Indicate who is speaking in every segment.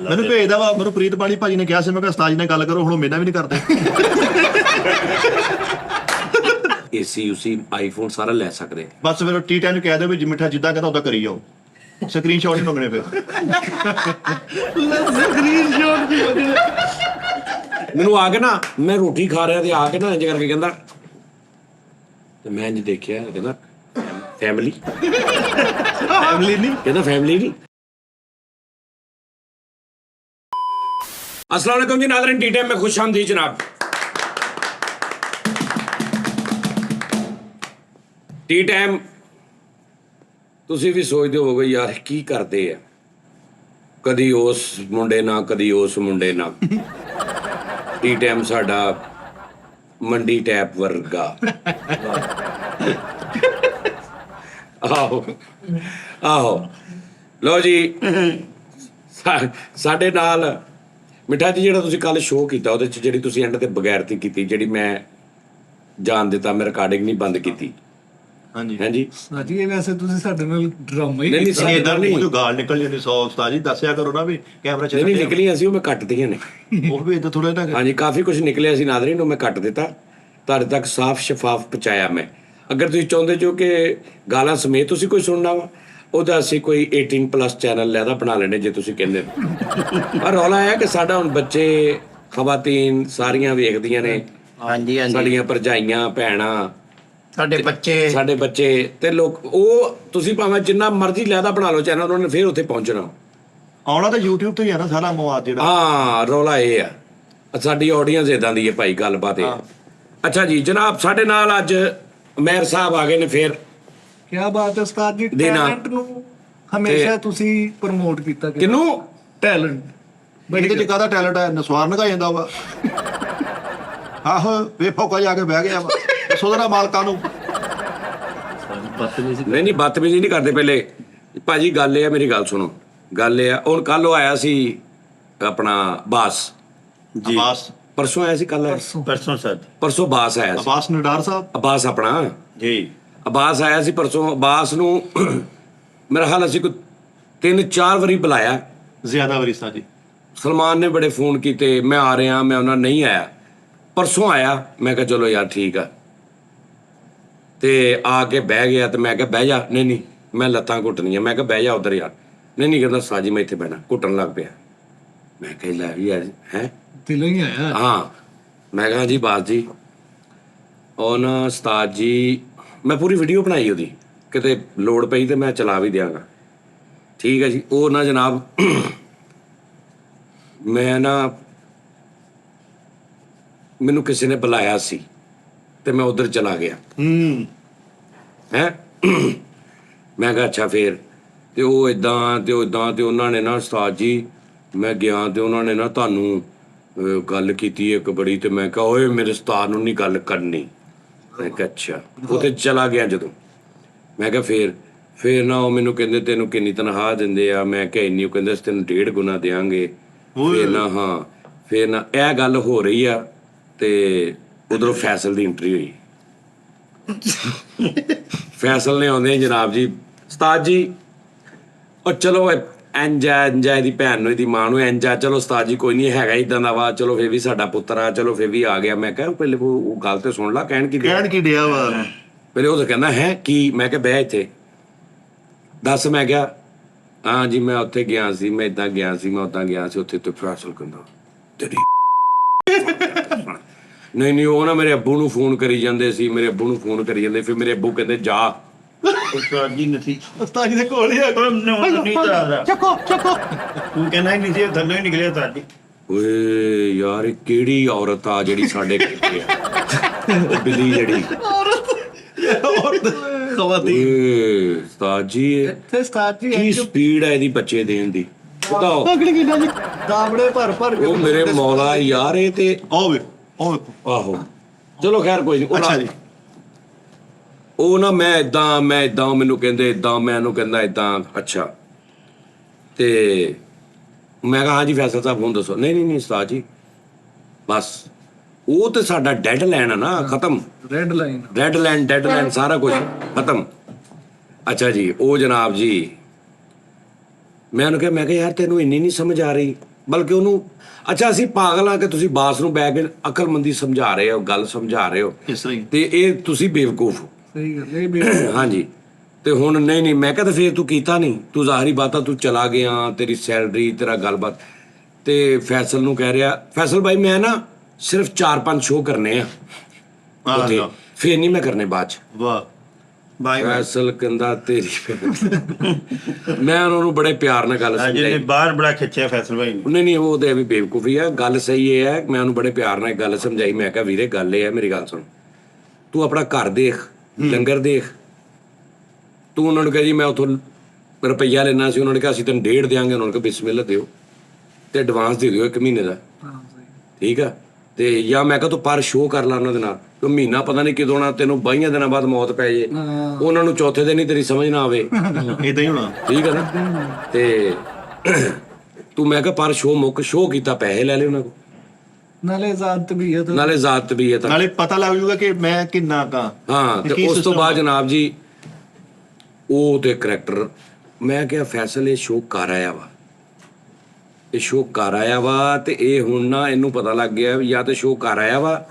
Speaker 1: ਮੈਨੂੰ ਭੇਜਦਾ ਵਾ, ਮੈਨੂੰ ਪ੍ਰੀਤ ਪਾਣੀ ਭਾਜੀ ਨੇ ਕਿਹਾ ਸੀ, ਮੈਂ ਕਿਹਾ ਉਸਤਾਦ ਜੀ ਨਾਲ ਗੱਲ ਕਰੋ, ਹੁਣ ਮੇਰੇ ਨਾਲ ਵੀ ਨਹੀਂ ਕਰਦੇ।
Speaker 2: ਏਸੀ ਉਸੀ ਆਈਫੋਨ ਸਾਰਾ ਲੈ ਸਕਦੇ।
Speaker 1: ਬਸ ਫਿਰ T10 ਨੂੰ ਕਹਿ ਦਿਓ ਵੀ ਮਿੱਠਾ ਜਿੱਦਾਂ ਕਹਿੰਦਾ ਉਦਾਂ ਕਰੀ ਜਾਓ, ਸਕਰੀਨਸ਼ਾਟ ਨਹੀਂ ਮੰਗਣੇ ਫਿਰ। ਸਕਰੀਨਸ਼ਾਟ ਵੀ ਮੰਗਣੇ।
Speaker 2: ਮੈਨੂੰ ਆ ਕੇ ਨਾ, ਮੈਂ ਰੋਟੀ ਖਾ ਰਿਹਾ ਤੇ ਆ ਕੇ ਨਾ ਇੰਜ ਕਰਕੇ ਕਹਿੰਦਾ, ਤੇ ਮੈਂ ਇੰਜ ਦੇਖਿਆ, ਕਹਿੰਦਾ ਫੈਮਿਲੀ ਨਹੀਂ, ਕਹਿੰਦਾ ਫੈਮਿਲੀ ਨਹੀਂ। अस्सलाम वालेकुम जी नाज़रीन, टी टाइम में खुश आमदीद जनाब। टी टाइम ਤੁਸੀਂ ਵੀ ਸੋਚਦੇ ਹੋਵੋਗੇ ਯਾਰ ਕੀ ਕਰਦੇ ਆ, ਕਦੀ ਉਸ ਮੁੰਡੇ ਨਾਲ ਕਦੀ ਉਸ ਮੁੰਡੇ ਨਾਲ। ਟੀ ਟਾਈਮ ਸਾਡਾ ਮੰਡੀ ਟੈਪ ਵਰਗਾ। ਆਹੋ ਆਹੋ ਲੋ ਜੀ, ਸਾਡੇ ਨਾਲ ਮਿੱਠਾ ਜੀ ਜਿਹੜਾ ਤੁਸੀਂ ਕੱਲ ਸ਼ੋਅ ਕੀਤਾ ਉਹਦੇ ਚ ਜਿਹੜੀ ਤੁਸੀਂ ਐਂਡ ਤੇ ਬਗੈਰਤੀ ਕੀਤੀ, ਜਿਹੜੀ ਮੈਂ ਜਾਣ ਦਿੱਤਾ, ਮੈਂ ਰਿਕਾਰਡਿੰਗ ਨਹੀਂ ਬੰਦ ਕੀਤੀ।
Speaker 1: ਹਾਂਜੀ
Speaker 2: ਹਾਂਜੀ
Speaker 3: ਸਾਜੀ, ਇਹ ਵੈਸੇ ਤੁਸੀਂ ਸਾਡੇ ਨਾਲ ਡਰਾਮਾ ਹੀ
Speaker 2: ਨਹੀਂ
Speaker 1: ਨਹੀਂ, ਇਦਾਂ ਨਹੀਂ ਜੋ ਗਾਲ ਨਿਕਲ ਜਾਂਦੀ 100 ਉਸਤਾਦ ਜੀ ਦੱਸਿਆ ਕਰੋ ਨਾ ਵੀ ਕੈਮਰਾ ਚੱਲ
Speaker 2: ਨਹੀਂ ਨਿਕਲੀਆਂ ਸੀ, ਉਹ ਮੈਂ ਕੱਟਦੀਆਂ ਨੇ।
Speaker 1: ਉਹ ਵੀ ਇਦਾਂ ਥੋੜਾ ਨਾ।
Speaker 2: ਹਾਂਜੀ ਕਾਫੀ ਕੁਝ ਨਿਕਲਿਆ ਸੀ ਨਾਜ਼ਰੀਨ, ਉਹ ਮੈਂ ਕੱਟ ਦਿੱਤਾ, ਤੁਹਾਡੇ ਤੱਕ ਸਾਫ਼ ਸ਼ਫਾਫ ਪਹੁੰਚਾਇਆ ਮੈਂ। ਅਗਰ ਤੁਸੀਂ ਚਾਹੁੰਦੇ ਹੋ ਕਿ ਗਾਲਾਂ ਸਮੇਤ ਤੁਸੀਂ ਕੋਈ ਸੁਣਨਾ ਵਾ, ਉਹਦਾ ਅਸੀਂ ਕੋਈ 18+ ਚੈਨਲ ਲੈਦਾ ਬਣਾ ਲੈਣੇ ਜੇ ਤੁਸੀਂ ਕਹਿੰਦੇ। ਪਰ ਰੌਲਾ ਇਹ ਕਿ ਸਾਡਾ ਹੁਣ ਬੱਚੇ ਖਵਾਤੀਨ ਸਾਰੀਆਂ ਵੇਖਦੀਆਂ ਨੇ।
Speaker 4: ਹਾਂਜੀ ਹਾਂਜੀ,
Speaker 2: ਸਾਡੀਆਂ ਭਰਜਾਈਆਂ ਭੈਣਾਂ,
Speaker 4: ਸਾਡੇ
Speaker 2: ਬੱਚੇ ਤੇ ਲੋਕ, ਉਹ ਤੁਸੀਂ ਭਾਵੇਂ ਜਿੰਨਾ ਮਰਜ਼ੀ ਲੈਦਾ ਬਣਾ ਲਓ ਚੈਨਲ, ਉਹਨਾਂ ਨੇ ਫਿਰ ਉੱਥੇ ਪਹੁੰਚਣਾ।
Speaker 1: ਆਉਣਾ ਤਾਂ YouTube ਤੋਂ ਹੀ ਆ ਨਾ ਸਾਰਾ ਮਵਾਦ ਜਿਹੜਾ।
Speaker 2: ਹਾਂ ਰੌਲਾ ਇਹ ਆ, ਸਾਡੀ ਆਡੀਅנס ਇਦਾਂ ਦੀ ਹੈ ਭਾਈ, ਗੱਲਬਾਤ ਇਹ। ਅੱਛਾ ਜੀ ਜਨਾਬ, ਸਾਡੇ ਨਾਲ ਅੱਜ ਮੇਹਰ ਸਾਹਿਬ ਆ ਗਏ ਨੇ ਫਿਰ।
Speaker 3: ਕੀ ਬਾਤ ਹੈ ਉਸਤਾਦ ਜੀ,
Speaker 2: ਦੇਣਾ।
Speaker 3: ਟੈਲੈਂਟ ਨੂੰ ਹਮੇਸ਼ਾ ਤੁਸੀਂ ਪ੍ਰਮੋਟ ਕੀਤਾ।
Speaker 2: ਕਿਹਨੂੰ?
Speaker 3: ਟੈਲੈਂਟ।
Speaker 1: ਇਹਦੇ ਚ ਕਾਹਦਾ ਟੈਲੈਂਟ ਹੈ, ਨਸਵਾਰ ਨਗਾ ਜਾਂਦਾ ਵਾ। ਆਹੋ ਵੇਖੋ ਜਾ ਕੇ ਬਹਿ ਗਿਆ ਵਾ, ਸੋਦਰਾ ਮਾਲਕਾਂ ਨੂੰ।
Speaker 2: ਨਹੀਂ ਬਦਤਮੀਜ਼ੀ ਨਹੀਂ ਕਰਦੇ। ਪਹਿਲੇ ਭਾਜੀ ਗੱਲ ਇਹ ਆ, ਮੇਰੀ ਗੱਲ ਸੁਣੋ, ਗੱਲ ਇਹ ਆ, ਹੁਣ ਕੱਲ ਉਹ ਆਇਆ ਸੀ ਆਪਣਾ ਬਾਸ
Speaker 1: ਜੀ, ਅਬਾਸ
Speaker 2: ਪਰਸੋਂ ਆਇਆ ਸੀ, ਕੱਲ ਪਰਸੋਂ ਬਾਸ ਆਇਆ ਸੀ,
Speaker 1: ਅਬਾਸ ਨਡਾਰ ਸਾਹਿਬ।
Speaker 2: ਅਬਾਸ ਆਪਣਾ
Speaker 1: ਜੀ,
Speaker 2: ਅਬਾਸ ਆਇਆ ਸੀ ਪਰਸੋਂ। ਅਬਾਸ ਨੂੰ ਮੇਰਾ ਹਾਲ ਅਸੀਂ ਕੋਈ 3-4 ਵਾਰੀ ਬੁਲਾਇਆ,
Speaker 1: ਜ਼ਿਆਦਾ ਵਾਰੀ ਉਸਤਾਦ ਜੀ।
Speaker 2: ਸਲਮਾਨ ਨੇ ਬੜੇ ਫੋਨ ਕੀਤੇ, ਮੈਂ ਆ ਰਿਹਾ, ਮੈਂ ਉਹਨਾਂ ਨਹੀਂ ਆਇਆ। ਪਰਸੋਂ ਆਇਆ, ਮੈਂ ਕਿਹਾ ਚਲੋ ਯਾਰ ਠੀਕ ਆ, ਤੇ ਆ ਕੇ ਬਹਿ ਗਿਆ। ਤੇ ਮੈਂ ਕਿਹਾ ਬਹਿ ਜਾ, ਨਹੀਂ ਮੈਂ ਲੱਤਾਂ ਘੁੱਟਣੀਆਂ, ਮੈਂ ਕਿਹਾ ਬਹਿ ਜਾ ਉੱਧਰ ਯਾਰ, ਨਹੀਂ ਕਹਿੰਦਾ ਸਾਜੀ ਮੈਂ ਇੱਥੇ ਬਹਿਣਾ, ਘੁੱਟਣ ਲੱਗ ਪਿਆ। ਮੈਂ ਕਿਹਾ ਲੈ ਵੀ ਯਾਰ ਹੈ
Speaker 3: ਦਿਲੋਂ ਹੀ ਆਇਆ।
Speaker 2: ਹਾਂ ਮੈਂ ਕਿਹਾ ਜੀ ਬਾਸ ਜੀ, ਉਹ ਨਾ ਉਸਤਾਦ ਜੀ, ਮੈਂ ਪੂਰੀ ਵੀਡੀਓ ਬਣਾਈ ਉਹਦੀ, ਕਿਤੇ ਲੋੜ ਪਈ ਤੇ ਮੈਂ ਚਲਾ ਵੀ ਦਿਆਂਗਾ, ਠੀਕ ਹੈ ਜੀ। ਉਹ ਨਾ ਜਨਾਬ ਮੈਂ ਨਾ, ਮੈਨੂੰ ਕਿਸੇ ਨੇ ਬੁਲਾਇਆ ਸੀ ਤੇ ਮੈਂ ਉਧਰ ਚਲਾ ਗਿਆ। ਹੈ ਮੈਂ ਕਿਹਾ ਅੱਛਾ ਫੇਰ, ਤੇ ਉਹ ਇਦਾਂ ਤੇ ਉਹਨਾਂ ਨੇ ਨਾ ਉਸਤਾਦ ਜੀ, ਮੈਂ ਗਿਆ ਤੇ ਉਹਨਾਂ ਨੇ ਨਾ ਤੁਹਾਨੂੰ ਗੱਲ ਕੀਤੀ ਇੱਕ ਬੜੀ, ਤੇ ਮੈਂ ਕਿਹਾ ਓਏ ਮੇਰੇ ਉਸਤਾਦ ਨੂੰ ਨਹੀਂ ਗੱਲ ਕਰਨੀ। ਮੈਂ ਕਿਹਾ ਅੱਛਾ, ਉੱਥੇ ਚਲਾ ਗਿਆ ਜਦੋਂ। ਮੈਂ ਕਿਹਾ ਫੇਰ ਨਾ ਉਹ ਮੈਨੂੰ ਕਹਿੰਦੇ ਤੈਨੂੰ ਕਿੰਨੀ ਤਨਖਾਹ ਦਿੰਦੇ ਆ? ਮੈਂ ਕਿਹਾ ਇੰਨੀ। ਉਹ ਕਹਿੰਦੇ ਅਸੀਂ ਤੈਨੂੰ 1.5 ਗੁਣਾ ਦਿਆਂਗੇ। ਫੇਰ ਨਾ ਇਹ ਗੱਲ ਹੋ ਰਹੀ ਆ, ਤੇ ਉਧਰੋਂ ਫੈਸਲ ਦੀ ਐਂਟਰੀ ਹੋਈ। ਫੈਸਲ ਨੇ ਆਉਂਦੇ ਜਨਾਬ ਜੀ, ਉਸਤਾਦ ਜੀ ਉਹ ਚਲੋ ਇੰਜਾ ਇਹਦੀ ਭੈਣ ਨੂੰ, ਇਹਦੀ ਮਾਂ ਨੂੰ ਇੰਜਾ, ਚਲੋ ਉਸਤਾਦ ਜੀ ਕੋਈ ਨਹੀਂ ਹੈਗਾ ਇੱਦਾਂ ਦਾ ਵਾ, ਚਲੋ ਫਿਰ ਵੀ ਸਾਡਾ ਪੁੱਤਰ ਆ, ਚਲੋ ਫਿਰ ਵੀ ਆ ਗਿਆ। ਮੈਂ ਕਿਹਾ ਪਹਿਲੇ ਉਹ ਗੱਲ ਤੇ ਸੁਣ ਲਾ, ਕਹਿਣ ਕੀ
Speaker 1: ਡਿਆ ਵਾ
Speaker 2: ਪਹਿਲੇ। ਉਹ ਤਾਂ ਕਹਿੰਦਾ ਹੈ ਕੀ? ਮੈਂ ਕਿਹਾ ਬਹਿ ਇੱਥੇ ਦੱਸ। ਮੈਂ ਕਿਹਾ ਹਾਂ ਜੀ ਮੈਂ ਉੱਥੇ ਗਿਆ ਸੀ, ਮੈਂ ਇੱਦਾਂ ਗਿਆ ਸੀ, ਮੈਂ ਉੱਦਾਂ ਗਿਆ ਸੀ, ਉੱਥੇ ਤੇ ਫੈਸਲ ਕਹਿੰਦਾ ਤੇਰੀ ਨਹੀਂ ਉਹ ਨਾ ਮੇਰੇ ਅੱਬੂ ਨੂੰ ਫੋਨ ਕਰੀ ਜਾਂਦੇ ਸੀ, ਮੇਰੇ ਅੱਬੂ ਨੂੰ ਫੋਨ ਕਰੀ ਜਾਂਦੇ। ਫਿਰ ਮੇਰੇ ਅੱਬੂ ਕਹਿੰਦੇ ਜਾ
Speaker 1: ਉਸਤਾਦ ਜੀ ਨਹੀਂ, ਉਸਤਾਦ ਜੀ ਦੇ ਕੋਲ ਹੀ ਆ। ਚੱਕੋ
Speaker 4: ਤੂੰ ਕਹਿੰਦਾ ਹੀ ਨਹੀਂ ਸੀ, ਥੱਲੇ ਹੀ ਨਿਕਲਿਆ ਤੁਹਾਡੀ।
Speaker 2: ਓਏ ਯਾਰ ਇਹ ਕਿਹੜੀ ਔਰਤ ਆ ਜਿਹੜੀ ਸਾਡੇ ਕੋਲ ਆ, ਬਿੱਲੀ ਜਿਹੜੀ
Speaker 1: ਖਵਾਤੀ।
Speaker 2: ਉਸਤਾਦ ਜੀ
Speaker 3: ਇੱਥੇ ਉਸਤਾਦ ਜੀ
Speaker 2: ਕੀ ਸਪੀਡ ਹੈ ਇਹਦੀ ਬੱਚੇ ਦੇਣ ਦੀ, ਬਤਾਓ।
Speaker 3: ਦਾਬੜੇ ਭਰ ਕੇ
Speaker 2: ਉਹ ਮੇਰੇ ਮੌਲਾ ਯਾਰ, ਇਹ ਤੇ ਆਹੋ ਚਲੋ ਖੈਰ ਕੋਈ ਨਹੀਂ।
Speaker 1: ਅੱਛਾ ਜੀ,
Speaker 2: ਉਹ ਨਾ ਮੈਂ ਇਦਾਂ ਮੈਨੂੰ ਕਹਿੰਦੇ ਇਦਾਂ, ਮੈਂ ਇਹਨੂੰ ਕਹਿੰਦਾ ਇਦਾਂ। ਅੱਛਾ, ਤੇ ਮੈਂ ਕਿਹਾ ਹਾਂਜੀ ਫੈਸਲ ਸਾਹਿਬ ਹੁਣ ਦੱਸੋ। ਨਹੀਂ ਉਸਤਾਦ ਜੀ ਬਸ ਉਹ ਤੇ ਸਾਡਾ ਡੈਡ ਲਾਈਨ ਆ ਨਾ, ਖਤਮ।
Speaker 3: ਰੈੱਡ
Speaker 2: ਲਾਈਨ ਸਾਰਾ ਕੁਝ ਖਤਮ। ਅੱਛਾ ਜੀ, ਉਹ ਜਨਾਬ ਜੀ ਮੈਂ ਉਹਨੂੰ ਕਿਹਾ, ਮੈਂ ਕਿਹਾ ਯਾਰ ਤੈਨੂੰ ਇੰਨੀ ਨਹੀਂ ਸਮਝ ਆ ਰਹੀ? ਬਲਕਿ ਉਹਨੂੰ ਅੱਛਾ ਅਸੀਂ ਪਾਗਲ ਆ ਕਿ ਤੁਸੀਂ ਬਾਸ ਨੂੰ ਬੈ ਕੇ ਅਕਲਮੰਦੀ ਸਮਝਾ ਰਹੇ ਹੋ, ਗੱਲ ਸਮਝਾ ਰਹੇ ਹੋ,
Speaker 1: ਇਸ ਤਰ੍ਹਾਂ ਹੀ
Speaker 2: ਤੇ ਇਹ ਤੁਸੀਂ ਬੇਵਕੂਫ ਹੋ।
Speaker 3: ਸਹੀ ਗੱਲ ਇਹ ਵੀ
Speaker 2: ਹਾਂਜੀ। ਤੇ ਹੁਣ ਨਹੀਂ ਮੈਂ ਕਿਹਾ ਤੇ ਫੇਰ ਤੂੰ ਕੀਤਾ ਨਹੀਂ, ਤੂੰ ਜ਼ਾਹਰੀ ਬਾਤ ਆ ਤੂੰ ਚਲਾ ਗਿਆ, ਤੇਰੀ ਸੈਲਰੀ ਤੇਰਾ ਗੱਲਬਾਤ। ਤੇ ਫੈਸਲ ਨੂੰ ਕਹਿ ਰਿਹਾ, ਫੈਸਲ ਭਾਈ ਮੈਂ ਨਾ ਸਿਰਫ 4-5 ਸ਼ੋਅ ਕਰਨੇ ਆ ਉੱਥੇ, ਫੇਰ ਨਹੀਂ ਮੈਂ ਕਰਨੇ ਬਾਅਦ ਚ।
Speaker 1: ਵਾਹ ਬਾਈ
Speaker 2: ਫੈਸਲ ਕਹਿੰਦਾ ਤੇਰੀ ਮੈਂ ਉਹਨਾਂ ਨੂੰ ਬੜੇ ਪਿਆਰ ਨਾਲ ਗੱਲ
Speaker 4: ਜਿਹਨੇ
Speaker 2: ਸਮਝਾਈ।
Speaker 4: ਬਾਹਰ ਬੜਾ ਖਿੱਚਿਆ ਫੈਸਲ ਭਾਈ ਨੇ।
Speaker 2: ਨਹੀਂ ਉਹ ਤੇ ਵੀ ਬੇਵਕੂਫੀ ਆ, ਗੱਲ ਸਹੀ ਇਹ ਹੈ। ਮੈਂ ਉਹਨੂੰ ਬੜੇ ਪਿਆਰ ਨਾਲ ਗੱਲ ਸਮਝਾਈ, ਮੈਂ ਕਿਹਾ ਵੀਰੇ ਗੱਲ ਇਹ ਹੈ, ਮੇਰੀ ਗੱਲ ਸੁਣ, ਤੂੰ ਆਪਣਾ ਘਰ ਦੇਖ, ਲੰਗਰ ਦੇਖ। ਤੂੰ ਉਹਨਾਂ ਨੂੰ ਕਿਹਾ ਜੀ ਮੈਂ ਉੱਥੋਂ ਰੁਪਈਆ ਲੈਣਾ ਸੀ, ਉਹਨਾਂ ਨੇ ਕਿਹਾ ਅਸੀਂ ਤੈਨੂੰ 1.5 ਦਿਆਂਗੇ, ਉਹਨਾਂ ਨੇ ਕਿਹਾ ਬਿਸਮਿਲ੍ਲਾ ਦਿਓ ਤੇ ਐਡਵਾਂਸ ਦੇ ਦਿਓ 1 ਮਹੀਨੇ ਦਾ, ਠੀਕ ਆ। ਤੇ ਜਾਂ ਮੈਂ ਕਿਹਾ ਤੂੰ ਪਰ ਸ਼ੋਅ ਕਰ ਲਾ ਉਹਨਾਂ ਦੇ ਨਾਲ, ਤੂੰ ਮਹੀਨਾ ਪਤਾ ਨਹੀਂ ਕਿਦੋਂ ਨਾ ਤੈਨੂੰ 22 ਦਿਨਾਂ ਬਾਅਦ ਮੌਤ ਪੈ ਜੇ, ਉਹਨਾਂ ਨੂੰ ਚੌਥੇ ਦਿਨ ਹੀ ਤੇਰੀ ਸਮਝ ਨਾ ਆਵੇ,
Speaker 1: ਇਦਾਂ ਹੀ ਹੋਣਾ।
Speaker 2: ਠੀਕ ਹੈ ਨਾ। ਤੇ ਤੂੰ ਮੈਂ ਕਿਹਾ ਪਰ ਸ਼ੋਅ ਮੁੱਕ, ਸ਼ੋਅ ਕੀਤਾ, ਪੈਸੇ ਲੈ ਲਏ ਉਹਨਾਂ ਕੋਲ,
Speaker 3: ਨਾਲੇ ਜ਼ਾਤ ਵੀ ਹੈ ਤਾਂ
Speaker 2: ਨਾਲੇ ਜ਼ਾਤ ਵੀ ਹੈ ਤਾਂ
Speaker 1: ਨਾਲੇ ਪਤਾ ਲੱਗ ਜੂਗਾ ਕਿ ਮੈਂ ਕਿੰਨਾ ਕਾ।
Speaker 2: ਹਾਂ। ਤੇ ਉਸ ਤੋਂ ਬਾਅਦ ਜਨਾਬ ਜੀ ਉਹ ਤੇ ਕਰੈਕਟਰ, ਮੈਂ ਕਿਹਾ ਫੈਸਲ ਇਹ ਸ਼ੋਅ ਕਰ ਆਇਆ ਵਾ, ਇਹ ਸ਼ੋਅ ਕਰ ਆਇਆ ਵਾ, ਤੇ ਇਹ ਹੁਣ ਨਾ ਇਹਨੂੰ ਪਤਾ ਲੱਗ ਗਿਆ ਵੀ ਜਾਂ ਤੇ ਸ਼ੋਅ ਕਰ ਆਇਆ ਵਾ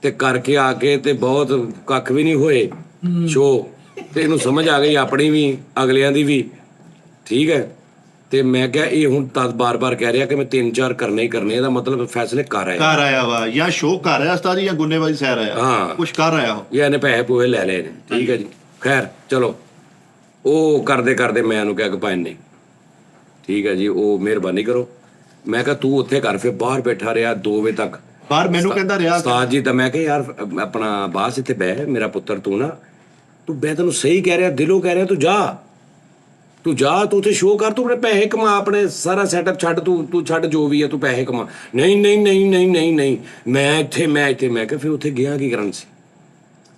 Speaker 2: ਤੇ ਕਰਕੇ ਆ ਕੇ ਤੇ ਬਹੁਤ ਕੱਖ ਵੀ ਨਹੀਂ ਹੋਏ ਸ਼ੋਅ, ਤੇ ਇਹਨੂੰ ਸਮਝ ਆ ਗਈ ਆਪਣੀ ਵੀ ਅਗਲਿਆਂ ਦੀ ਵੀ, ਠੀਕ ਹੈ। ਤੇ ਮੈਂ ਕਿਹਾ ਇਹ ਹੁਣ ਤਦ ਬਾਰ-ਬਾਰ ਕਹਿ ਰਿਹਾ ਕਿ ਮੈਂ 3-4 ਕਰਨੇ ਹੀ ਕਰਨੇ, ਇਹਦਾ ਮਤਲਬ ਫੈਸਲੇ ਕਰ ਆਇਆ।
Speaker 1: ਘਰ ਆਇਆ ਵਾ ਜਾਂ ਸ਼ੋਅ ਕਰ ਆਇਆ ਉਸਤਾਦ ਜੀ, ਜਾਂ ਗੁੰਨੇਬਾਜ਼ੀ ਸੈਰ ਆਇਆ,
Speaker 2: ਹਾਂ
Speaker 1: ਕੁਛ ਕਰ ਆਇਆ ਉਹ।
Speaker 2: ਜਾਂ ਇਹਨੇ ਪੈਸੇ ਪੂਏ ਲੈ ਲਏ ਨੇ, ਠੀਕ ਹੈ ਜੀ। ਖੈਰ ਚਲੋ ਉਹ ਕਰਦੇ ਕਰਦੇ ਮੈਂ ਉਹਨੂੰ ਕਿਹਾ ਕਿ ਭਾਈ ਨਹੀਂ ਠੀਕ ਹੈ ਜੀ, ਉਹ ਮਿਹਰਬਾਨੀ ਕਰੋ। ਮੈਂ ਕਿਹਾ ਤੂੰ ਉੱਥੇ ਘਰ, ਫਿਰ ਬਾਹਰ ਬੈਠਾ ਰਿਹਾ 2 ਵਜੇ ਤੱਕ
Speaker 1: ਬਾਹਰ ਮੈਨੂੰ ਕਹਿੰਦਾ ਰਿਹਾ
Speaker 2: ਉਸਤਾਦ ਜੀ। ਤਾਂ ਮੈਂ ਕਿਹਾ ਯਾਰ ਆਪਣਾ ਬਾਸ ਇੱਥੇ ਬਹਿ, ਮੇਰਾ ਪੁੱਤਰ ਤੂੰ ਨਾ, ਤੂੰ ਮੈਂ ਤੈਨੂੰ ਸਹੀ ਕਹਿ ਰਿਹਾ, ਦਿਲੋਂ ਕਹਿ ਰਿਹਾ, ਤੂੰ ਜਾ ਤੂੰ ਉੱਥੇ ਸ਼ੋਅ ਕਰ, ਤੂੰ ਆਪਣੇ ਪੈਸੇ ਕਮਾ, ਆਪਣੇ ਸਾਰਾ ਸੈਟਅਪ ਛੱਡ, ਤੂੰ ਛੱਡ ਜੋ ਵੀ ਹੈ, ਤੂੰ ਪੈਸੇ ਕਮਾ। ਨਹੀਂ ਮੈਂ ਇੱਥੇ ਮੈਂ ਕਿਹਾ ਫਿਰ ਉੱਥੇ ਗਿਆ ਕੀ ਕਰਨ ਸੀ?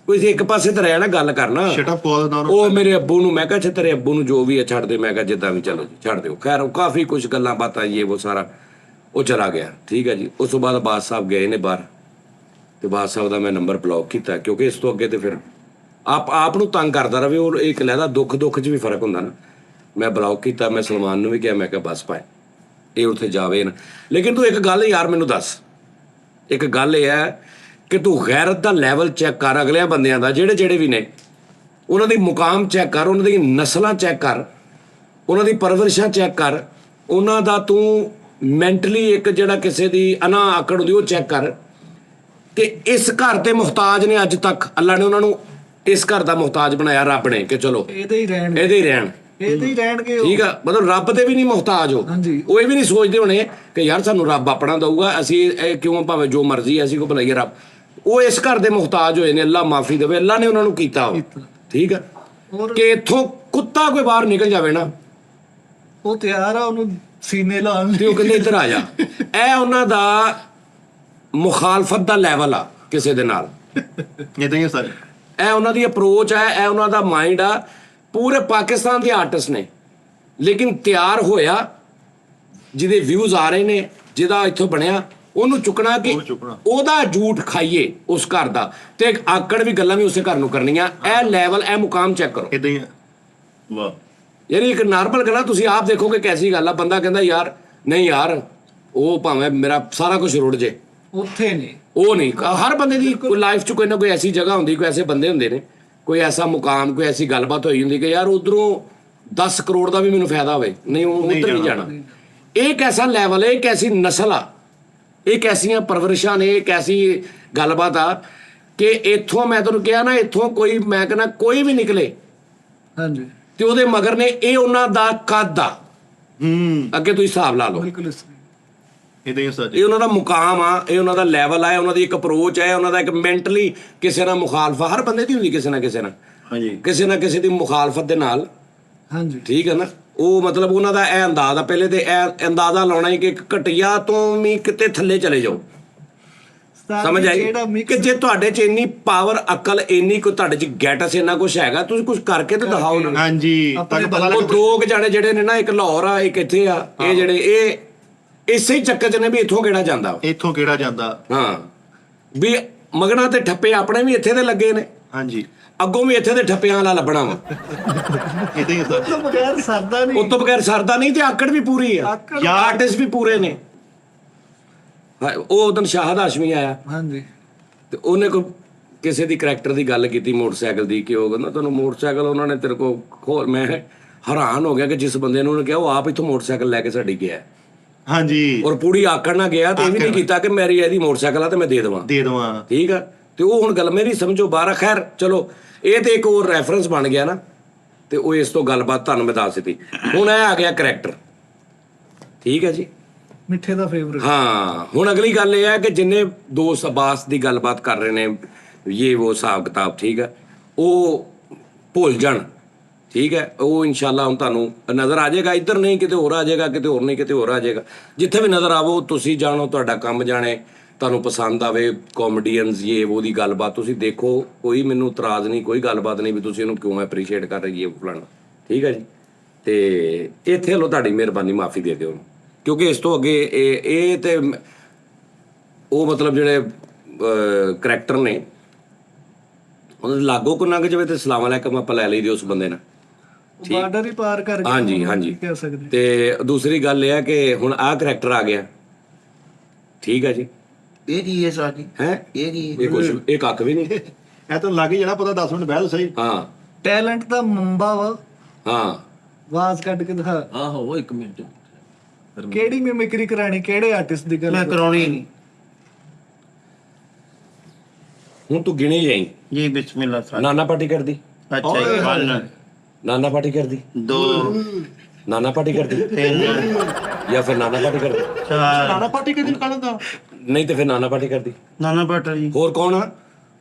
Speaker 2: ਕੋਈ ਇੱਕ ਪਾਸੇ ਤਾਂ ਰਹਿ ਨਾ ਗੱਲ ਕਰਨਾ।
Speaker 1: ਸ਼ਟ ਅਪ ਕਾਲ ਨਾ
Speaker 2: ਉਹ ਮੇਰੇ ਅੱਬੂ ਨੂੰ ਮੈਂ ਕਿਹਾ ਅੱਛਾ ਤੇਰੇ ਅੱਬੂ ਨੂੰ ਜੋ ਵੀ ਹੈ ਛੱਡ ਦੇ, ਮੈਂ ਕਿਹਾ ਜਿੱਦਾਂ ਵੀ ਚਲੋ ਜੀ ਛੱਡ ਦਿਓ। ਖੈਰ ਉਹ ਕਾਫੀ ਕੁਝ ਗੱਲਾਂ ਬਾਤਾਂ ਇਹ ਉਹ ਸਾਰਾ ਉਹ ਚਲਾ ਗਿਆ, ਠੀਕ ਹੈ ਜੀ। ਉਸ ਤੋਂ ਬਾਅਦ ਬਾਦ ਸਾਹਿਬ ਗਏ ਨੇ ਬਾਹਰ, ਤੇ ਬਾਦ ਸਾਹਿਬ ਦਾ ਮੈਂ ਨੰਬਰ ਬਲੌਕ ਕੀਤਾ, ਕਿਉਂਕਿ ਇਸ ਤੋਂ ਅੱਗੇ ਤੇ ਫਿਰ ਆਪ ਨੂੰ ਤੰਗ ਕਰਦਾ ਰਵੇ। ਉਹ ਇੱਕ ਲੈਦਾ ਦੁੱਖ 'ਚ ਵੀ ਫਰਕ ਹੁੰਦਾ ਨਾ। ਮੈਂ ਬਲੌਕ ਕੀਤਾ, ਮੈਂ ਸਲਮਾਨ ਨੂੰ ਵੀ ਕਿਹਾ, ਮੈਂ ਕਿਹਾ ਬਸ ਭਾਈ ਇਹ ਉੱਥੇ ਜਾਵੇ ਨਾ। ਲੇਕਿਨ ਤੂੰ ਇੱਕ ਗੱਲ ਯਾਰ ਮੈਨੂੰ ਦੱਸ, ਇੱਕ ਗੱਲ ਇਹ ਹੈ ਕਿ ਤੂੰ ਗੈਰਤ ਦਾ ਲੈਵਲ ਚੈੱਕ ਕਰ ਅਗਲਿਆਂ ਬੰਦਿਆਂ ਦਾ, ਜਿਹੜੇ ਵੀ ਨੇ, ਉਹਨਾਂ ਦੀ ਮੁਕਾਮ ਚੈੱਕ ਕਰ, ਉਹਨਾਂ ਦੀ ਨਸਲਾਂ ਚੈੱਕ ਕਰ, ਉਹਨਾਂ ਦੀ ਪਰਵਰਿਸ਼ਾਂ ਚੈੱਕ ਕਰ, ਉਹਨਾਂ ਦਾ ਤੂੰ ਮੈਂਟਲੀ ਇੱਕ ਜਿਹੜਾ ਕਿਸੇ ਦੀ ਅਨਾ ਆਕੜ ਹੁੰਦੀ ਉਹ ਚੈੱਕ ਕਰ ਕਿ ਇਸ ਘਰ ਦੇ ਮੁਹਤਾਜ ਨੇ ਅੱਜ ਤੱਕ, ਅੱਲਾ ਨੇ ਉਹਨਾਂ ਨੂੰ ਇਸ ਘਰ ਦਾ ਮੁਹਤਾਜ ਬਣਾਇਆ ਰੱਬ ਨੇ, ਕਿ ਚਲੋ
Speaker 3: ਇਹਦੇ ਹੀ ਰਹਿਣ
Speaker 2: ਰਹਿਣਗੇ, ਠੀਕ ਆ। ਮਤਲਬ ਰੱਬ ਦੇ ਵੀ ਨਹੀਂ ਮੁਹਤਾਜ ਹੋ, ਉਹ ਇਹ ਵੀ ਨਹੀਂ ਸੋਚਦੇ ਹੋਣੇ ਕਿ ਯਾਰ ਸਾਨੂੰ ਰੱਬ ਆਪਣਾ ਦਊਗਾ, ਅਸੀਂ ਇਹ ਕਿਉਂ ਭਾਵੇਂ ਜੋ ਮਰਜ਼ੀ ਅਸੀਂ ਕੋ ਬੁਲਾਈਏ ਰੱਬ। ਉਹ ਇਸ ਘਰ ਦੇ ਮੁਹਤਾਜ ਹੋਏ ਨੇ, ਅੱਲਾ ਮਾਫੀ ਦੇਵੇ, ਅੱਲਾ ਨੇ ਉਹਨਾਂ ਨੂੰ ਕੀਤਾ ਉਹ, ਠੀਕ ਆ। ਕਿ ਇੱਥੋਂ ਕੁੱਤਾ ਕੋਈ ਬਾਹਰ ਨਿਕਲ ਜਾਵੇ ਨਾ,
Speaker 3: ਉਹ ਤਿਆਰ ਆ ਉਹਨੂੰ ਸੀਨੇ ਲਾਉਣ
Speaker 2: ਤੇ ਉਹ ਕਹਿੰਦੇ ਇੱਧਰ ਆ ਜਾ। ਇਹ ਉਹਨਾਂ ਦਾ ਮੁਖਾਲਫਤ ਦਾ ਲੈਵਲ ਆ ਕਿਸੇ ਦੇ ਨਾਲ,
Speaker 1: ਇਦਾਂ ਹੀ ਸਰ।
Speaker 2: ਇਹ ਉਹਨਾਂ ਦੀ ਅਪਰੋਚ ਹੈ, ਇਹ ਉਹਨਾਂ ਦਾ ਮਾਈਂਡ ਆ। ਪੂਰੇ ਪਾਕਿਸਤਾਨ ਦੇ ਆਰਟਿਸਟ ਨੇ, ਲੇਕਿਨ ਤਿਆਰ ਹੋਇਆ ਜਿਹਦੇ ਵਿਊਜ਼ ਆ ਰਹੇ ਨੇ, ਜਿਹਦਾ ਇੱਥੋਂ ਬਣਿਆ, ਉਹਨੂੰ ਚੁੱਕਣਾ ਕਿ ਉਹਦਾ ਝੂਠ ਖਾਈਏ ਉਸ ਘਰ ਦਾ, ਤੇ ਆਕੜ ਵੀ ਗੱਲਾਂ ਵੀ ਉਸੇ ਘਰ ਨੂੰ ਕਰਨੀਆਂ। ਇਹ ਲੈਵਲ, ਇਹ ਮੁਕਾਮ ਚੈੱਕ ਕਰੋ।
Speaker 1: ਇਦਾਂ ਹੀ ਵਾਹ,
Speaker 2: ਯਾਨੀ ਇੱਕ ਨਾਰਮਲ ਗੱਲਾਂ ਤੁਸੀਂ ਆਪ ਦੇਖੋਗੇ ਕੈਸੀ ਗੱਲ ਆ। ਬੰਦਾ ਕਹਿੰਦਾ ਯਾਰ ਨਹੀਂ ਯਾਰ ਉਹ ਭਾਵੇਂ ਮੇਰਾ ਸਾਰਾ ਕੁਝ ਰੁੜ ਜੇ,
Speaker 3: ਉੱਥੇ ਨਹੀਂ,
Speaker 2: ਉਹ ਨਹੀਂ। ਹਰ ਬੰਦੇ ਦੀ ਲਾਈਫ 'ਚ ਕੋਈ ਨਾ ਕੋਈ ਐਸੀ ਜਗ੍ਹਾ ਹੁੰਦੀ, ਕੋਈ ਐਸੇ ਬੰਦੇ ਹੁੰਦੇ ਨੇ, ਕੋਈ ਐਸਾ ਮੁਕਾਮ, ਕੋਈ ਐਸੀ ਗੱਲਬਾਤ ਹੋਈ ਹੁੰਦੀ ਕਿ ਯਾਰ ਉਧਰੋਂ 10 ਕਰੋੜ ਦਾ ਵੀ ਮੈਨੂੰ ਫਾਇਦਾ ਹੋਵੇ, ਨਹੀਂ ਉੱਧਰ ਨਹੀਂ ਜਾਣਾ। ਇਹ ਇੱਕ ਐਸਾ ਲੈਵਲ ਹੈ, ਇੱਕ ਐਸੀ ਨਸਲ ਆ, ਇੱਕ ਐਸੀਆਂ ਪਰਵਰਿਸ਼ਾਂ ਨੇ, ਇੱਕ ਐਸੀ ਗੱਲਬਾਤ ਆ ਕਿ ਇੱਥੋਂ ਮੈਂ ਤੁਹਾਨੂੰ ਕਿਹਾ ਨਾ, ਇੱਥੋਂ ਕੋਈ ਮੈਂ ਕਹਿੰਦਾ ਕੋਈ ਵੀ ਨਿਕਲੇ
Speaker 3: ਹਾਂਜੀ,
Speaker 2: ਤੇ ਉਹਦੇ ਮਗਰ ਨੇ ਇਹ ਉਹਨਾਂ ਦਾ ਕੱਦ ਆ। ਅੱਗੇ ਤੁਸੀਂ ਹਿਸਾਬ ਲਾ ਲਓ,
Speaker 3: ਬਿਲਕੁਲ
Speaker 1: ਇਦਾਂ ਹੀ ਸਰ।
Speaker 2: ਇਹ ਉਹਨਾਂ ਦਾ ਮੁਕਾਮ ਆ, ਇਹ ਉਹਨਾਂ ਦਾ ਲੈਵਲ ਆ, ਉਹਨਾਂ ਦੀ ਇੱਕ ਅਪਰੋਚ ਹੈ, ਉਹਨਾਂ ਦਾ ਇੱਕ ਮੈਂਟਲੀ ਕਿਸੇ ਨਾਲ ਮੁਖਾਲਫਤ ਹਰ ਬੰਦੇ ਦੀ ਹੁੰਦੀ, ਕਿਸੇ ਨਾ ਕਿਸੇ ਦੀ ਮੁਖਾਲਫਤ ਦੇ ਨਾਲ,
Speaker 3: ਹਾਂਜੀ, ਠੀਕ
Speaker 2: ਹੈ ਨਾ। ਉਹ ਮਤਲਬ ਉਹਨਾਂ ਦਾ ਇਹ ਅੰਦਾਜ਼ ਆ, ਪਹਿਲੇ ਤੇ ਇਹ ਅੰਦਾਜ਼ਾ ਲਾਉਣਾ ਹੀ ਕਿ ਇੱਕ ਘਟੀਆ ਤੋਂ ਵੀ ਕਿਤੇ ਥੱਲੇ ਚਲੇ ਜਾਓ। ਸਮਝ ਆਈ ਕਿ ਜੇ ਤੁਹਾਡੇ 'ਚ ਇੰਨੀ ਪਾਵਰ, ਅਕਲ, ਇੰਨੀ ਕੋਈ ਤੁਹਾਡੇ 'ਚ ਗੈਟਸ, ਇੰਨਾ ਕੁਛ ਹੈਗਾ, ਤੁਸੀਂ ਕੁਛ ਕਰਕੇ ਤੇ ਦਿਖਾਓ ਨਾ।
Speaker 1: ਹਾਂਜੀ, ਤਾਂ ਪਤਾ
Speaker 2: ਉਹ 2 ਜਾਣੇ ਜਿਹੜੇ ਨੇ ਨਾ, ਇੱਕ ਲਾਹੌਰ ਆ, ਇੱਕ ਇੱਥੇ ਆ, ਇਹ ਜਿਹੜੇ ਇਹ ਇਸੇ ਹੀ ਚੱਕਰ 'ਚ ਨੇ ਵੀ ਇੱਥੋਂ ਕਿਹੜਾ ਜਾਂਦਾ,
Speaker 1: ਇੱਥੋਂ ਕਿਹੜਾ ਜਾਂਦਾ।
Speaker 2: ਹਾਂ, ਵੀ ਮਗਣਾ ਤੇ ਠੱਪੇ ਆਪਣੇ ਵੀ ਇੱਥੇ ਦੇ ਲੱਗੇ ਨੇ,
Speaker 4: ਹਾਂਜੀ
Speaker 2: ਅੱਗੋਂ ਵੀ ਇੱਥੇ ਦੇ ਠੱਪਿਆਂ ਵਾਲਾ ਲੱਭਣਾ ਵਾ।
Speaker 4: ਇਦਾਂ ਹੀ ਸਰ
Speaker 3: ਤੋਂ ਬਗੈਰ ਸਰਦਾ ਨਹੀਂ।
Speaker 2: ਉਹ ਤੋਂ ਬਗੈਰ ਸਰਦਾ ਨਹੀਂ, ਤੇ ਆਕੜ ਵੀ ਪੂਰੀ ਆ,
Speaker 3: ਆਕੜ-
Speaker 2: ਆਰਟਿਸਟ ਵੀ ਪੂਰੇ ਨੇ। ਉਹ ਉਦੋਂ ਸ਼ਾਹਦ ਹਾਸ਼ਮੀ ਆਇਆ
Speaker 3: ਹਾਂਜੀ
Speaker 2: ਤੇ ਉਹਨੇ ਕੋਈ ਕਿਸੇ ਦੀ ਕਰੈਕਟਰ ਦੀ ਗੱਲ ਕੀਤੀ ਮੋਟਰਸਾਈਕਲ ਦੀ, ਕਿ ਉਹ ਕਹਿੰਦਾ ਤੁਹਾਨੂੰ ਮੋਟਰਸਾਈਕਲ ਉਹਨਾਂ ਨੇ ਤੇਰੇ ਕੋਲ ਖੋਲ। ਮੈਂ ਹੈਰਾਨ ਹੋ ਗਿਆ ਕਿ ਜਿਸ ਬੰਦੇ ਨੂੰ ਉਹਨੇ ਕਿਹਾ ਉਹ ਆਪ ਇੱਥੋਂ ਮੋਟਰਸਾਈਕਲ ਲੈ ਕੇ ਸਾਡੀ ਗਿਆ,
Speaker 4: ਹਾਂਜੀ
Speaker 2: ਔਰ ਪੂਰੀ ਆਕੜ ਨਾ ਗਿਆ, ਤੇ ਇਹ ਵੀ ਨਹੀਂ ਕੀਤਾ ਕਿ ਮੇਰੀ ਇਹਦੀ ਮੋਟਰਸਾਈਕਲ ਆ ਤੇ ਮੈਂ ਦੇ ਦੇਵਾਂ।
Speaker 4: ਦੇ ਦੇਵਾਂ।
Speaker 2: ਠੀਕ ਆ, ਤੇ ਉਹ ਹੁਣ ਗੱਲ ਮੇਰੀ ਸਮਝੋ ਬਾਹਰ ਆ। ਖੈਰ ਚਲੋ, ਇਹ ਤੇ ਇੱਕ ਹੋਰ ਰੈਫਰੈਂਸ ਬਣ ਗਿਆ ਨਾ, ਤੇ ਉਹ ਇਸ ਤੋਂ ਗੱਲਬਾਤ ਤੁਹਾਨੂੰ ਮੈਂ ਦੱਸ ਦਿੱਤੀ। ਹੁਣ ਇਹ ਆ ਗਿਆ ਕਰੈਕਟਰ, ਠੀਕ ਹੈ ਜੀ।
Speaker 3: ਮਿੱਠੇ ਦਾ ਫੇਵਰੇਟ।
Speaker 2: ਹਾਂ, ਹੁਣ ਅਗਲੀ ਗੱਲ ਇਹ ਹੈ ਕਿ ਜਿੰਨੇ ਦੋਸਤ ਅਬਾਸ ਦੀ ਗੱਲਬਾਤ ਕਰ ਰਹੇ ਨੇ, ਇਹ ਉਹ ਹਿਸਾਬ ਕਿਤਾਬ, ਠੀਕ ਹੈ, ਉਹ ਭੁੱਲ ਜਾਣ, ਠੀਕ ਹੈ। ਉਹ ਇਨਸ਼ਾਅੱਲਾ ਹੁਣ ਤੁਹਾਨੂੰ ਨਜ਼ਰ ਆ ਜਾਏਗਾ, ਇੱਧਰ ਨਹੀਂ ਕਿਤੇ ਹੋਰ ਆ ਜਾਏਗਾ, ਕਿਤੇ ਹੋਰ ਨਹੀਂ ਕਿਤੇ ਹੋਰ ਆ ਜਾਏਗਾ। ਜਿੱਥੇ ਵੀ ਨਜ਼ਰ ਆਵੋ ਤੁਸੀਂ ਜਾਣੋ, ਤੁਹਾਡਾ ਕੰਮ ਜਾਣੇ, ਤੁਹਾਨੂੰ ਪਸੰਦ ਆਵੇ। ਕਾਮੇਡੀਅਨਸ ਇਹ ਉਹਦੀ ਗੱਲਬਾਤ ਤੁਸੀਂ ਦੇਖੋ, ਕੋਈ ਮੈਨੂੰ ਇਤਰਾਜ਼ ਨਹੀਂ, ਕੋਈ ਗੱਲਬਾਤ ਨਹੀਂ ਵੀ ਤੁਸੀਂ ਇਹਨੂੰ ਕਿਉਂ ਐਪਰੀਸ਼ੀਏਟ ਕਰ ਰਹੀ ਹੈ ਫਲਾਣਾ, ਠੀਕ ਹੈ ਜੀ। ਤੇ ਇੱਥੇ ਲੋ ਤੁਹਾਡੀ ਮਿਹਰਬਾਨੀ, ਮਾਫੀ ਦੇ ਦਿਓ, ਕਿਉਂਕਿ ਇਸ ਤੋਂ ਅੱਗੇ ਇਹ ਤੇ ਉਹ ਮਤਲਬ ਜਿਹੜੇ ਕਰੈਕਟਰ ਨੇ ਉਹਨਾਂ ਦੇ ਲਾਗੋ ਕੋ ਲੰਘ ਜਾਵੇ ਤੇ ਸਲਾਮ ਅਲੈਕਮ ਆਪਾਂ ਲੈ ਲਈਦੀ ਉਸ ਬੰਦੇ ਨਾਲ।
Speaker 3: ਬਾਰਡਰ ਹੀ ਪਾਰ ਕਰ ਗਿਆ।
Speaker 2: ਹਾਂਜੀ ਹਾਂਜੀ।
Speaker 3: ਕਹਿ ਸਕਦੇ।
Speaker 2: ਤੇ ਦੂਸਰੀ ਗੱਲ ਇਹ ਹੈ ਕਿ ਹੁਣ ਆਹ ਕਰੈਕਟਰ ਆ ਗਿਆ, ਠੀਕ ਹੈ ਜੀ।
Speaker 1: ਇਹ ਕੀ ਹੈ ਸਾਡੀ?
Speaker 2: ਹੈ
Speaker 1: ਇਹ ਕੀ
Speaker 2: ਇਹ ਕੁਛ ਇਹ ਕੱਖ ਵੀ ਨਹੀਂ।
Speaker 4: ਇਹ ਤਾਂ ਲੱਗ ਹੀ ਜਾਣਾ ਪਤਾ, 10 ਮਿੰਟ ਬਹਿਲ ਸਹੀ।
Speaker 2: ਹਾਂ
Speaker 3: ਟੈਲੈਂਟ ਦਾ ਮੰਬਾ ਵਾ,
Speaker 2: ਹਾਂ
Speaker 3: ਆਵਾਜ਼ ਕੱਢ ਕੇ ਦਿਖਾ।
Speaker 1: ਆਹੋ, ਇੱਕ ਮਿੰਟ।
Speaker 3: ਕਿਹੜੀ ਮਿਮਿਕਰੀ ਕਰਾਣੀ, ਕਿਹੜੇ ਆਰਟਿਸਟ ਦੀ ਗੱਲ?
Speaker 1: ਮੈਂ ਕਰਾਉਣੀ ਨਹੀਂ
Speaker 2: ਹੁਣ ਤੂੰ ਗਿਣੇ ਜਾਈ।
Speaker 1: ਜੀ। ਬਿਸਮਿਲ੍ਲਾ ਸਾਹਿਬ।
Speaker 2: ਨਾਨਾ ਪਾਰਟੀ ਕਰਦੀ,
Speaker 1: ਅੱਛਾ ਜੀ। 1
Speaker 2: ਨਾਨਾ ਪਾਰਟੀ ਕਰਦੀ,
Speaker 1: 2
Speaker 2: ਨਾਨਾ ਪਾਰਟੀ ਕਰਦੀ,
Speaker 1: 3
Speaker 2: ਜਾਂ ਫਿਰ ਨਾਨਾ ਪਾਰਟੀ ਕਰਦੀ,
Speaker 1: 4
Speaker 4: ਨਾਨਾ ਪਾਰਟੀ ਕਿਹਦੀ ਨਿਕਾਲਣ ਦਾ?
Speaker 2: ਨਹੀਂ ਤੇ ਫਿਰ ਨਾਨਾ ਪਾਰਟੀ ਕਰਦੀ।
Speaker 1: ਨਾਨਾ ਬਟਰ ਜੀ।
Speaker 2: ਹੋਰ ਕੌਣ ਆ?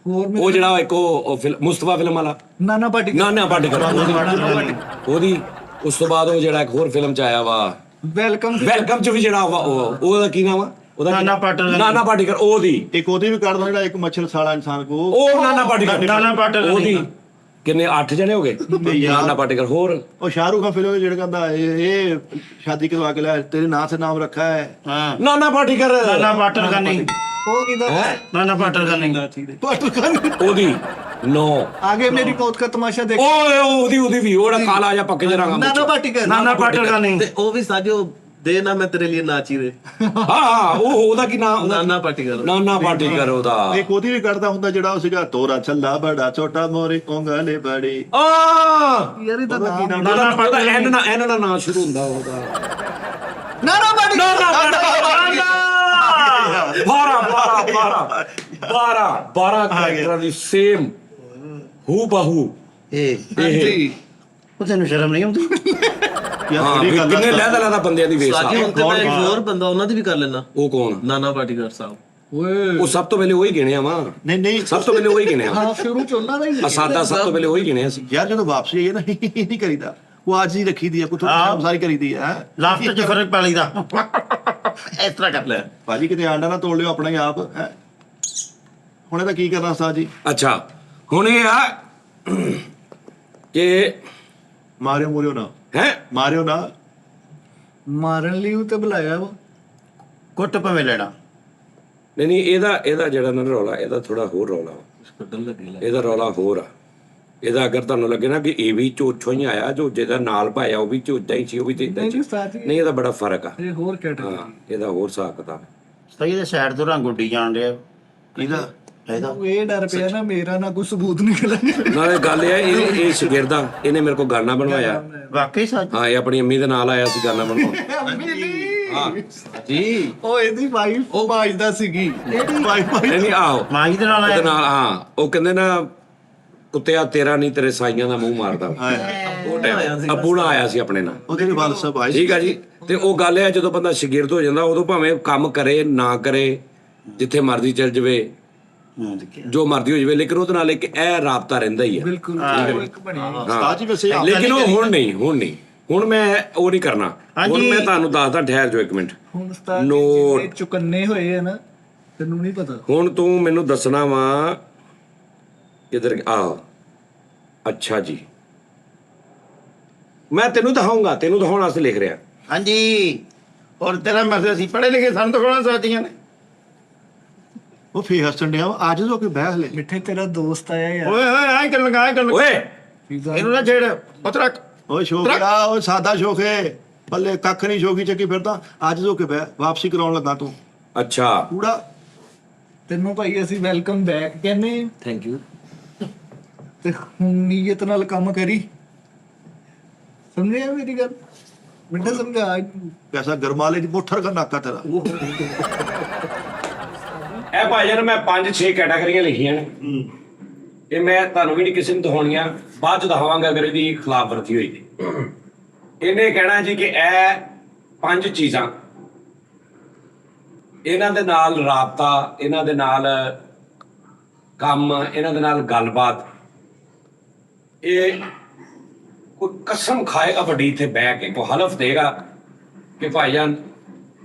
Speaker 3: ਹੋਰ
Speaker 2: ਉਹ ਜਿਹੜਾ ਇੱਕ ਉਹ ਮੁਸਤਫਾ ਫਿਲਮ ਵਾਲਾ,
Speaker 3: ਨਾਨਾ ਪਾਟੀ।
Speaker 2: ਨਾਨਾ ਪਾਰਟੀ ਕਰਦੀ ਉਹਦੀ। ਉਸ ਤੋਂ ਬਾਅਦ ਉਹ ਜਿਹੜਾ ਇੱਕ ਹੋਰ ਫਿਲਮ ਚ ਆਇਆ ਵਾ,
Speaker 3: ਵੈਲਕਮ।
Speaker 2: ਵੈਲਕਮ ਚ ਵੀ ਜਿਹੜਾ ਉਹਦਾ ਕੀ ਨਾਮ ਆ ਉਹਦਾ?
Speaker 1: ਨਾਨਾ ਪਾਟੇਕਰ।
Speaker 2: ਨਾਨਾ ਪਾਟੇਕਰ ਉਹਦੀ।
Speaker 4: ਇੱਕ ਉਹਦੀ ਵੀ ਕੱਢਦਾ ਜਿਹੜਾ ਇੱਕ ਮੱਛਰ ਸਾਲਾ ਇਨਸਾਨ ਕੋ।
Speaker 2: ਉਹ ਨਾਨਾ ਪਾਟੇਕਰ।
Speaker 1: ਨਾਨਾ ਪਾਟੇਕਰ
Speaker 2: ਉਹਦੀ ਕਿੰਨੇ 8 ਜਣੇ ਹੋ ਗਏ ਨਾਨਾ ਪਾਟੇਕਰ। ਹੋਰ
Speaker 4: ਉਹ ਸ਼ਾਹਰੁਖ ਖਾਨ ਫਿਲਮ ਜਿਹੜਾ ਕਹਿੰਦਾ ਇਹ ਸ਼ਾਦੀ ਕਰਵਾ ਕੇ ਲੈ, ਤੇਰੇ ਨਾਂ ਸੇ ਨਾਮ ਰੱਖਾ ਹੈ।
Speaker 1: ਹਾਂ।
Speaker 2: ਨਾਨਾ ਪਾਟੇਕਰ।
Speaker 1: ਨਾਨਾ ਪਾਟਰ का नहीं।
Speaker 3: ਉਹ ਕਿਦਾ?
Speaker 1: नाना पाटर का नहीं।
Speaker 2: ਉਹਦੀ 9
Speaker 3: ਆਗੇ ਮੇਰੀ ਮੌਤ ਦਾ ਤਮਾਸ਼ਾ ਦੇਖ।
Speaker 2: ਓਏ ਉਹਦੀ ਵੀ ਉਹਦਾ ਕਾਲਾ ਜਿਹਾ ਪੱਕੇ ਜਿਹਾ ਰੰਗ।
Speaker 3: ਨਾਨਾ ਪਾਟੀ ਕਰ।
Speaker 1: नाना पाटर का नहीं।
Speaker 5: ਤੇ ਉਹ ਵੀ ਸਾਜੋ ਦੇ ਨਾ ਮੈਂ ਤੇਰੇ ਲਈ ਨਾਚੀ ਰੇ।
Speaker 2: ਹਾਂ ਉਹਦਾ ਕੀ ਨਾਮ?
Speaker 5: ਨਾਨਾ ਪਾਟੀਕਰ।
Speaker 2: ਨਾਨਾ ਪਾਟੇਕਰ ਉਹਦਾ।
Speaker 4: ਇੱਕ ਉਹਦੀ ਵੀ ਕੱਢਦਾ ਹੁੰਦਾ ਜਿਹੜਾ ਉਹ ਸੀਗਾ, ਤੋਰਾ ਛੱਲਾ ਬੜਾ ਛੋਟਾ ਮੋਰੇ ਉਂਗਲੇ ਬੜੀ।
Speaker 2: ਆ
Speaker 3: ਯਾਰ ਇਹਦਾ ਨਾਮ
Speaker 2: ਨਾਨਾ ਪਾਟੇਕਰ ਐਨ ਦਾ ਨਾਮ ਸ਼ੁਰੂ ਹੁੰਦਾ ਉਹਦਾ।
Speaker 3: ਨਾਨਾ ਪਾਟੀ।
Speaker 2: 12 ਕੈਰੈਕਟਰਾਂ ਦੀ ਸੇਮ ਹੂ ਬਹੂ।
Speaker 1: ਇਹ ਉਹ ਤੈਨੂੰ ਸ਼ਰਮ ਨਹੀਂ ਆਉਂਦੀ?
Speaker 2: ਹਾਂ ਵੀ ਕਿੰਨੇ ਲਹਿਦਾ ਬੰਦਿਆਂ ਦੀ ਵੇਸ ਆ।
Speaker 5: ਸਾਜੀ ਹੁਣ ਤੇ ਮੈਂ ਇੱਕ ਹੋਰ ਬੰਦਾ ਉਹਨਾਂ ਦੀ ਵੀ ਕਰ ਲੈਣਾ।
Speaker 2: ਉਹ ਕੌਣ?
Speaker 5: ਨਾਨਾ ਪਾਟੀਕਰ ਸਾਹਿਬ।
Speaker 3: ਓਏ
Speaker 2: ਉਹ ਸਭ ਤੋਂ ਪਹਿਲੇ ਉਹੀ ਗਿਣਿਆ ਵਾ।
Speaker 4: ਨਹੀਂ
Speaker 2: ਸਭ ਤੋਂ ਪਹਿਲੇ ਉਹੀ ਗਿਣਿਆ।
Speaker 3: ਹਾਂ ਸ਼ੁਰੂ ਚ ਉਹਨਾਂ ਦਾ ਹੀ।
Speaker 2: ਅਸਾਦਾ ਸਭ ਤੋਂ ਪਹਿਲੇ ਉਹੀ ਗਿਣਿਆ ਸੀ।
Speaker 4: ਯਾਰ ਜਦੋਂ ਵਾਪਸੀ ਆਈ ਹੈ ਨਾ, ਇਹ ਨਹੀਂ ਕਰੀਦਾ, ਉਹ ਅੱਜ ਹੀ ਰੱਖੀ ਦੀ ਆ, ਕੋਈ ਥੋੜੀ ਸਾਰੀ ਕਰੀਦੀ ਆ।
Speaker 1: ਲਾਫਟਰ ਚ ਫਰਕ ਪਾ ਲਈਦਾ। ਇਸ ਤਰ੍ਹਾਂ ਕਰ ਲੈ।
Speaker 4: ਭਾਜੀ ਕਿਤੇ ਆਂਡਾ ਨਾ ਤੋੜ ਲਿਓ ਆਪਣਾ ਹੀ ਆਪ। ਹੁਣ ਇਹਦਾ ਕੀ ਕਰਨਾ ਉਸਤਾਦ ਜੀ?
Speaker 2: ਅੱਛਾ ਹੁਣ ਇਹ ਆ ਕਿ
Speaker 4: ਮਾਰਿਓ ਮੋਰਿਓ ਨਾ,
Speaker 2: ਹੈ
Speaker 4: ਮਾਰਿਓ ਨਾ।
Speaker 3: ਮਾਰਨ ਲਈ ਉਹ ਤੇ ਬੁਲਾਇਆ ਵਾ।
Speaker 1: ਕੁੱਟ ਪਵੇਂ ਲੈਣਾ।
Speaker 2: ਨਹੀਂ ਇਹਦਾ ਜਿਹੜਾ ਨਾ ਰੌਲਾ, ਇਹਦਾ ਥੋੜਾ ਹੋਰ ਰੌਲਾ ਵਾ।
Speaker 5: ਕੱਢਣ ਲੱਗੀ ਲੈ।
Speaker 2: ਇਹਦਾ ਰੌਲਾ ਹੋਰ ਆ। ਇਹਦਾ ਅਗਰ ਤੁਹਾਨੂੰ ਲੱਗੇ ਨਾ ਕਿ ਇਹ ਵੀ ਚੋਚੋ ਹੀ ਆਇਆ, ਜੋ ਜਿਹਦਾ ਨਾਲ ਪਾਇਆ ਉਹ ਵੀ ਚੋਚਾ ਹੀ ਸੀ, ਉਹ ਵੀ ਤੇ
Speaker 3: ਨਹੀਂ ਸਾਥੀ
Speaker 2: ਨਹੀਂ, ਇਹਦਾ ਬੜਾ ਫਰਕ ਆ।
Speaker 3: ਇਹ ਹੋਰ ਕੈਟਾਗਰੀ।
Speaker 2: ਹਾਂ ਇਹਦਾ ਹੋਰ ਹਿਸਾਬ ਕਿਤਾਬ।
Speaker 1: ਸਹੀ ਦੇ ਸਾਈਡ ਤੋਂ ਰੰਗ ਉੱਡੀ ਜਾਣ ਰਿਹਾ। ਇਹਦਾ
Speaker 3: ਉਹ ਇਹ ਡਰ ਪਿਆ ਨਾ ਮੇਰਾ ਨਾ ਕੋਈ ਸਬੂਤ ਨਿਕਲੇ।
Speaker 2: ਨਾਲੇ ਗੱਲ ਇਹ ਆ, ਇਹ ਸ਼ਗਿਰਦਾ ਇਹਨੇ ਮੇਰੇ ਕੋਲ ਗਾਣਾ ਬਣਵਾਇਆ।
Speaker 1: ਵਾਕਈ ਸੱਚ।
Speaker 2: ਹਾਂ ਇਹ ਆਪਣੀ ਅੰਮੀ ਦੇ ਨਾਲ ਆਇਆ ਸੀ ਗਾਣਾ ਬਣਵਾਉਣ। ਹਾਂ
Speaker 5: ਜੀ
Speaker 3: ਉਹ ਇਹਦੀ ਵਾਈਫ ਉਹ ਬਾਜਦਾ ਸੀਗੀ।
Speaker 2: ਨਹੀਂ ਆਹੋ
Speaker 1: ਮਾਈ ਦੇ ਨਾਲ
Speaker 2: ਉਹਦੇ
Speaker 1: ਆਇਆ।
Speaker 2: ਨਾਲ। ਹਾਂ ਉਹ ਕਹਿੰਦੇ ਨਾ ਕੁੱਤਿਆ ਤੇਰਾ ਨਹੀਂ ਤੇਰੇ ਸਾਈਆਂ ਦਾ ਮੂੰਹ ਮਾਰਦਾ। ਉਹ ਟਾਈਮ ਅਬੂਣਾ ਆਇਆ ਸੀ ਆਪਣੇ ਨਾਲ।
Speaker 4: ਉਹਦੇ ਵਾਲ ਸਾਹਿਬ ਆਏ ਸੀ।
Speaker 2: ਠੀਕ ਆ ਜੀ। ਤੇ ਉਹ ਗੱਲ ਹੈ ਜਦੋਂ ਬੰਦਾ ਸ਼ਾਗਿਰਦ ਹੋ ਜਾਂਦਾ, ਉਦੋਂ ਭਾਵੇਂ ਕੰਮ ਕਰੇ ਨਾ ਕਰੇ, ਜਿੱਥੇ ਮਰਜ਼ੀ ਚੱਲ ਜਾਵੇ, ਜੋ ਮਰਜ਼ੀ ਹੋ ਜਾਵੇ, ਲੇਕਿਨ ਉਹਦੇ ਨਾਲ ਇੱਕ ਇਹ ਰਾਬਤਾ ਰਹਿੰਦਾ ਹੀ ਆ।
Speaker 3: ਬਿਲਕੁਲ ਇੱਕ ਬਣਿਆ।
Speaker 4: ਉਸਤਾਦ ਜੀ ਵੈਸੇ
Speaker 2: ਲੇਕਿਨ ਉਹ ਹੁਣ ਨਹੀਂ ਹੁਣ ਮੈਂ ਉਹ ਨਹੀਂ ਕਰਨਾ। ਹੁਣ ਮੈਂ ਤੁਹਾਨੂੰ ਦੱਸਦਾ, ਠਹਿਰ ਜਾਓ 1 ਮਿੰਟ।
Speaker 3: ਹੁਣ ਉਸਤਾਦ
Speaker 2: ਨੋਟ।
Speaker 3: ਜਿੰਨੇ ਚੁਕੰਨੇ ਹੋਏ ਆ ਨਾ, ਤੈਨੂੰ ਨਹੀਂ ਪਤਾ।
Speaker 2: ਹੁਣ ਤੂੰ ਮੈਨੂੰ ਦੱਸਣਾ ਵਾ ਕਿਧਰ ਆ। ਅੱਛਾ ਜੀ, ਮੈਂ ਤੈਨੂੰ ਦਿਖਾਉਣ ਵਾਸਤੇ ਲਿਖ ਰਿਹਾ।
Speaker 1: ਹਾਂਜੀ। ਔਰ ਤੇਰਾ ਮਸਲਾ ਸੀ ਪੜ੍ਹੇ ਲਿਖੇ, ਸਾਨੂੰ ਤਾਂ ਕੋਣਾ ਸਾਥੀਆਂ ਨੇ।
Speaker 4: ਉਹ ਫੇਰ ਹੱਸਣ ਡਿਆ ਵਾ, ਅੱਜ ਤੋਂ ਕਿ ਬਹਿ ਹਲੇ।
Speaker 3: ਮਿੱਠੇ ਤੇਰਾ ਦੋਸਤ ਆਇਆ ਯਾਰ
Speaker 1: ਓਏ ਓਏ ਐਂ ਕਰਨ ਲਗਾ, ਐਂ ਕਰਨ ਲਗਾ।
Speaker 2: ਓਏ
Speaker 1: ਇਹਨੂੰ ਨਾ ਛੇੜ, ਪਤਰਕ।
Speaker 4: ਓਏ ਸ਼ੋਕਿਆ, ਓਏ ਸਾਦਾ ਸ਼ੋਕੇ, ਪੱਲੇ ਕੱਖ ਨਹੀਂ ਸ਼ੋਕੀ ਚੱਕੀ ਫਿਰਦਾ। ਅੱਜ ਤੋਂ ਕਿ ਬਹਿ, ਵਾਪਸੀ ਕਰਾਉਣ ਲੱਗਾ ਤੂੰ
Speaker 2: ਅੱਛਾ
Speaker 4: ਕੂੜਾ।
Speaker 3: ਤੈਨੂੰ ਭਾਈ ਅਸੀਂ ਵੈਲਕਮ ਬੈਕ ਕਹਿੰਦੇ ਹਾਂ।
Speaker 5: Thank you.
Speaker 3: ਤੇ ਹੁਣ ਨੀਅਤ ਨਾਲ ਕੰਮ ਕਰੀ, ਸਮਝਿਆ ਮੇਰੀ ਗੱਲ? ਮਿੱਠਾ ਸਮਝਾ।
Speaker 4: ਪੈਸਾ ਗਰਮਾਲੇ ਦੀ ਮੋਠਰ ਦਾ ਨਾਕਾ ਤੇਰਾ।
Speaker 2: ਇਹ ਭਾਈਜਾਨ ਮੈਂ 5-6 ਕੈਟਾਗਰੀਆਂ ਲਿਖੀਆਂ ਨੇ। ਇਹ ਮੈਂ ਤੁਹਾਨੂੰ ਵੀ ਨਹੀਂ ਕਿਸੇ ਨੂੰ ਦਿਖਾਉਣੀਆਂ, ਬਾਅਦ ਚ ਦਿਖਾਵਾਂਗਾ ਅਗਰ ਇਹਦੀ ਖਿਲਾਫ ਵਰਤੀ ਹੋਈ ਤੇ। ਇਹਨੇ ਕਹਿਣਾ ਜੀ ਕਿ ਇਹ 5 ਚੀਜ਼ਾਂ, ਇਹਨਾਂ ਦੇ ਨਾਲ ਰਾਬਤਾ, ਇਹਨਾਂ ਦੇ ਨਾਲ ਕੰਮ, ਇਹਨਾਂ ਦੇ ਨਾਲ ਗੱਲਬਾਤ, ਇਹ ਕੋਈ ਕਸਮ ਖਾਏਗਾ ਵੱਡੀ ਇੱਥੇ ਬਹਿ ਕੇ, ਕੋਈ ਹਲਫ ਦੇਗਾ ਕਿ ਭਾਈਜਾਨ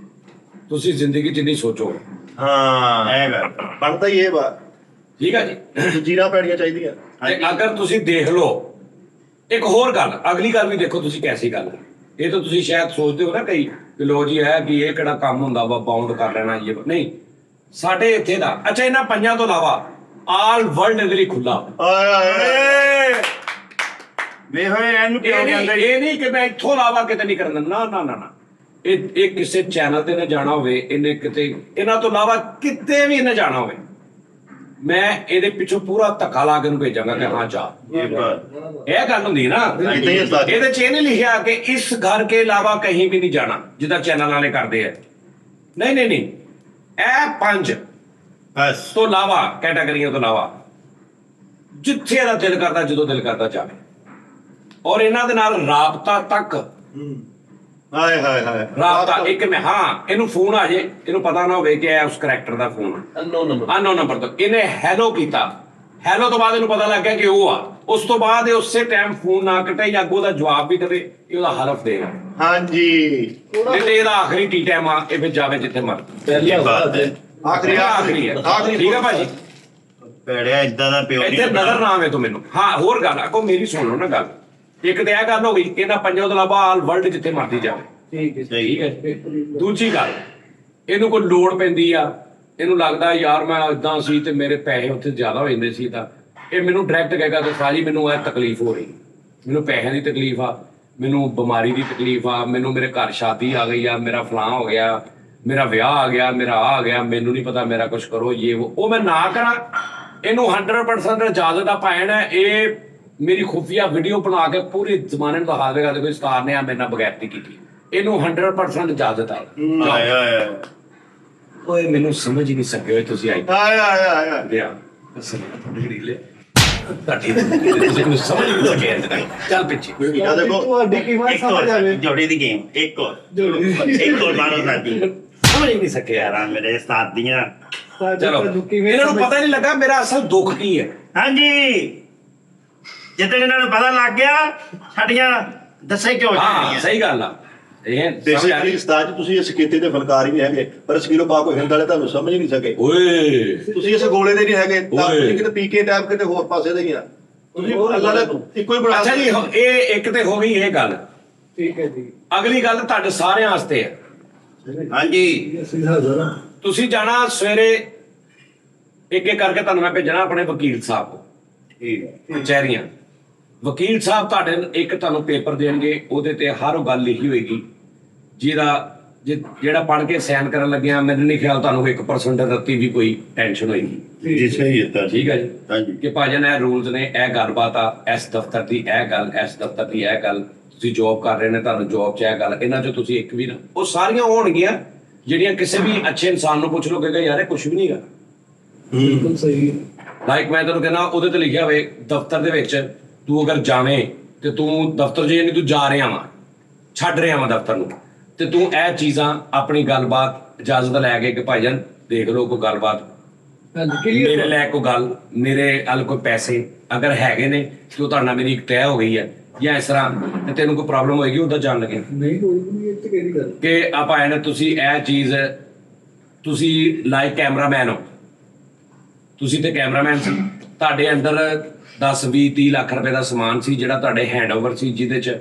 Speaker 2: ਤੁਸੀਂ ਜ਼ਿੰਦਗੀ 'ਚ ਨਹੀਂ ਸੋਚੋ।
Speaker 1: ਹਾਂ ਐ ਗੱਲ
Speaker 4: ਬਣਦਾ ਹੀ ਇਹ ਵਾ,
Speaker 2: ਠੀਕ ਹੈ ਜੀ।
Speaker 4: ਜੀਰਾ ਪੈਣੀਆਂ ਚਾਹੀਦੀਆਂ।
Speaker 2: ਤੇ ਅਗਰ ਤੁਸੀਂ ਦੇਖ ਲਓ, ਇੱਕ ਹੋਰ ਗੱਲ, ਅਗਲੀ ਗੱਲ ਵੀ ਦੇਖੋ ਤੁਸੀਂ ਕੈਸੀ ਗੱਲ ਹੈ। ਇਹ ਤਾਂ ਤੁਸੀਂ ਸ਼ਾਇਦ ਸੋਚਦੇ ਹੋ ਨਾ ਕਈ ਕਿ ਲੋ ਜੀ ਹੈ ਕਿ ਇਹ ਕਿਹੜਾ ਕੰਮ ਹੁੰਦਾ ਵਾ ਬਾਉਂਡ ਕਰ ਲੈਣਾ, ਇਹ ਨਹੀਂ। ਸਾਡੇ ਇੱਥੇ ਦਾ ਅੱਛਾ, ਇਹਨਾਂ 5 ਤੋਂ ਇਲਾਵਾ ਆਲ ਵਰਲਡ ਦੇ ਲਈ ਖੁੱਲਾ।
Speaker 1: ਵੇ ਹੋਏ ਇਹਨੂੰ ਕਿਉਂ ਕਹਿੰਦੇ?
Speaker 2: ਇਹ ਨਹੀਂ ਕਿ ਮੈਂ ਇੱਥੋਂ ਇਲਾਵਾ ਕਿਤੇ ਨਹੀਂ ਕਰਨਾ, ਨਾ ਨਾ ਨਾ ਨਾ। ਇਹ ਕਿਸੇ ਚੈਨਲ ਤੇ ਨਾ ਜਾਣਾ ਹੋਵੇ, ਇਹਨੇ ਕਿਤੇ ਇਹਨਾਂ ਤੋਂ ਇਲਾਵਾ ਕਿਤੇ ਵੀ ਇਹਨੇ ਜਾਣਾ ਹੋਵੇ, ਮੈਂ ਇਹਦੇ ਪਿੱਛੋਂ ਪੂਰਾ ਧੱਕਾ ਲਾ ਕੇ ਇਹਨੂੰ ਭੇਜਾਂਗਾ ਕਿ ਹਾਂ ਜਾ। ਇਹ ਗੱਲ ਹੁੰਦੀ ਨਾ, ਇਹਦੇ ਚ ਇਹ ਨਹੀਂ ਲਿਖਿਆ ਕਿ ਇਸ ਘਰ ਕੇ ਇਲਾਵਾ ਕहीं ਵੀ ਨਹੀਂ ਜਾਣਾ, ਜਿੱਦਾਂ ਚੈਨਲ ਵਾਲੇ ਕਰਦੇ ਆ। ਨਹੀਂ ਨਹੀਂ ਨਹੀਂ, ਇਹ 5
Speaker 1: ਬਸ
Speaker 2: ਤੋਂ ਇਲਾਵਾ ਕੈਟਾਗਰੀਆਂ ਤੋਂ ਇਲਾਵਾ ਜਿੱਥੇ ਇਹਦਾ ਦਿਲ ਕਰਦਾ, ਜਦੋਂ ਦਿਲ ਕਰਦਾ ਜਾਵੇ। ਔਰ ਇਹਨਾਂ ਦੇ ਨਾਲ ਰਾਬਤਾ ਤੱਕ,
Speaker 1: ਹਾਏ ਹਾਏ ਹਾਏ
Speaker 2: ਰਾਬਤਾ ਇੱਕ ਮੈਂ, ਹਾਂ ਇਹਨੂੰ ਫੋਨ ਆ ਜੇ, ਇਹਨੂੰ ਪਤਾ ਨਾ ਹੋਵੇ ਕਿ ਇਹ ਉਸ ਕਰੈਕਟਰ ਦਾ ਫੋਨ, ਅਨਨੋਨ ਨੰਬਰ ਤੋਂ ਇਹਨੇ ਹੈਲੋ ਕੀਤਾ, ਹੈਲੋ ਤੋਂ ਬਾਅਦ ਇਹਨੂੰ ਪਤਾ ਲੱਗ ਗਿਆ ਕਿ ਉਹ ਆ। ਉਸ ਤੋਂ ਬਾਅਦ ਇਹ ਉਸੇ ਟਾਈਮ ਫੋਨ ਨਾ ਕੱਟੇ ਜਾਂ ਅੱਗੋਂ ਦਾ ਜਵਾਬ ਵੀ ਦੇਵੇ, ਇਹ ਉਹਦਾ ਹਲਫ ਦੇਗਾ।
Speaker 1: ਹਾਂਜੀ
Speaker 2: ਨਹੀਂ ਤੇ ਇਹਦਾ ਆਖਰੀ ਟੀ ਟਾਈਮ ਆ, ਇਹ ਫਿਰ ਜਾਵੇ ਜਿੱਥੇ ਮਰਜ਼ੀ।
Speaker 1: ਪਹਿਲੀ ਬਾਤ ਹੈ,
Speaker 2: ਆਖਰੀ ਹੈ, ਠੀਕ ਹੈ ਭਾਜੀ।
Speaker 1: ਭੈੜਿਆ ਇਦਾਂ ਦਾ ਪਿਓ
Speaker 2: ਇੱਥੇ ਨਜ਼ਰ ਨਾ ਆਵੇ ਤੂੰ ਮੈਨੂੰ। ਹਾਂ ਹੋਰ ਗੱਲ ਅੱਗੋਂ ਮੇਰੀ ਸੁਣ ਲਓ ਨਾ ਗੱਲ। ਇੱਕ ਤੇ ਇਹ ਗੱਲ ਹੋ ਗਈ, ਇਹਨਾਂ 5 ਤੋਂ ਇਲਾਵਾ ਆਲ ਵਰਲਡ ਜਿੱਥੇ ਮਰਜ਼ੀ ਜਾਵੇ। ਠੀਕ ਹੈ। ਦੂਜੀ ਗੱਲ, ਇਹਨੂੰ ਕੋਈ ਲੋੜ ਪੈਂਦੀ ਆ, ਇਹਨੂੰ ਲੱਗਦਾ ਯਾਰ ਮੈਂ ਇਦਾਂ ਸੀ ਤੇ ਮੇਰੇ ਪੈਸੇ ਉੱਥੇ ਜ਼ਿਆਦਾ ਹੋ ਜਾਂਦੇ ਸੀ, ਤਾਂ ਇਹ ਮੈਨੂੰ ਡਾਇਰੈਕਟ ਕਹੇਗਾ ਕਿ ਸਾਰੀ ਮੈਨੂੰ ਇਹ ਤਕਲੀਫ ਹੋ ਰਹੀ, ਮੈਨੂੰ ਪੈਸਿਆਂ ਦੀ ਤਕਲੀਫ ਆ, ਮੈਨੂੰ ਬਿਮਾਰੀ ਦੀ ਤਕਲੀਫ ਆ, ਮੈਨੂੰ ਮੇਰੇ ਘਰ ਸ਼ਾਦੀ ਆ ਗਈ ਆ, ਮੇਰਾ ਫਲਾਂ ਹੋ ਗਿਆ, ਮੇਰਾ ਵਿਆਹ ਆ ਗਿਆ, ਮੇਰਾ ਆ ਗਿਆ, ਮੈਨੂੰ ਨਹੀਂ ਪਤਾ, ਮੇਰਾ ਕੁਝ ਕਰੋ ਇਹ ਉਹ ਮੈਂ ਨਾ ਕਰਾਂ। ਇਹਨੂੰ 100% ਇਜਾਜ਼ਤ ਆ ਭੈਣ। ਇਹ ਮੇਰੀ ਖੁਫੀਆ ਵੀਡੀਓ ਬਣਾ ਕੇ ਪੂਰੇ ਜ਼ਮਾਨੇ ਨੂੰ ਦਿਖਾ ਦੇਵੇਗਾ ਕਿ ਸਟਾਰ ਨੇ ਆ ਮੇਰੇ ਨਾਲ ਬਗੈਰਤੀ ਕੀਤੀ। ਇਹਨੂੰ 100% ਇਜਾਜ਼ਤ ਹੈ।
Speaker 1: ਹਾਏ ਹਾਏ
Speaker 2: ਓਏ ਮੈਨੂੰ ਸਮਝ ਹੀ ਨਹੀਂ ਸਕੇ ਹੋਏ ਤੁਸੀਂ ਆਈ
Speaker 1: ਹਾਏ ਹਾਏ ਹਾਏ
Speaker 2: ਲਿਆ ਢੀਲੇ ਤੁਹਾਡੀ ਤੁਸੀਂ ਮੈਨੂੰ ਸਮਝ ਹੀ ਨਹੀਂ ਸਕੇ ਅੱਜ ਤੱਕ। ਚੱਲ ਪਿੱਛੇ
Speaker 4: ਆ ਦੇਖੋ,
Speaker 3: ਤੁਹਾਡੀ ਕੀਮਤ ਸਮਝ ਆਵੇ।
Speaker 1: ਜੋੜੀ ਦੀ ਗੇਮ ਇੱਕ ਹੋਰ ਮਾਰੋ ਸਾਡੀ
Speaker 2: ਸਮਝ ਹੀ ਨਹੀਂ ਸਕੇ ਯਾਰ।
Speaker 1: ਯਾਰ ਮੇਰੇ ਸਾਥੀਆਂ।
Speaker 2: ਚਲੋ ਇਹਨਾਂ ਨੂੰ ਪਤਾ ਨਹੀਂ ਲੱਗਾ ਮੇਰਾ ਅਸਲ ਦੁੱਖ ਕੀ ਹੈ।
Speaker 1: ਹਾਂਜੀ ਜਿੱਦਾਂ ਇਹਨਾਂ ਨੂੰ ਪਤਾ ਲੱਗ ਗਿਆ ਸਾਡੀਆਂ ਦੱਸੇ ਕਿਉਂ
Speaker 2: ਹਾਂ ਸਹੀ ਗੱਲ ਆ। ਇਹ
Speaker 4: ਬੇਸਿਕਲੀ ਉਸਤਾਦ ਜੀ ਤੁਸੀਂ ਇਸ ਕੀਤੇ ਦੇ ਫਨਕਾਰ ਹੀ ਨਹੀਂ ਹੈਗੇ, ਪਰ ਸਕੀਰੋ ਪਾ ਕੋਈ ਹਿੰਦ ਵਾਲੇ ਤੁਹਾਨੂੰ ਸਮਝ ਹੀ ਨਹੀਂ ਸਕੇ।
Speaker 2: ਓਏ
Speaker 4: ਤੁਸੀਂ ਇਸ ਗੋਲੇ ਦੇ ਨਹੀਂ ਹੈਗੇ, ਤਾਂ
Speaker 2: ਓਏ।
Speaker 4: ਤੁਸੀਂ ਕਿਤੇ ਪੀਕੇ ਟਾਈਪ ਕਿਤੇ ਹੋਰ ਪਾਸੇ ਦੇ ਹੀ ਆ। ਤੁਸੀਂ ਅੱਲਾ ਦਾ ਇੱਕੋ ਹੀ ਬਣਾ।
Speaker 2: ਅੱਛਾ ਜੀ ਇਹ ਇੱਕ ਤੇ ਹੋ ਗਈ ਇਹ ਗੱਲ।
Speaker 3: ਠੀਕ ਹੈ ਜੀ।
Speaker 2: ਅਗਲੀ ਗੱਲ ਤੁਹਾਡੇ ਸਾਰਿਆਂ ਵਾਸਤੇ ਹੈ।
Speaker 1: ਹਾਂਜੀ
Speaker 3: ਅਸੀਂ ਹਾਜ਼ਰ ਹਾਂ।
Speaker 2: ਤੁਸੀਂ ਜਾਣਾ ਸਵੇਰੇ ਇੱਕ ਇੱਕ ਕਰਕੇ ਤੁਹਾਨੂੰ ਮੈਂ ਭੇਜਣਾ ਆਪਣੇ ਵਕੀਲ ਸਾਹਿਬ ਕੋਲ,
Speaker 1: ਠੀਕ ਹੈ
Speaker 2: ਕਚਹਿਰੀਆਂ। ਵਕੀਲ ਸਾਹਿਬ ਤੁਹਾਡੇ ਇੱਕ ਤੁਹਾਨੂੰ ਪੇਪਰ ਦੇਣਗੇ, ਉਹਦੇ ਤੇ ਹਰ ਉਹ ਗੱਲ ਲਿਖੀ ਹੋਏਗੀ ਜਿਹੜਾ ਪੜ੍ਹ ਕੇ ਸਾਈਨ ਕਰਨ ਲੱਗਿਆ ਮੈਨੂੰ ਨਹੀਂ ਖਿਆਲ ਤੁਹਾਨੂੰ 1% ਰੱਤੀ ਵੀ ਕੋਈ ਟੈਨਸ਼ਨ ਹੋਏਗੀ।
Speaker 1: ਜੀ ਸਹੀ ਹੈ
Speaker 2: ਠੀਕ ਹੈ ਜੀ।
Speaker 1: ਹਾਂਜੀ
Speaker 2: ਕਿ ਭਾਜਨ ਇਹ ਰੂਲਸ ਨੇ, ਇਹ ਗੱਲਬਾਤ ਆ, ਇਸ ਦਫ਼ਤਰ ਦੀ ਇਹ ਗੱਲ, ਇਸ ਦਫ਼ਤਰ ਦੀ ਇਹ ਗੱਲ, ਤੁਸੀਂ ਜੋਬ ਕਰ ਰਹੇ ਨੇ ਤੁਹਾਨੂੰ ਜੋਬ 'ਚ ਇਹ ਗੱਲ, ਇਹਨਾਂ 'ਚੋਂ ਤੁਸੀਂ ਇੱਕ ਵੀ ਨਾ, ਉਹ ਸਾਰੀਆਂ ਹੋਣਗੀਆਂ ਜਿਹੜੀਆਂ ਕਿਸੇ ਵੀ ਅੱਛੇ ਇਨਸਾਨ ਨੂੰ ਪੁੱਛ ਲਓ ਕਿ ਯਾਰ ਇਹ ਕੁਝ ਵੀ ਨਹੀਂ ਗਾ।
Speaker 3: ਬਿਲਕੁਲ ਸਹੀ ਹੈ।
Speaker 2: ਲਾਈਕ ਮੈਂ ਤੁਹਾਨੂੰ ਕਹਿੰਦਾ ਉਹਦੇ ਤੇ ਲਿਖਿਆ ਹੋਵੇ ਦਫ਼ਤਰ ਦੇ ਵਿੱਚ ਤੂੰ ਅਗਰ ਜਾਵੇਂ ਤੇ ਤੂੰ ਦਫ਼ਤਰ ਜੇ ਨਹੀਂ ਤੂੰ ਜਾ ਰਿਹਾ ਵਾ, ਛੱਡ ਰਿਹਾ ਵਾ ਦਫ਼ਤਰ ਨੂੰ, ਤੇ ਤੂੰ ਇਹ ਚੀਜ਼ਾਂ ਆਪਣੀ ਗੱਲਬਾਤ ਇਜਾਜ਼ਤ ਲੈ ਕੇ ਕਿ ਭਾਈਜਾਨ ਦੇਖ ਲਓ ਕੋਈ ਗੱਲਬਾਤ ਮੇਰੇ ਲੈ ਕੋਈ ਗੱਲ, ਮੇਰੇ ਵੱਲ ਕੋਈ ਪੈਸੇ ਅਗਰ ਹੈਗੇ ਨੇ ਕਿ ਉਹ ਤੁਹਾਡੇ ਨਾਲ ਮੇਰੀ ਇੱਕ ਤੈਅ ਹੋ ਗਈ ਹੈ ਜਾਂ ਇਸ ਤਰ੍ਹਾਂ ਤੇ ਤੈਨੂੰ ਕੋਈ ਪ੍ਰੋਬਲਮ ਹੋਏਗੀ ਉਹਦਾ ਜਾਣ ਲੱਗੇ
Speaker 3: ਨਹੀਂ ਕੋਈ ਨਹੀਂ, ਇਹ ਤੇ ਕਿਹੜੀ ਗੱਲ।
Speaker 2: ਕਿ ਆਪਾਂ ਐ ਨਾ ਤੁਸੀਂ ਇਹ ਚੀਜ਼ ਤੁਸੀਂ ਲਾਈਕ ਕੈਮਰਾਮੈਨ ਹੋ, ਤੁਸੀਂ ਤੇ ਕੈਮਰਾਮੈਨ ਸੀ, ਤੁਹਾਡੇ ਅੰਦਰ 10 20 30 ਲੱਖ ਰੁਪਏ ਦਾ ਸਮਾਨ ਸੀ ਜਿਹੜਾ ਤੁਹਾਡੇ ਹੈਂਡਓਵਰ ਸੀ, ਜਿਹਦੇ 'ਚ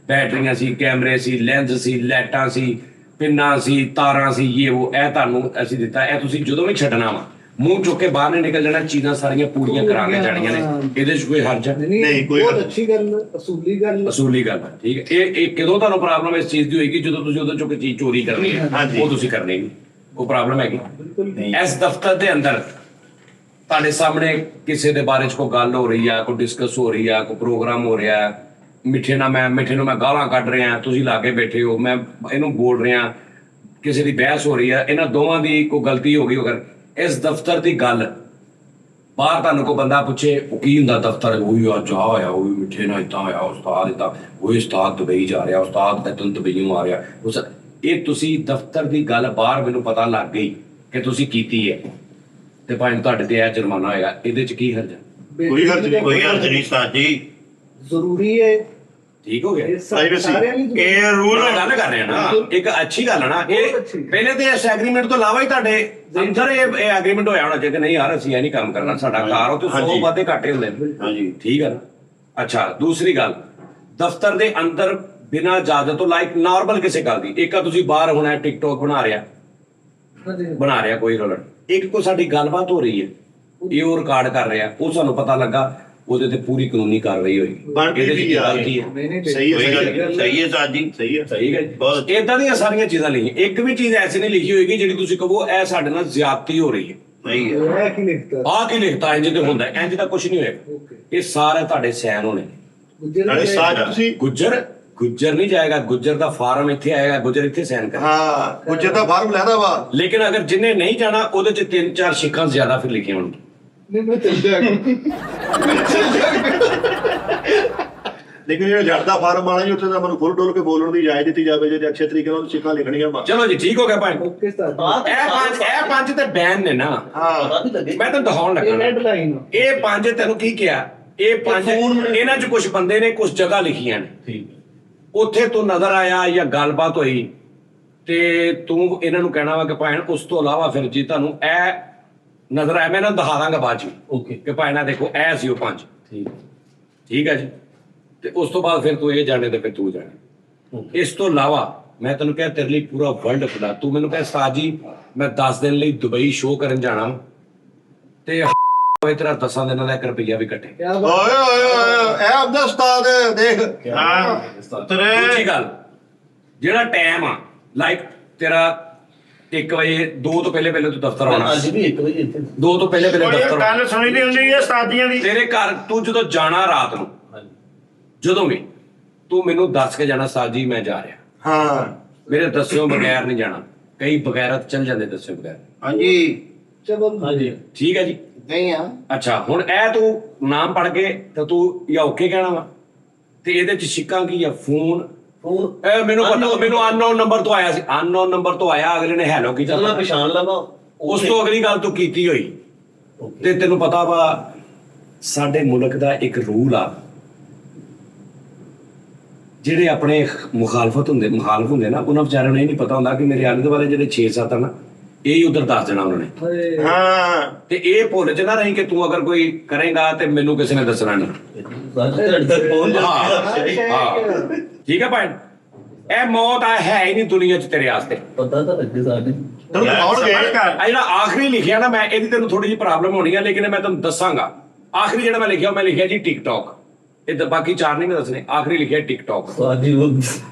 Speaker 2: ਬੈਟਰੀਆਂ ਸੀ, ਕੈਮਰੇ ਸੀ, ਲੈਂਸ ਸੀ, ਲਾਈਟਾਂ ਸੀ, ਪਿੰਨਾਂ ਸੀ, ਤਾਰਾਂ ਸੀ, ਇਹ ਤੁਹਾਨੂੰ ਅਸੀਂ ਦਿੱਤਾ। ਇਹ ਤੁਸੀਂ ਜਦੋਂ ਵੀ ਛੱਡਣਾ ਵਾ ਮੂੰਹ ਚੁੱਕ ਕੇ ਬਾਹਰ ਨਹੀਂ ਨਿਕਲ ਜਾਣਾ, ਚੀਜ਼ਾਂ ਸਾਰੀਆਂ ਪੂਰੀਆਂ ਕਰਾ ਕੇ ਜਾਣੀਆਂ ਨੇ, ਇਹਦੇ 'ਚ ਕੋਈ ਹਰਜ ਹੈ?
Speaker 4: ਨਹੀਂ, ਕੋਈ
Speaker 3: ਬਹੁਤ
Speaker 4: ਗੱਲ
Speaker 3: ਅੱਛੀ ਗੱਲ, ਅਸੂਲੀ ਗੱਲ।
Speaker 2: ਅਸੂਲੀ ਗੱਲ ਹੈ, ਠੀਕ ਹੈ। ਇਹ ਕਦੋਂ ਤੁਹਾਨੂੰ ਪ੍ਰੋਬਲਮ ਇਸ ਚੀਜ਼ ਦੀ ਹੋਏਗੀ? ਜਦੋਂ ਤੁਸੀਂ ਉਹਦੇ ਚੋਂ ਕੋਈ ਚੀਜ਼ ਚੋਰੀ ਕਰਨੀ ਹੈ,
Speaker 4: ਹਾਂਜੀ।
Speaker 2: ਉਹ ਤੁਸੀਂ ਕਰਨੀ ਨਹੀਂ, ਉਹ ਪ੍ਰੋਬਲਮ ਹੈਗੀ।
Speaker 3: ਬਿਲਕੁਲ।
Speaker 2: ਇਸ ਦਫ਼ਤਰ ਦੇ ਅੰਦਰ ਤੁਹਾਡੇ ਸਾਹਮਣੇ ਕਿਸੇ ਦੇ ਬਾਰੇ 'ਚ ਕੋਈ ਗੱਲ ਹੋ ਰਹੀ ਆ, ਕੋਈ ਡਿਸਕਸ ਹੋ ਰਹੀ ਆ, ਕੋਈ ਪ੍ਰੋਗਰਾਮ ਹੋ ਰਿਹਾ, ਮਿੱਠੇ ਨੂੰ ਮੈਂ ਗਾਲਾਂ ਕੱਢ ਰਿਹਾ, ਤੁਸੀਂ ਲਾਗੇ ਬੈਠੇ ਹੋ, ਮੈਂ ਇਹਨੂੰ ਬੋਲ ਰਿਹਾ, ਕਿਸੇ ਦੀ ਬਹਿਸ ਹੋ ਰਹੀ ਆ, ਇਹਨਾਂ ਦੋਵਾਂ ਦੀ ਕੋਈ ਗਲਤੀ ਹੋ ਗਈ, ਅਗਰ ਇਸ ਦਫ਼ਤਰ ਦੀ ਗੱਲ ਬਾਹਰ ਤੁਹਾਨੂੰ ਕੋਈ ਬੰਦਾ ਪੁੱਛੇ ਉਹ ਕੀ ਹੁੰਦਾ ਦਫ਼ਤਰ, ਉਹੀ ਅੱਜ ਆ ਹੋਇਆ, ਉਹ ਮਿੱਠੇ ਨਾਲ ਏਦਾਂ ਹੋਇਆ, ਉਸਤਾਦ ਏਦਾਂ, ਉਹ ਉਸਤਾਦ ਦੁਬਈ ਜਾ ਰਿਹਾ, ਉਸਤਾਦ ਇੱਥੋਂ ਦੁਬਈੋਂ ਆ ਰਿਹਾ, ਇਹ ਤੁਸੀਂ ਦਫ਼ਤਰ ਦੀ ਗੱਲ ਬਾਹਰ ਮੈਨੂੰ ਪਤਾ ਲੱਗ ਗਈ ਕਿ ਤੁਸੀਂ ਕੀਤੀ ਹੈ, ਤੇ ਭਾਵੇਂ ਤੁਹਾਡੇ ਤੇ ਇਹ ਜੁਰਮਾਨਾ ਹੋਏਗਾ, ਇਹਦੇ 'ਚ ਕੀ ਹਰਜ ਹੈ?
Speaker 4: ਕੋਈ ਹਰਜ ਨਹੀਂ,
Speaker 1: ਕੋਈ ਹਰਜ ਨਹੀਂ ਉਸਤਾਦ ਜੀ,
Speaker 3: ਜ਼ਰੂਰੀ ਹੈ।
Speaker 2: ਠੀਕ ਹੋ ਗਿਆ।
Speaker 3: ਇਹ ਸਾਰਿਆਂ ਲਈ ਜ਼ਰੂਰੀ ਹੈ।
Speaker 1: ਇਹ ਰੂਲ
Speaker 2: ਗੱਲ ਕਰ ਰਹੇ ਆ ਨਾ, ਇੱਕ ਅੱਛੀ ਗੱਲ ਹੈ ਨਾ ਇਹ।
Speaker 3: ਬਹੁਤ ਅੱਛੀ।
Speaker 2: ਪਹਿਲੇ ਤੇ ਇਸ ਐਗਰੀਮੈਂਟ ਤੋਂ ਇਲਾਵਾ ਹੀ ਤੁਹਾਡੇ ਅੰਦਰ ਇਹ ਐਗਰੀਮੈਂਟ ਹੋਇਆ ਹੋਣਾ ਚਾਹੀਦਾ, ਨਹੀਂ ਯਾਰ ਅਸੀਂ ਇਹ ਨਹੀਂ ਕੰਮ ਕਰਨਾ, ਸਾਡਾ ਕਾਰ ਹੋ ਤੇ 100 ਵਾਧੇ ਘਾਟੇ ਹੁੰਦੇ ਨੇ।
Speaker 1: ਹਾਂਜੀ
Speaker 2: ਠੀਕ ਹੈ ਨਾ। ਅੱਛਾ, ਦੂਸਰੀ ਗੱਲ, ਦਫ਼ਤਰ ਦੇ ਅੰਦਰ ਬਿਨਾਂ ਇਜਾਜ਼ਤ ਤੋਂ ਲਾਈਕ ਨਾਰਮਲ ਕਿਸੇ ਗੱਲ ਦੀ, ਇੱਕ ਆ ਤੁਸੀਂ ਬਾਹਰ ਹੋਣਾ ਟਿਕਟੋਕ ਬਣਾ ਰਿਹਾ ਕੋਈ ਰੋਲਣ, ਇੱਕ ਕੋ ਸਾਡੀ ਗੱਲਬਾਤ ਹੋ ਰਹੀ ਹੈ, ਇਹ ਉਹ ਰਿਕਾਰਡ ਕਰ ਰਿਹਾ, ਉਹ ਸਾਨੂੰ ਪਤਾ ਲੱਗਾ, ਉਹਦੇ ਤੇ ਪੂਰੀ ਕਾਨੂੰਨੀ ਕਾਰਵਾਈ ਹੋਈ।
Speaker 4: ਬਣਦੀ
Speaker 2: ਇਹਦੇ 'ਚ
Speaker 4: ਵੀ
Speaker 2: ਕੀ
Speaker 4: ਆ।
Speaker 2: ਗਲਤੀ ਹੈ?
Speaker 4: ਸਹੀ ਹੈ,
Speaker 1: ਕੋਈ
Speaker 4: ਸਹੀ
Speaker 1: ਗੱਲ
Speaker 4: ਹੈ।
Speaker 1: ਨਹੀਂ, ਸਹੀ ਹੈ ਉਸਤਾਦ ਜੀ,
Speaker 4: ਸਹੀ ਹੈ,
Speaker 2: ਸਹੀ ਹੈ
Speaker 1: ਬਹੁਤ।
Speaker 2: ਇਦਾਂ ਦੀਆਂ ਸਾਰੀਆਂ ਚੀਜ਼ਾਂ ਲਿਖੀਆਂ, ਇੱਕ ਵੀ ਚੀਜ਼ ਐਸੀ ਨਹੀਂ ਲਿਖੀ ਹੋਏਗੀ ਜਿਹੜੀ ਤੁਸੀਂ ਕਹੋ ਇਹ ਸਾਡੇ ਨਾਲ ਜ਼ਿਆਦਤੀ ਹੋ ਰਹੀ ਹੈ।
Speaker 1: ਸਹੀ ਹੈ।
Speaker 3: ਇਹ ਕੀ ਲਿਖਤਾ?
Speaker 2: ਆਹ ਕੀ ਲਿਖਤਾ ਇੰਜ ਤੇ ਹੁੰਦਾ, ਇੰਜ ਤਾਂ ਕੁਝ ਨਹੀਂ ਹੋਏਗਾ,
Speaker 3: ਓਕੇ।
Speaker 2: ਇਹ ਸਾਰੇ ਤੁਹਾਡੇ ਸਾਈਨ ਹੋਣੇ।
Speaker 4: ਨਾਲੇ ਸਾਜ ਤੁਸੀਂ
Speaker 2: ਗੁੱਜਰ ਨਹੀਂ ਜਾਏਗਾ, ਗੁੱਜਰ ਦਾ ਫਾਰਮ ਇੱਥੇ ਆਏਗਾ, ਗੁੱਜਰ ਇੱਥੇ ਸਾਈਨ ਕਰੇ।
Speaker 4: ਹਾਂ ਗੁੱਜਰ ਦਾ ਫਾਰਮ ਲੈਦਾ ਵਾ,
Speaker 2: ਲੇਕਿਨ ਅਗਰ ਜਿੰਨੇ ਨਹੀਂ ਜਾਣਾ ਉਹਦੇ 'ਚ 3-4 ਸ਼ਿਕਾਂ ਜ਼ਿਆਦਾ ਫਿਰ ਲਿਖੇ ਹੋਣਗੇ।
Speaker 3: ਨਹੀਂ ਮੈਂ ਚੱਲ ਜਾਗਾ।
Speaker 4: ਲੇਕਿਨ ਜਿਹੜਾ ਜੱਟ ਦਾ ਫਾਰਮ ਆਣਾ ਜੀ ਉੱਥੇ ਤਾਂ ਮੈਨੂੰ ਖੁੱਲ ਡੁੱਲ ਕੇ ਬੋਲਣ ਦੀ ਇਜਾਜ਼ਤ ਦਿੱਤੀ ਜਾਵੇ, ਜੇ ਅੱਛੇ ਤਰੀਕੇ ਨਾਲ ਸਿੱਖਾਂ ਲਿਖਣੀਆਂ ਵਾ।
Speaker 2: ਚਲੋ ਜੀ, ਠੀਕ ਹੋ ਗਿਆ ਭਾਈ।
Speaker 3: Okay sir.
Speaker 2: ਇਹ ਪੰਜ ਤੇ ਬੈਨ ਨੇ ਨਾ,
Speaker 4: ਹਾਂ
Speaker 2: ਮੈਂ ਤੈਨੂੰ ਦਿਖਾਉਣ
Speaker 3: ਇਹ
Speaker 2: ਲੱਗਾ
Speaker 3: ਰੈਡ
Speaker 2: ਨਾ।
Speaker 3: ਲਾਈਨ।
Speaker 2: ਇਹ ਪੰਜ ਤੈਨੂੰ ਕੀ ਕਿਹਾ, ਇਹ ਪੰਜ ਇਹਨਾਂ 'ਚ ਕੁਝ ਬੰਦੇ ਨੇ ਕੁਝ ਜਗ੍ਹਾ ਲਿਖੀਆਂ ਨੇ,
Speaker 5: ਠੀਕ
Speaker 2: ਉੱਥੇ ਤੂੰ ਨਜ਼ਰ ਆਇਆ ਜਾਂ ਗੱਲਬਾਤ ਹੋਈ ਤੇ ਤੂੰ ਇਹਨਾਂ ਨੂੰ ਕਹਿਣਾ ਵਾ ਕਿ ਭਾਈ ਉਸ ਤੋਂ ਇਲਾਵਾ ਫਿਰ ਜੀ ਤੁਹਾਨੂੰ ਇਹ ਨਜ਼ਰ ਆਇਆ, ਮੈਂ ਇਹਨਾਂ ਨੂੰ ਦਿਖਾ ਦਾਂਗਾ ਬਾਅਦ 'ਚ
Speaker 5: ਓਕੇ
Speaker 2: ਕਿ ਭਾਈ ਨਾ ਦੇਖੋ ਇਹ ਸੀ ਉਹ ਪੰਜ।
Speaker 5: ਠੀਕ
Speaker 2: ਠੀਕ ਹੈ ਜੀ, ਤੇ ਉਸ ਤੋਂ ਬਾਅਦ ਫਿਰ ਤੂੰ ਇਹ ਜਾਣੇ ਤੇ ਫਿਰ ਤੂੰ ਜਾਣੇ। ਇਸ ਤੋਂ ਇਲਾਵਾ ਮੈਂ ਤੈਨੂੰ ਕਿਹਾ ਤੇਰੇ ਲਈ ਪੂਰਾ ਵਰਲਡ ਖੁੱਲਾ, ਤੂੰ ਮੈਨੂੰ ਕਹਿ ਉਸਤਾਦ ਜੀ ਮੈਂ 10 ਦਿਨ ਲਈ ਦੁਬਈ ਸ਼ੋਅ ਕਰਨ ਜਾਣਾ ਤੇ ਹੋਏ ਤੇਰਾ 10 ਦਿਨਾਂ ਦਾ 1 ਰੁਪਈਆ ਵੀ ਕੱਟੇ।
Speaker 3: ਕੀ ਬਾਤ।
Speaker 4: ਓਏ ਓਏ ਓਏ ਇਹ ਆਪਦਾ ਉਸਤਾਦ ਹੈ, ਦੇਖ
Speaker 1: ਹਾਂ ਤੇਰੇ
Speaker 2: ਦੂਜੀ ਗੱਲ, ਜਿਹੜਾ ਟਾਈਮ ਆ ਲਾਈਕ ਤੇਰਾ 1 ਵਜੇ 2 ਤੋਂ ਪਹਿਲੇ ਤੂੰ ਦਫ਼ਤਰ ਆਉਣਾ,
Speaker 5: ਅੱਜ ਵੀ 1 ਵਜੇ ਇੱਥੇ
Speaker 2: 2 ਤੋਂ ਪਹਿਲੇ
Speaker 1: ਕੋਈ
Speaker 2: ਦਫ਼ਤਰ ਆਉਣਾ।
Speaker 1: ਗੱਲ ਸੁਣੀ ਦੀ ਹੁੰਦੀ ਹੈ ਉਸਤਾਦੀਆਂ ਦੀ।
Speaker 2: ਤੇਰੇ ਘਰ ਤੂੰ ਜਦੋਂ ਜਾਣਾ ਰਾਤ ਨੂੰ,
Speaker 5: ਹਾਂਜੀ
Speaker 2: ਜਦੋਂ ਵੀ ਤੂੰ ਮੈਨੂੰ ਦੱਸ ਕੇ ਜਾਣਾ, ਉਸਤਾਦ ਜੀ ਮੈਂ ਜਾ ਰਿਹਾ,
Speaker 4: ਹਾਂ
Speaker 2: ਮੇਰੇ ਦੱਸਿਓ ਬਗੈਰ ਨਹੀਂ ਜਾਣਾ। ਕਈ ਬਗੈਰਤ ਚੱਲ ਜਾਂਦੇ ਦੱਸਿਓ ਬਗੈਰ।
Speaker 1: ਹਾਂਜੀ
Speaker 3: ਚਲੋ
Speaker 5: ਹਾਂਜੀ
Speaker 2: ਠੀਕ ਹੈ ਜੀ।
Speaker 1: ਨਹੀਂ ਆ
Speaker 2: ਅੱਛਾ, ਹੁਣ ਇਹ ਤੂੰ ਨਾਮ ਪੜ ਕੇ ਤਾਂ ਤੂੰ ਜਾਂ ਓਕੇ ਕਹਿਣਾ ਵਾ, ਤੇ ਇਹਦੇ ਚ ਸ਼ਿਕਾਂ ਕੀ ਆ? ਫੋਨ ਇਹ ਮੈਨੂੰ ਪਤਾ, ਮੈਨੂੰ ਅਨਨੋਨ ਨੰਬਰ ਤੋਂ ਆਇਆ ਸੀ, ਅਨਨੋਨ ਨੰਬਰ ਤੋਂ ਆਇਆ, ਅਗਲੇ ਨੇ ਹੈਲੋ ਕੀਤਾ,
Speaker 5: ਚੱਲ ਮੈਂ ਪਛਾਣ ਲਵਾਂ।
Speaker 2: ਉਸ ਤੋਂ ਅਗਲੀ ਗੱਲ ਤੂੰ ਕੀਤੀ ਹੋਈ। ਤੇ ਤੈਨੂੰ ਪਤਾ ਵਾ ਸਾਡੇ ਮੁਲਕ ਦਾ ਇੱਕ ਰੂਲ ਆ, ਜਿਹੜੇ ਆਪਣੇ ਮੁਖਾਲਫ ਹੁੰਦੇ ਨਾ, ਉਹਨਾਂ ਵਿਚਾਰਿਆਂ ਨੂੰ ਇਹ ਨਹੀਂ ਪਤਾ ਹੁੰਦਾ ਕਿ ਮੇਰੇ ਆਲੇ ਦੁਆਲੇ ਜਿਹੜੇ 6-7 ਆ ਨਾ, ਇਹ ਹੀ ਉਧਰ ਦੱਸ ਦੇਣਾ ਉਹਨਾਂ ਨੇ।
Speaker 4: ਹਾਂ
Speaker 2: ਤੇ ਇਹ ਭੁੱਲ ਚ ਨਾ ਰਹੀ ਕਿ ਤੂੰ ਅਗਰ ਕੋਈ ਕਰੇਗਾ ਤੇ ਮੈਨੂੰ ਕਿਸੇ ਨੇ ਦੱਸਣਾ ਨਹੀਂ।
Speaker 5: ਤੁਹਾਡੇ ਤੱਕ ਪਹੁੰਚ ਜਾਂਦੇ ਆ।
Speaker 2: ਹਾਂ ਠੀਕ ਹੈ ਭਾਈ, ਇਹ ਮੌਤ ਆ ਹੈ ਹੀ ਨਹੀਂ ਦੁਨੀਆ 'ਚ ਤੇਰੇ ਵਾਸਤੇ।
Speaker 5: ਪਤਾ ਤਾਂ ਲੱਗੇ ਸਾਡੇ
Speaker 4: ਤੈਨੂੰ ਦਿਖਾਉਣਗੇ।
Speaker 2: ਆ ਜਿਹੜਾ ਆਖਰੀ ਲਿਖਿਆ ਨਾ, ਮੈਂ ਇਹਦੀ ਤੈਨੂੰ ਥੋੜੀ ਜਿਹੀ ਪ੍ਰੋਬਲਮ ਹੋਣੀ ਆ, ਲੇਕਿਨ ਮੈਂ ਤੁਹਾਨੂੰ ਦੱਸਾਂਗਾ। ਆਖਰੀ ਜਿਹੜਾ ਮੈਂ ਲਿਖਿਆ, ਮੈਂ ਲਿਖਿਆ ਜੀ ਟਿਕਟੌਕ, ਇਹ ਤਾਂ ਬਾਕੀ 4 ਨਹੀਂ ਮੈਂ ਦੱਸਣੇ, ਆਖਰੀ ਲਿਖਿਆ ਟਿਕਟੌਕ।
Speaker 5: ਤੁਹਾਡੀ ਉਹ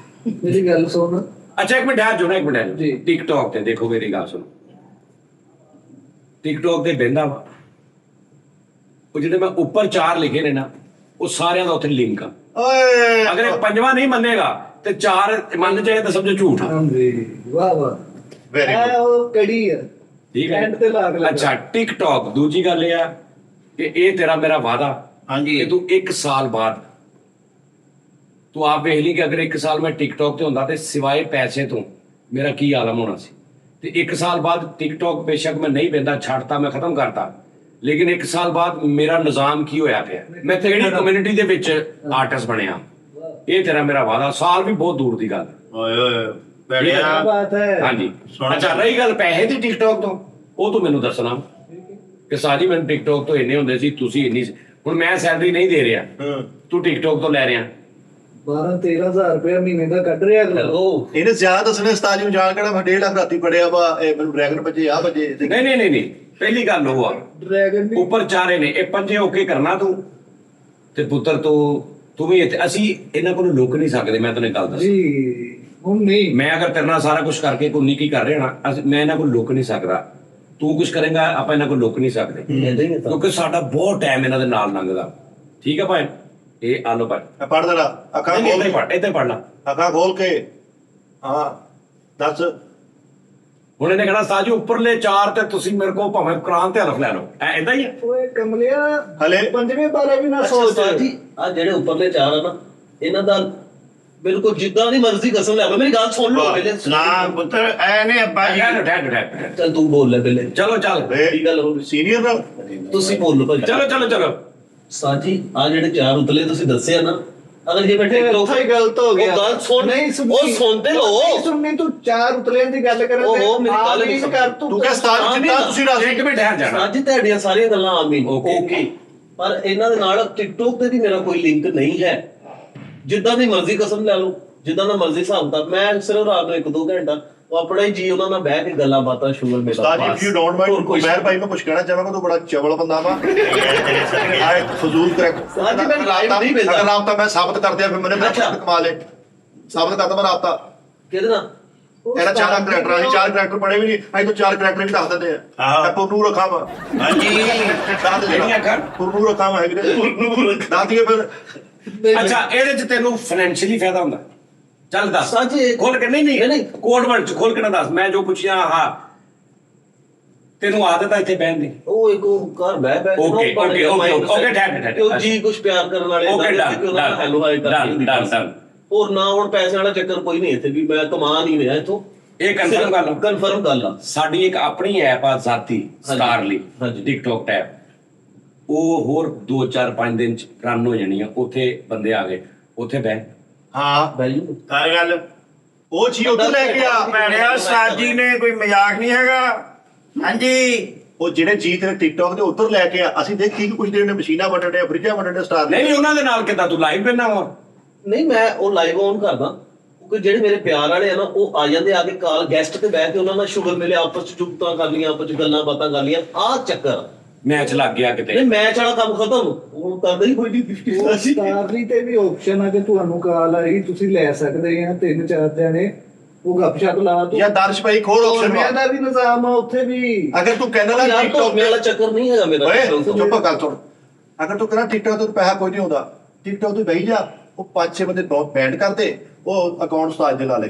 Speaker 3: ਮੇਰੀ ਗੱਲ ਸੁਣ।
Speaker 2: ਅੱਛਾ ਇੱਕ ਮਿੰਟ ਆ ਜੋ ਨਾ, ਇੱਕ ਮਿੰਟ
Speaker 3: ਜੀ।
Speaker 2: ਟਿਕਟੌਕ ਤੇ ਦੇਖੋ ਮੇਰੀ ਗੱਲ ਸੁਣੋ, ਟਿਕਟੌਕ ਤੇ ਬਹਿੰਦਾ ਵਾ, ਉਹ ਜਿਹੜੇ ਮੈਂ ਉੱਪਰ 4 ਲਿਖੇ ਨੇ ਨਾ, ਉਹ ਸਾਰਿਆਂ ਦਾ ਉੱਥੇ ਲਿੰਕ ਆ।
Speaker 4: ਓਏ
Speaker 2: ਅਗਰ ਇਹ 5ਵਾਂ ਨਹੀਂ ਮੰਨੇਗਾ ਤੇ 4 ਮੰਨ ਜਾਏ ਤਾਂ ਸਮਝੋ ਝੂਠ ਆ।
Speaker 3: ਹਾਂਜੀ ਵਾਹ ਵਾਹ।
Speaker 4: ਵੈਰੀ
Speaker 3: ਇਹ ਉਹ ਕੜੀ ਹੈ।
Speaker 2: ਠੀਕ ਹੈ
Speaker 3: ਐਂਡ ਤੇ ਲਾਗ ਲੱਗਾ।
Speaker 2: ਅੱਛਾ, ਟਿਕਟੌਕ। ਦੂਜੀ ਗੱਲ ਇਹ ਆ ਕਿ ਇਹ ਤੇਰਾ ਮੇਰਾ ਵਾਅਦਾ
Speaker 1: ਹਾਂਜੀ
Speaker 2: ਕਿ ਤੂੰ 1 ਸਾਲ ਬਾਅਦ, ਤੂੰ ਆਪ ਵੇਖ ਲਈ ਕਿ ਅਗਰ 1 ਸਾਲ ਮੈਂ ਟਿਕਟੌਕ ਤੇ ਹੁੰਦਾ ਤੇ ਸਿਵਾਏ ਪੈਸੇ ਤੋਂ ਮੇਰਾ ਕੀ ਆਲਮ ਹੋਣਾ ਸੀ। ਤੇ 1 ਸਾਲ ਬਾਅਦ ਟਿਕਟੌਕ ਬੇਸ਼ੱਕ ਮੈਂ ਨਹੀਂ ਬਹਿੰਦਾ, ਛੱਡਤਾ, ਮੈਂ ਖਤਮ ਕਰਤਾ, ਲੇਕਿਨ 1 ਸਾਲ ਬਾਅਦ ਮੇਰਾ ਨਿਜ਼ਾਮ ਕੀ ਹੋਇਆ ਪਿਆ, ਮੈਂ ਕਿਹੜੀ ਕਮਿਊਨਿਟੀ ਦੇ ਵਿੱਚ ਆਰਟਿਸਟ ਬਣਿਆ, ਇਹ ਤੇਰਾ ਮੇਰਾ ਵਾਅਦਾ। ਸਾਲ ਵੀ ਬਹੁਤ ਦੂਰ ਦੀ ਗੱਲ।
Speaker 1: ਓਏ ਓਏ
Speaker 3: ਕੀ
Speaker 1: ਬੜਿਆ
Speaker 3: ਬਾਤ ਹੈ।
Speaker 2: ਹਾਂਜੀ।
Speaker 1: ਸੁਣ।
Speaker 2: ਅੱਛਾ, ਰਹੀ ਗੱਲ ਪੈਸੇ ਦੀ ਟਿਕਟੌਕ ਤੋਂ, ਉਹ ਤੂੰ ਮੈਨੂੰ ਦੱਸਣਾ ਕਿ ਸਾਜੀ ਮੈਨੂੰ ਟਿਕਟੌਕ ਤੋਂ ਇੰਨੇ ਹੁੰਦੇ ਸੀ, ਤੁਸੀਂ ਇੰਨੀ ਸੀ। ਹੁਣ ਮੈਂ ਸੈਲਰੀ ਨਹੀਂ ਦੇ ਰਿਹਾ, ਤੂੰ ਟਿਕਟੌਕ ਤੋਂ ਲੈ ਰਿਹਾ।
Speaker 3: 12-13,000 ਰੁਪਏ ਮਹੀਨੇ ਦਾ ਕੱਢ ਰਿਹਾ ਅਗਲਾ।
Speaker 5: ਉਹ
Speaker 4: ਇਹਨੇ ਜ਼ਿਆਦਾ ਦੱਸਣੇ ਉਸਤਾਦ ਜੀ ਨੂੰ ਜਾਣ ਕੇ ਮੈਂ 1.5 ਲੱਖ ਰਾਤੀ ਪੜਿਆ ਵਾ, ਇਹ ਮੈਨੂੰ ਡਰੈਗਨ ਬੱਜੇ ਆ ਬੱਜੇ
Speaker 2: ਨਹੀਂ ਨਹੀਂ ਨਹੀਂ ਨਹੀਂ, ਪਹਿਲੀ ਗੱਲ ਉਹ ਆ
Speaker 3: ਡਰੈਗਨ ਦੀ
Speaker 2: ਉੱਪਰ ਚਾਰੇ ਨੇ ਇਹ ਪੰਜੇ ਓਕੇ ਕਰਨਾ ਤੂੰ ਤੇ ਪੁੱਤਰ ਤੂੰ ਵੀ ਇੱਥੇ ਅਸੀਂ ਇਹਨਾਂ ਕੋਲੋਂ ਲੁਕ ਨਹੀਂ ਸਕਦੇ ਮੈਂ ਤੈਨੂੰ ਇੱਕ ਗੱਲ ਦੱਸ
Speaker 3: ਜੀ ਹੁਣ ਨਹੀਂ
Speaker 2: ਮੈਂ ਅਗਰ ਤੇਰੇ ਨਾਲ ਸਾਰਾ ਕੁਝ ਕਰਕੇ ਕੋਈ ਨਿੱਕੀ ਕਰ ਰਿਹਾ ਨਾ ਮੈਂ ਇਹਨਾਂ ਕੋਲ ਲੁਕ ਨਹੀਂ ਸਕਦਾ ਤੂੰ ਕੁਝ ਕਰੇਗਾ ਆਪਾਂ ਇਹਨਾਂ ਕੋਲ ਲੁਕ ਨਹੀਂ ਸਕਦੇ
Speaker 5: ਏਦਾਂ ਹੀ ਹੈ ਤਾਂ।
Speaker 2: ਕਿਉਂਕਿ ਸਾਡਾ ਬਹੁਤ ਟਾਈਮ ਇਹਨਾਂ ਦੇ ਨਾਲ ਲੰਘਦਾ ਠੀਕ ਹੈ ਭਾਈ ਇਹ ਆਲੋ ਭਾਈ
Speaker 4: ਪੜ ਦੇਣਾ ਅੱਖਾਂ ਖੋਲ
Speaker 2: ਇੱਥੇ
Speaker 4: ਕੇ
Speaker 2: ਪੜ ਇੱਥੇ ਪੜਨਾ
Speaker 4: ਅੱਖਾਂ ਖੋਲ ਕੇ ਹਾਂ ਦੱਸ
Speaker 2: ਹੁਣ ਇਹਨੇ ਕਹਿਣਾ ਸਾਜੀ ਉੱਪਰਲੇ ਚਾਰ ਤੇ ਤੁਸੀਂ ਮੇਰੇ ਕੋਲ ਭਾਵੇਂ ਕੁਰਾਨ ਤੇ ਹਰਫ ਲੈ ਲਓ ਐਦਾਂ ਹੀ ਹੈ
Speaker 3: ਓਏ ਕਮਲਿਆ
Speaker 4: ਹਲੇ
Speaker 3: ਪੰਜਵੇਂ ਬਾਰੇ ਵੀ ਨਾ ਸੋਚ
Speaker 5: ਉਸਤਾਦ ਜੀ ਆ ਜਿਹੜੇ ਉੱਪਰਲੇ ਚਾਰ ਆ ਨਾ ਇਹਨਾਂ ਦਾ ਬਿਲਕੁਲ ਜਿੱਦਾਂ ਦੀ ਮਰਜ਼ੀ ਕਸਮ ਲੈ ਲਓ ਮੇਰੀ ਗੱਲ ਸੁਣ ਲਓ ਪਹਿਲੇ
Speaker 1: ਨਾ ਪੁੱਤਰ ਐ ਨੇ ਅੱਬਾ ਜੀ
Speaker 5: ਚੱਲ ਤੂੰ ਬੋਲ ਲੈ ਪਹਿਲੇ
Speaker 2: ਚਲੋ ਚੱਲ
Speaker 5: ਕੀ ਗੱਲ ਹੋ ਗਈ
Speaker 4: ਸੀਨੀਅਰ ਨਾਲ
Speaker 5: ਤੁਸੀਂ ਬੋਲੋ ਭਾਜੀ
Speaker 2: ਚਲੋ
Speaker 5: ਸਾਜੀ ਆ ਜਿਹੜੇ ਚਾਰ ਉਤਲੇ ਤੁਸੀਂ ਦੱਸਿਆ ਨਾ ਅਗਰ ਜੇ ਬੈਠੇ
Speaker 3: ਉੱਥੇ ਹੀ ਗਲਤ ਹੋ ਗਿਆ
Speaker 5: ਉਹ ਗੱਲ ਸੁਣ
Speaker 3: ਨਹੀਂ ਸੁਣਨੀ
Speaker 5: ਉਹ ਸੁਣਦੇ ਲੋ
Speaker 3: ਨਹੀਂ ਸੁਣਨੀ ਤੂੰ ਚਾਰ ਉਤਲੇ ਦੀ ਗੱਲ ਕਰ
Speaker 5: ਓਹੋ, ਮੇਰੀ ਗੱਲ ਨਹੀਂ
Speaker 3: ਕਰ
Speaker 4: ਤੂੰ ਕਿਹਾ ਸਤਾਰ ਜਿੱਤਾ ਤੁਸੀਂ ਰਾਜ਼ੀ
Speaker 2: ਇੱਕ ਮਿੰਟ ਠਹਿਰ ਜਾਣਾ
Speaker 5: ਸਾਜੀ ਤੁਹਾਡੀਆਂ ਸਾਰੀਆਂ ਗੱਲਾਂ ਆਮੀਨ
Speaker 2: Okay.
Speaker 5: ਓਕੇ ਪਰ ਇਹਨਾਂ ਦੇ ਨਾਲ ਟਿਕਟੋਕ ਤੇ ਵੀ ਮੇਰਾ ਕੋਈ ਲਿੰਕ ਨਹੀਂ ਹੈ ਜਿੱਦਾਂ ਦੀ ਮਰਜ਼ੀ ਕਸਮ ਲੈ ਲਓ ਜਿੱਦਾਂ ਦਾ ਮਰਜ਼ੀ ਹਿਸਾਬ ਤਾਂ ਮੈਂ ਸਿਰਫ ਰਾਤ ਨੂੰ 1-2 ਘੰਟਾ ਉਹ ਆਪਣਾ ਹੀ ਜੀ ਉਹਨਾਂ ਨਾਲ ਬਹਿ ਕੇ ਗੱਲਾਂ ਬਾਤਾਂ ਸ਼ੂਗਰ ਮੇਰਾ
Speaker 4: ਉਸਤਾਦ ਜੀ ਇਫ ਯੂ ਡੋਨਟ ਮਾਈਂਡ ਮਹਿਰ ਭਾਈ ਮੈਂ ਕੁਝ ਕਹਿਣਾ ਚਾਹਾਂਗਾ ਤੂੰ ਬੜਾ ਚਵਲ ਬੰਦਾ ਵਾ ਆਏ ਫਜ਼ੂਲ ਕਰੈਕਟ
Speaker 5: ਉਸਤਾਦ ਜੀ, ਮੈਂ live ਨਹੀਂ ਮਿਲਦਾ।
Speaker 4: ਅਗਰ ਰਾਬਤਾ ਮੈਂ ਸਾਬਤ ਕਰ ਦਿਆ ਫਿਰ ਮੈਨੇ
Speaker 5: ਅੱਛਾ।
Speaker 4: ਬਹੁਤ ਕਮਾ ਲੇ ਸਾਬਤ ਕਰਦਾ ਮੈਂ ਰਾਬਤਾ
Speaker 5: ਕਿਹਦੇ ਨਾਲ
Speaker 4: ਇਹਦਾ ਚਾਰ ਕਰੈਕਟਰ ਅਸੀਂ ਚਾਰ ਕਰੈਕਟਰ ਪੜੇ ਵੀ ਨਹੀਂ ਅਸੀਂ ਤਾਂ ਚਾਰ ਕਰੈਕਟਰ ਵੀ ਦੱਸ ਦਿੰਦੇ ਆ
Speaker 1: ਆਹੋ।
Speaker 4: ਇਹ ਪੁਰਨੂ ਰਖਾ ਵਾ
Speaker 1: ਹਾਂਜੀ
Speaker 4: ਦੱਸ ਦੇ
Speaker 2: ਕਿਹੜੀਆਂ ਕਰ?
Speaker 4: ਪੁਰਨੂ ਰਖਾ ਵਾ ਹੈ ਵੀਰੇ ਪੁਰਨੂ ਦੱਸ ਦਈਏ ਫਿਰ
Speaker 2: ਅੱਛਾ ਇਹਦੇ ਚ ਤੈਨੂੰ ਫਾਈਨੈਂਸ਼ੀਅਲੀ ਫਾਇਦਾ ਹੁੰਦਾ ਚੱਲ ਦੱਸ
Speaker 5: ਸਾਜੀ
Speaker 2: ਖੋਲ ਕੇ ਨਹੀਂ ਕੋਡ ਵਰਡ ਚ ਖੋਲ ਕੇ ਨਾ ਦੱਸ ਮੈਂ ਜੋ ਪੁੱਛਿਆ ਹਾਂ ਤੈਨੂੰ ਆਦਤ ਹੈ ਇੱਥੇ ਬਹਿਣ ਦੀ
Speaker 5: ਉਹ ਇੱਕ ਉਹ ਘਰ ਬਹਿ ਬਹਿ
Speaker 2: Okay, ਠਹਿਰ।
Speaker 5: ਉਹ ਜੀ ਕੁਝ ਪਿਆਰ ਕਰਨ ਵਾਲੇ
Speaker 2: ਓਕੇ
Speaker 5: ਹੈਲੋ ਹਾਈ
Speaker 2: ਡਨ
Speaker 5: ਹੋਰ ਨਾ ਹੁਣ ਪੈਸੇ ਵਾਲਾ ਚੱਕਰ ਕੋਈ ਨਹੀਂ ਇੱਥੇ ਵੀ ਮੈਂ ਕਮਾ ਨਹੀਂ ਰਿਹਾ ਇੱਥੋਂ
Speaker 2: ਇਹ ਕਨਫਰਮ ਗੱਲ ਆ।
Speaker 5: ਕਨਫਰਮ ਗੱਲ ਆ
Speaker 2: ਸਾਡੀ ਇੱਕ ਆਪਣੀ ਐਪ ਆ ਜ਼ਾਤੀ ਸਟਾਰਲੀ
Speaker 5: ਹਾਂਜੀ।
Speaker 2: ਟਿਕਟੋਕ ਟੈਪ ਉਹ ਹੋਰ 2-4-5 ਦਿਨ ਚ ਰਨ ਹੋ ਜਾਣੀ ਆ ਉੱਥੇ ਬੰਦੇ ਆ ਗਏ ਉੱਥੇ ਬਹਿ
Speaker 4: ਹਾਂ
Speaker 5: ਵੈਲਿਊ
Speaker 1: ਕਰ ਗੱਲ
Speaker 4: ਉਹ ਚੀਜ਼ ਉੱਧਰ ਲੈ ਕੇ ਆ
Speaker 1: ਭੈਣਿਆ ਸਾਜੀ ਨੇ ਕੋਈ ਮਜ਼ਾਕ ਨਹੀਂ ਹੈਗਾ ਹਾਂਜੀ
Speaker 4: ਉਹ ਜਿਹੜੇ ਜੀਤ ਨੇ ਟਿਕਟੌਕ ਤੇ ਉੱਧਰ ਲੈ ਕੇ ਆ ਅਸੀਂ ਦੇਖੀ ਕਿ ਕੁਝ ਦਿਨ ਨੇ ਮਸ਼ੀਨਾਂ ਵੰਡਣ ਦੇ ਫਰਿੱਜਾਂ ਵੰਡਣ ਦੇ ਸਟਾਰ
Speaker 2: ਨਹੀਂ ਉਹਨਾਂ ਦੇ ਨਾਲ ਕਿੱਦਾਂ ਤੂੰ ਲਾਈਵ ਬੈਣਾ ਵਾ
Speaker 5: ਨਹੀਂ ਮੈਂ ਉਹ ਲਾਈਵ ਔਨ ਕਰਦਾ ਕਿਉਂਕਿ ਜਿਹੜੇ ਮੇਰੇ ਪਿਆਰ ਵਾਲੇ ਆ ਨਾ ਉਹ ਆ ਜਾਂਦੇ ਆ ਕੇ ਕਾਲ ਗੈਸਟ ਤੇ ਬਹਿ ਕੇ ਉਹਨਾਂ ਨਾਲ ਸ਼ੁਗਰ ਮਿਲੇ ਆਪਸ ਚ ਚੁਗਤਾਂ ਕਰ ਲੀਆਂ ਆਪਸ ਚ ਗੱਲਾਂ ਬਾਤਾਂ ਕਰ ਲੀਆਂ ਆਹ ਚੱਕਰ
Speaker 2: ਮੈਚ ਲੱਗ ਗਿਆ ਕਿਤੇ
Speaker 5: ਨਹੀਂ ਮੈਚ ਵਾਲਾ ਕੰਮ ਖਤਮ ਉਹ ਕਰਦਾ ਹੀ ਕੋਈ ਨਹੀਂ
Speaker 3: ਸਟਾਰਲੀ ਤੇ ਵੀ ਆਪਸ਼ਨ ਆ ਕਿ ਤੁਹਾਨੂੰ ਕਾਲ ਆਈ ਤੁਸੀਂ ਲੈ ਸਕਦੇ ਆ 3-4 ਜਣੇ ਉਹ ਗੱਪਸ਼ਪ ਲਾ ਤੂੰ
Speaker 4: ਜਾਂ ਦਰਸ਼ ਭਾਈ ਖੋਲ ਆਪਸ਼ਨ
Speaker 3: ਧਰਮਿਆਂ ਦਾ ਵੀ ਨਿਜ਼ਾਮ ਆ ਉੱਥੇ ਵੀ
Speaker 4: ਅਗਰ ਤੂੰ ਕਹਿੰਦਾ ਨਾ
Speaker 5: ਯਾਰ
Speaker 4: ਟਿਕਟੌਕ
Speaker 5: ਮੇਰਾ ਚੱਕਰ ਨਹੀਂ ਹੈਗਾ ਮੇਰਾ
Speaker 4: ਓਏ
Speaker 5: TikTok
Speaker 4: ਚੁੱਪ ਕਰ ਸੁਣ ਅਗਰ ਤੂੰ ਕਹਿੰਦਾ ਟਿਕਟੌਕ ਤੋਂ ਪੈਸਾ ਕੋਈ ਨਹੀਂ ਆਉਂਦਾ ਟਿਕਟੌਕ ਤੋਂ ਬਹਿ ਜਾ ਉਹ 5-6 ਬੰਦੇ ਬੈਂਡ ਕਰਦੇ ਉਹ ਅਕਾਊਂਟ ਉਸਤਾਦ ਦੇ ਲਾ ਲੈ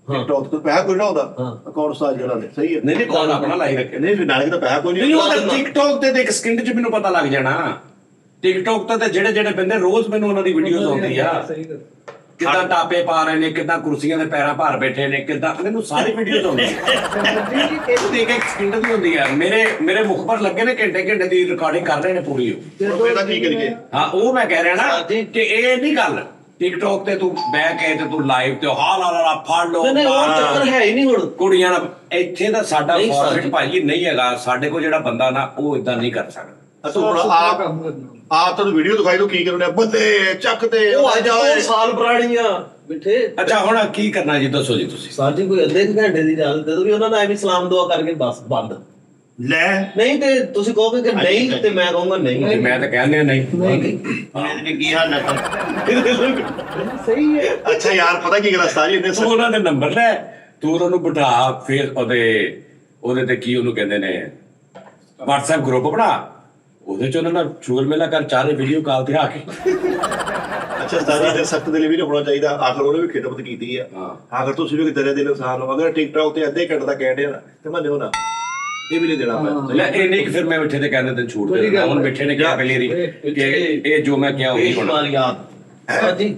Speaker 4: ਟਿਕਟੌਕ ਤੋਂ ਪੈਸਾ ਕੋਈ ਨਾ ਆਉਂਦਾ ਅਕਾਊਂਟ ਉਸਤਾਦ ਦੇ ਲਾ ਲੈ ਸਹੀ ਹੈ
Speaker 2: ਨਹੀਂ ਕੌਣ ਆਪਣਾ ਲਾਈ ਰੱਖੇ
Speaker 4: ਨਹੀਂ ਫਿਰ ਨਾਲੇ ਤਾਂ ਪੈਸਾ ਕੋਈ
Speaker 2: ਨਹੀਂ
Speaker 4: ਨਹੀਂ
Speaker 2: ਉਹ ਤਾਂ ਟਿਕਟੋਕ ਤੇ ਇੱਕ ਸਕਿੰਟ 'ਚ ਮੈਨੂੰ ਪਤਾ ਲੱਗ ਜਾਣਾ ਟਿਕਟੋਕ ਤੇ ਜਿਹੜੇ ਬੰਦੇ ਰੋਜ਼ ਮੈਨੂੰ ਉਹਨਾਂ ਦੀ ਵੀਡੀਓਜ਼ ਆਉਂਦੀ ਆ
Speaker 3: ਸਹੀ ਗੱਲ
Speaker 2: ਕਿੱਦਾਂ ਟਾਪੇ ਪਾ ਰਹੇ ਨੇ ਕਿੱਦਾਂ ਕੁਰਸੀਆਂ ਦੇ ਪੈਰਾਂ ਭਾਰ ਬੈਠੇ ਨੇ ਕਿੱਦਾਂ ਮੈਨੂੰ ਸਾਰੀ ਵੀਡੀਓਜ਼ ਆਉਂਦੀਆਂ ਇਹ ਦੇਖ ਇੱਕ ਸਕਿੰਟ ਦੀ ਹੁੰਦੀ ਆ ਮੇਰੇ ਮੁਖ ਪਰ ਲੱਗੇ ਨੇ ਘੰਟੇ ਦੀ ਰਿਕਾਰਡਿੰਗ ਕਰ ਰਹੇ ਨੇ ਪੂਰੀ ਉਹ
Speaker 4: ਹੁਣ ਇਹਦਾ ਕੀ ਕਰੀਏ
Speaker 2: ਹਾਂ ਉਹ ਮੈਂ ਕਹਿ ਰਿਹਾ ਨਾ ਕਿ ਇਹ ਨਹੀਂ ਗੱਲ ਟਿਕਟੋਕ ਤੇ ਤੂੰ ਬਹਿ ਕੇ ਤੇ ਤੂੰ ਲਾਈਵ ਤੇ ਲਾ ਫੜ ਲਓ
Speaker 5: ਨਹੀਂ ਉਹ ਚੱਕਰ ਹੈ ਹੀ ਨਹੀਂ ਹੁਣ
Speaker 2: ਕੁੜੀਆਂ ਨਾਲ ਇੱਥੇ ਦਾ ਸਾਡਾ
Speaker 5: ਨਹੀਂ ਸਰ।
Speaker 2: ਫੋਰਮੈਟ ਭਾਜੀ ਨਹੀਂ ਹੈਗਾ ਸਾਡੇ ਕੋਲ ਜਿਹੜਾ ਬੰਦਾ ਨਾ ਉਹ ਇਦਾਂ ਨਹੀਂ ਕਰ ਸਕਦਾ
Speaker 4: ਤੂੰ ਹੁਣ
Speaker 3: ਸੁਥਰਾ ਕੰਮ ਕਰਨਾ
Speaker 4: ਆਪ ਤੁਹਾਨੂੰ ਵੀਡੀਓ ਦਿਖਾਈ ਦੋ ਕੀ ਕਰਨੇ ਬੰਦੇ ਚੱਕਦੇ
Speaker 5: ਉਹ ਅੱਜ 2 ਸਾਲ ਪੁਰਾਣੀਆਂ ਬਿਠੇ
Speaker 2: ਅੱਛਾ ਹੁਣ ਕੀ ਕਰਨਾ ਜੀ ਦੱਸੋ ਜੀ ਤੁਸੀਂ
Speaker 5: ਸਾਡੀ ਕੋਈ ਅੱਧੇ ਕੁ ਘੰਟੇ ਦੀ ਇਜਾਜ਼ਤ ਦੇ ਦੋ ਵੀ ਉਹਨਾਂ ਨਾਲ ਐਵੇਂ ਸਲਾਮ ਦੁਆ ਕਰਕੇ ਬਸ ਬੰਦ
Speaker 1: ਲੈ
Speaker 5: ਨਹੀਂ ਤੇ ਤੁਸੀਂ ਕਹੋਗੇ ਕਿ ਨਹੀਂ ਤੇ ਮੈਂ ਕਹੂੰਗਾ ਨਹੀਂ
Speaker 2: ਮੈਂ ਤਾਂ ਕਹਿੰਦੇ ਨਹੀਂ
Speaker 1: ਇਹਦੇ ਕੀ ਹਾਲ ਹੈ
Speaker 3: ਸਹੀ ਹੈ
Speaker 4: ਅੱਛਾ ਯਾਰ ਪਤਾ ਕੀ ਗੱਲ ਉਸਤਾਦ ਜੀ ਇਹਨੇ
Speaker 2: ਤੂੰ ਉਹਨਾਂ ਦੇ ਨੰਬਰ ਲੈ ਤੂੰ ਉਹਨਾਂ ਨੂੰ ਬਿਠਾ ਫਿਰ ਉਹਦੇ ਤੇ ਕੀ ਉਹਨੂੰ ਕਹਿੰਦੇ ਨੇ WhatsApp ਗਰੁੱਪ ਬਣਾ ਉਹਦੇ ਚ ਉਹਨਾਂ ਨਾਲ ਸ਼ੂਗਰ ਮੇਲਾ ਕਰ ਚਾਰੇ ਵੀਡੀਓ ਕਾਲ ਤੇ ਆ ਕੇ
Speaker 4: ਅੱਛਾ ਉਸਤਾਦ ਜੀ ਦੇ ਸਖਤ ਦਿਲ ਵੀ ਨਹੀਂ ਹੋਣਾ ਚਾਹੀਦਾ ਆਖਰ ਉਹਨੇ ਵੀ ਖਿਦਮਤ ਕੀਤੀ ਆ
Speaker 2: ਹਾਂ।
Speaker 4: ਆਖਰ ਤੁਸੀਂ ਵੀ ਤੇਰੇ ਦਿਲ ਇਨਸਾਨ ਹੋ ਅਗਰ ਟਿਕਟੌਕ ਤੇ ਅੱਧੇ ਘੰਟੇ ਦਾ ਕਹਿ ਰਹੇ ਨਾ ਤੇ ਮੰਨਿਓ ਨਾ ਇਹ ਵੀ ਨਹੀਂ ਦੇਣਾ ਮੈਂ
Speaker 2: ਲੈ ਇਹ ਨਹੀਂ ਕਿ ਫਿਰ ਮੈਂ ਮਿੱਠੇ ਤੇ ਕਹਿੰਦੇ ਤੇ ਛੂਟ ਦੇ ਦੇਣਾ ਹੁਣ ਮਿੱਠੇ ਨੇ ਕਿਹਾ ਪਹਿਲੀ ਵਾਰੀ ਕਿ ਇਹ ਜੋ ਮੈਂ ਕਿਹਾ ਉਹੀ ਹੋਣਾ
Speaker 5: ਯਾਦ ਹਾਂਜੀ